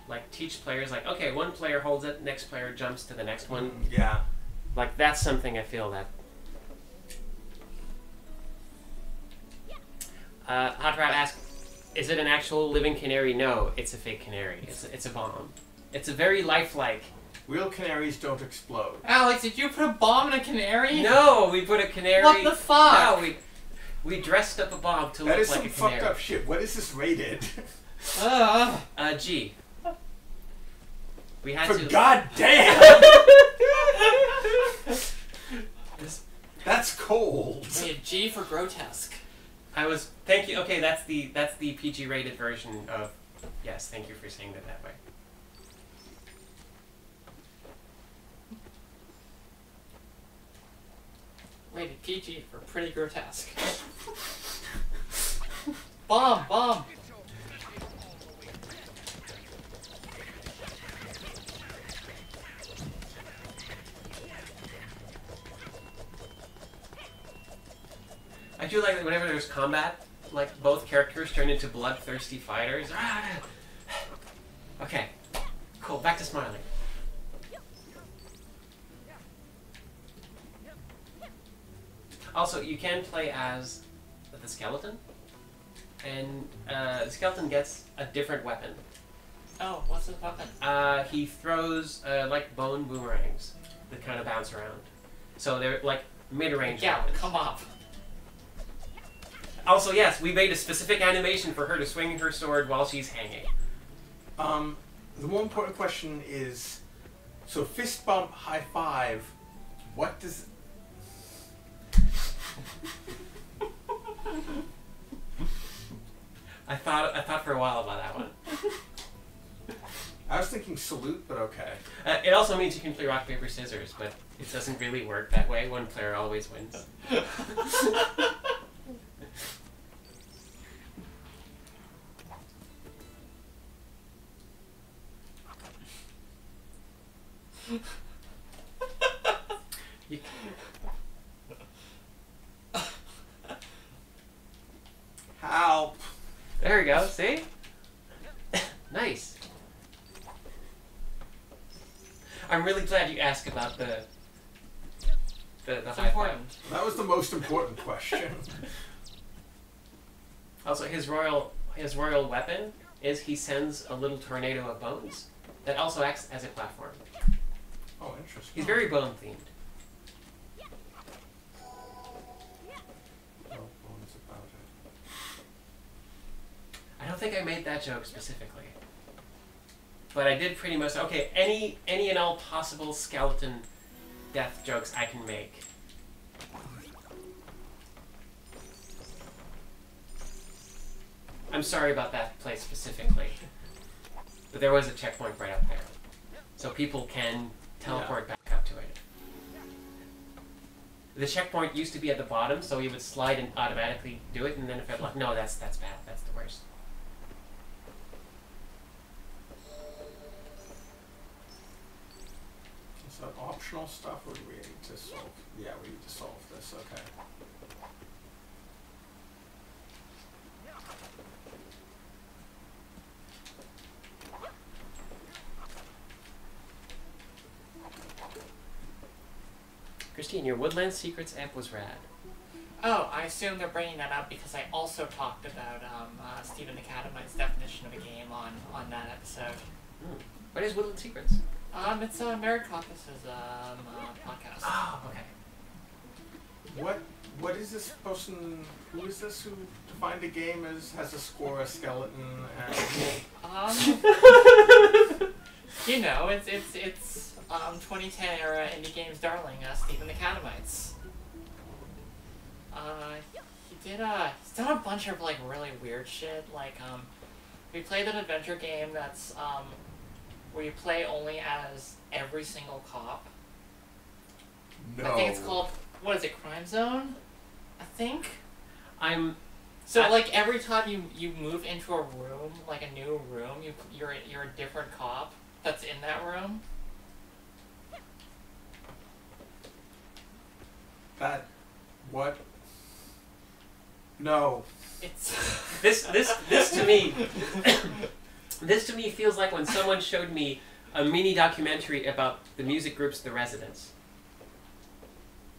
Like teach players, like, okay, one player holds it, next player jumps to the next one. Yeah. Like that's something I feel that. Hot Rat asks, is it an actual living canary? No, it's a fake canary. It's a bomb. It's a very lifelike. Real canaries don't explode. Alex, did you put a bomb in a canary? No, we put a canary. What the fuck? No, we dressed up a bomb to That look is like some a canary. fucked up shit. What is this rated? G. We had For to. goddamn! That's cold. Wait, G for grotesque. Thank you. Okay, that's the PG rated version of. Yes, thank you for saying that way. Rated PG for pretty grotesque. Bomb, bomb. I do like that whenever there's combat, like both characters turn into bloodthirsty fighters. Okay, cool. Back to smiling. Also, you can play as the skeleton, and the skeleton gets a different weapon. Oh, what's his weapon? He throws like bone boomerangs that kind of bounce around. So they're like mid-range Yeah, weapons. come up. Also, yes, we made a specific animation for her to swing her sword while she's hanging. The more important question is, so fist bump, high five, what does... I thought for a while about that one. I was thinking salute, but okay. It also means you can play rock, paper, scissors, but it doesn't really work that way. One player always wins. Help! There we go, see? Nice. I'm really glad you asked about the It's high five. important. That was the most important question. Also, his royal weapon is he sends a little tornado of bones that also acts as a platform. Oh, interesting. He's very bone themed. Oh, bones about it. I don't think I made that joke specifically, but I did pretty much. Okay, any and all possible skeleton death jokes I can make. I'm sorry about that place specifically, but there was a checkpoint right up there, so people can teleport back up to it. The checkpoint used to be at the bottom, so you would slide and automatically do it, and then if it like, no, that's bad. That's the worst. Is that optional stuff, or do we need to solve? Yeah, we need to solve this. Okay. Christine, your Woodland Secrets app was rad. Oh, I assume they're bringing that up because I also talked about Stephen the Catamite's definition of a game on that episode. What is Woodland Secrets? It's Merit Caucus's podcast. Oh, okay. What is this person? Who is this who defined a game as has a score, a skeleton, and You know, it's 2010 era indie games darling, Stephen the Catamites. He's done a bunch of like really weird shit. Like we played an adventure game that's where you play only as every single cop. no? I think it's called, what is it, Crime Zone? I think. So I- like every time you move into a room, like a new room, you're a different cop that's in that room. That what? No. It's This to me, this to me feels like when someone showed me a mini documentary about the music groups The Residents.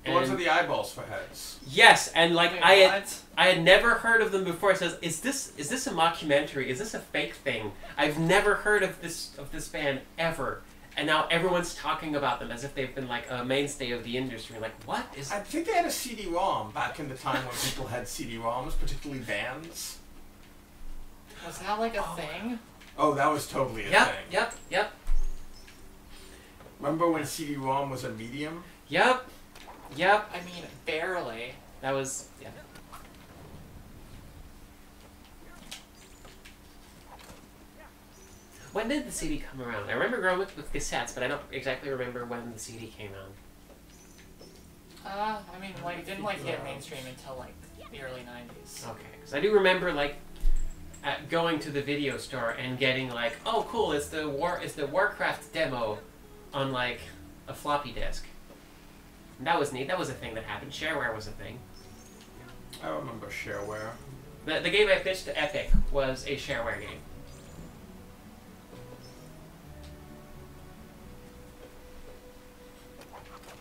The ones And- with the eyeballs for heads. Yes, and like Wait, I what? had never heard of them before. It says, is this a mockumentary? Is this a fake thing? I've never heard of this band ever, and now everyone's talking about them as if they've been like a mainstay of the industry. Like, what is? I think they had a CD-ROM back in the time when people had CD-ROMs, particularly bands. Was that like a thing? Oh, that was totally a Yep, thing. yep. Remember when CD-ROM was a medium? Yep. I mean, barely. That was When did the CD come around? I remember growing up with cassettes, but I don't exactly remember when the CD came out. I mean, like, it didn't like hit mainstream until like the early 90s. Okay, because I do remember like going to the video store and getting like, oh cool, it's the Warcraft demo on like a floppy disk. And that was neat. That was a thing that happened. Shareware was a thing. I remember shareware. The game I pitched to Epic was a shareware game.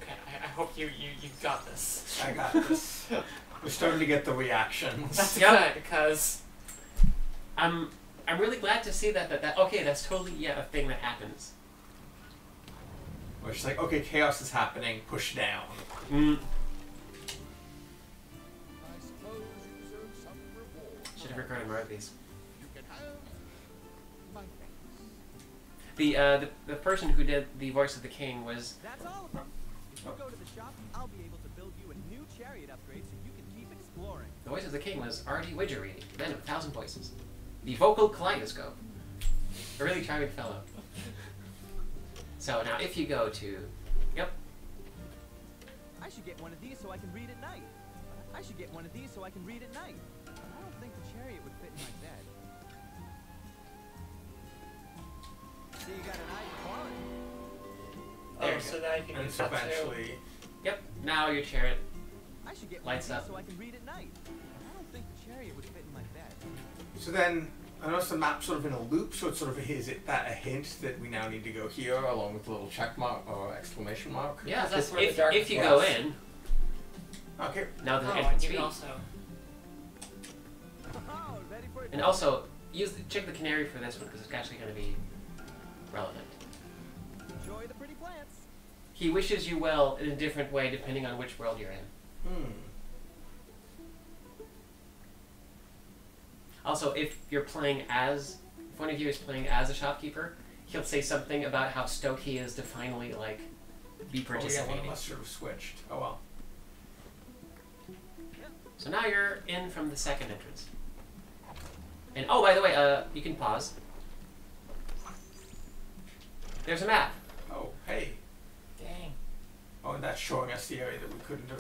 Okay, I hope you got this. I got this. We're starting to get the reactions. That's Yep. good, because I'm really glad to see that okay, that's totally a thing that happens. We're just like, okay, chaos is happening, push down. Mm. I suppose you deserve some reward. Should have recorded more of these. You can have my thanks. The person who did the voice of the king was That's all of them. If you go to the shop, I'll be able to build you a new chariot upgrade so you can keep exploring. the voice of the king was R.D. Widgery, man of 1,000 voices. The vocal kaleidoscope. A really charming fellow. So now if you go to I should get one of these so I can read at night. I should get one of these so I can read at night. I don't think the chariot would fit in my bed. So you got an eye for quality. There oh, you so go. now you can And use it's that too. eventually... now your chariot. I should get Lights one of up. these so I can read at night. I don't think the chariot would fit in my bed. So then, I noticed the map's sort of in a loop, so it's sort of, is it that a hint that we now need to go here, along with a little check mark or exclamation mark? Yeah, That's because where the dark if you was. go in, Okay. now the Oh, entrance and you fee. can also... Oh, ready for it? And also, check the canary for this one because it's actually going to be relevant. Enjoy the pretty plants. He wishes you well in a different way depending on which world you're in. Also, if one of you is playing as a shopkeeper, he'll say something about how stoked he is to finally, like, be Oh yeah, one participating. of us should have switched. Oh well. So now you're in from the second entrance. And, oh, by the way, you can pause. There's a map. Oh, hey. Dang. Oh, and that's showing us the area that we couldn't do.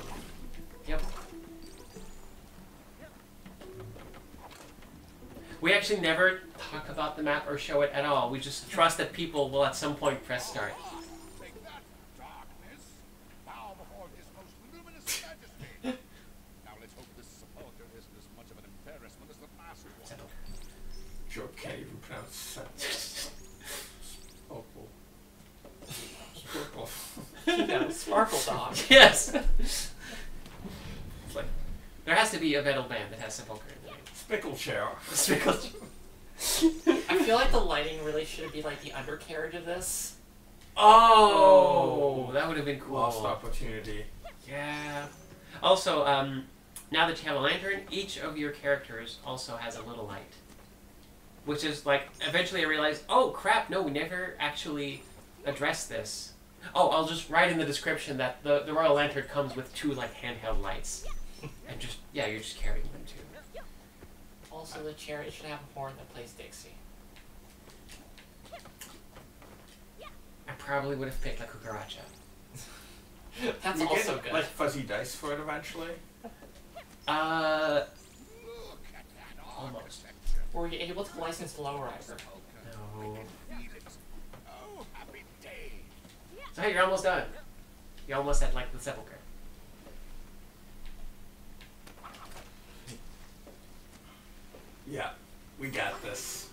Yep. We actually never talk about the map or show it at all. We just trust that people will at some point press start. Take that, darkness. Bow before his most luminous majesty. Now let's hope this sepulchre isn't as much of an embarrassment as the last one. Joe can't even pronounce sentence. Sparkle. Sparkle. You know, Sparkle Dog. Yes! It's like, there has to be a metal band that has sepulchre in the name. Spickle chair. I feel like the lighting really should be like the undercarriage of this. Oh, that would have been cool. Lost opportunity. Yeah. Also, now that you have a lantern, each of your characters also has a little light. Which is like, eventually I realized, oh crap, no, we never actually addressed this. Oh, I'll just write in the description that the Royal Lantern comes with 2 like handheld lights. And just, yeah, you're just carrying them too. Also, the Chariot should have a horn that plays Dixie. I probably would have picked like Cucaracha. That's You also get, good. like fuzzy dice for it eventually. Uh, Look at that almost. Were you able to license Lowrider? No. Oh, happy day. So hey, you're almost done. You're almost at like the sepulcher. Yeah, we got this.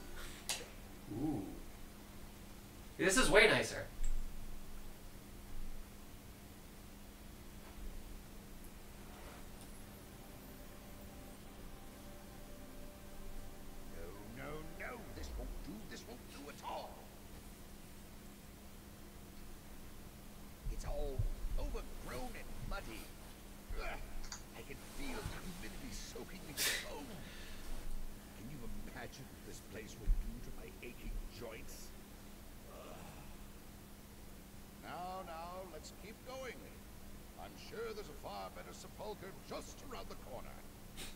Ooh. This is way nicer. No, no, no. This won't do. This won't do at all. It's all overgrown and muddy. Ugh, I can feel the humidity soaking me to the bone. Can you imagine what this place will do to my aching joints? Now, let's keep going. I'm sure there's a far better sepulcher just around the corner.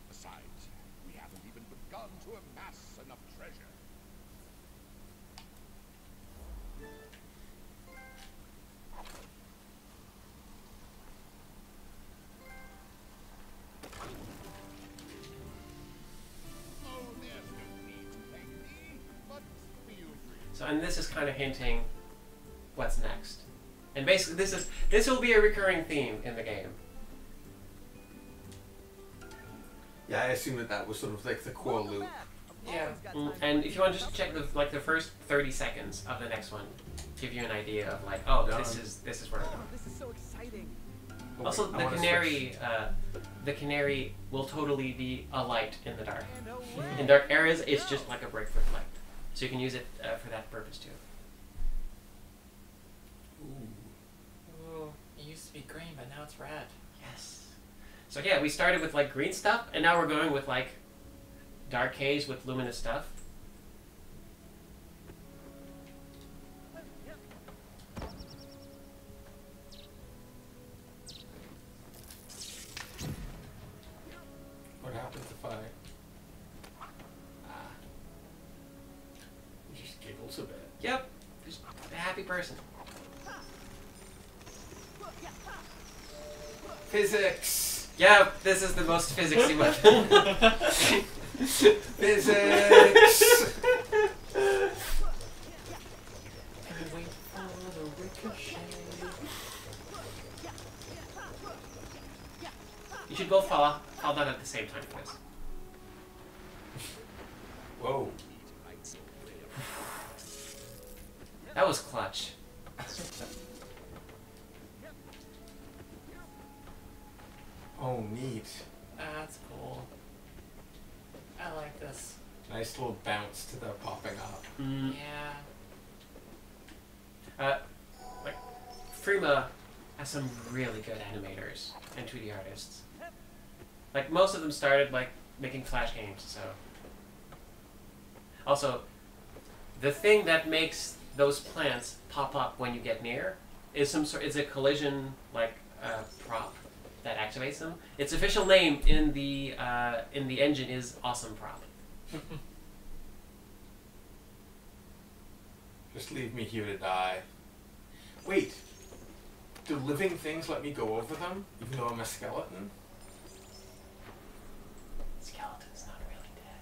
Besides, we haven't even begun to amass enough treasure. Oh, there's no need to thank me, but feel free. So, and this is kind of hinting what's next. And basically, this will be a recurring theme in the game. Yeah, I assume that was sort of like the core loop. Yeah. And if you want to just check the first 30 seconds of the next one, give you an idea of like, oh, this is where we're going. This is so exciting. Also, I the wanna canary will totally be a light in the dark. No way. In dark areas, it's just like a brick with light, so you can use it for that purpose too. Ooh, it used to be green, but now it's red. Yes. So yeah, we started with like green stuff, and now we're going with like dark haze with luminous stuff. What happens if I... He just giggles a bit. Yep, just a happy person. Physics! Yep, this is the most physicsy weapon. Physics! And wait for the ricochet. You should both fall down at the same time for this. Whoa. That was clutch. Oh, neat. That's cool. I like this. Nice little bounce to the popping up. Mm. Yeah. Like, Frima has some really good animators and 2D artists. Like, most of them started, like, making Flash games, so... Also, the thing that makes those plants pop up when you get near is it's a collision, like, prop that activates them. Its official name in the engine is Awesome Prop. Just leave me here to die. Wait. Do living things let me go over them, even though I'm a skeleton? Skeleton's not really dead.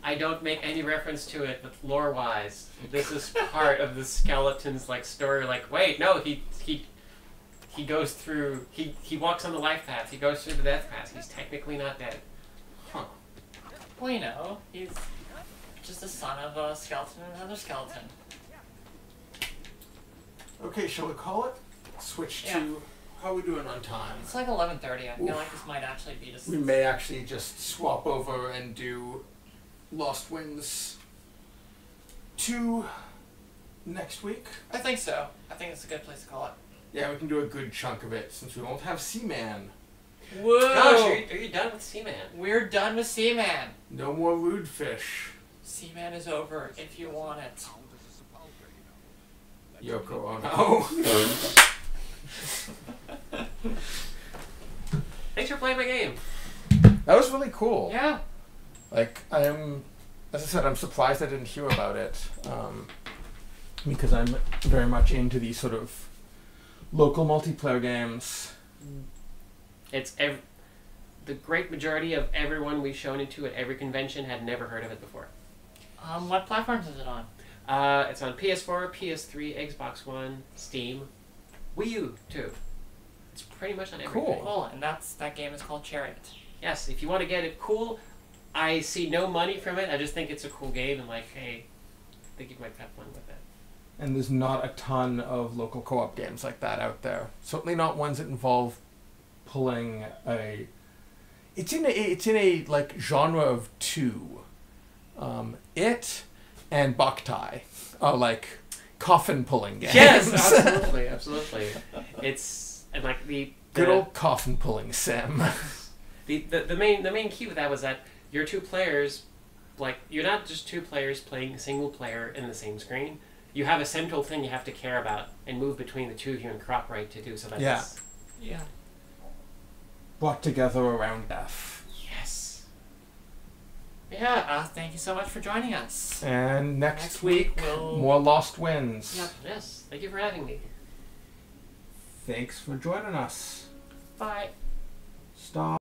I don't make any reference to it, but lore-wise, this is part of the skeleton's like story. Like, wait, no, he goes through. He walks on the life path. He goes through the death path. He's technically not dead. Huh. Well, you know, he's just a son of a skeleton and another skeleton. Okay, shall we call it? Switch Yeah. to... How are we doing on time? It's like 11:30. I feel Oof. like this might actually be just. We may actually just swap over and do Lost Winds 2 next week. I think so. I think it's a good place to call it. Yeah, we can do a good chunk of it since we won't have SEAMAN. Whoa! Gosh, are you done with SEAMAN? We're done with SEAMAN. No more rude fish. SEAMAN is over if you want it. Sound as a sepulchre, you know. Yoko Ono. Thanks for playing my game. That was really cool. Yeah. Like, as I said, I'm surprised I didn't hear about it. Because I'm very much into these sort of local multiplayer games. It's the great majority of everyone we've shown it to at every convention had never heard of it before. What platforms is it on? It's on PS4, PS3, Xbox One, Steam, Wii U too. It's pretty much on everything. Cool. Cool, and that game is called Chariot. Yes, if you want to get it cool, I see no money from it. I just think it's a cool game and like, hey, I think you might have fun with it. And there's not a ton of local co-op games like that out there. Certainly not ones that involve pulling a... It's in a like genre of two. It and Boktai are like coffin pulling games. Yes, absolutely, absolutely. It's and like the good old coffin pulling sim. The main key with that was that your two players, like you're not just two players playing single player in the same screen. You have a central thing you have to care about and move between the two of you and crop right to do so that Yeah. Brought together around death. Yes. Yeah, thank you so much for joining us. And next week, we'll... more Lost Winds. Yep. Yes. Thank you for having me. Thanks for joining us. Bye. Stop.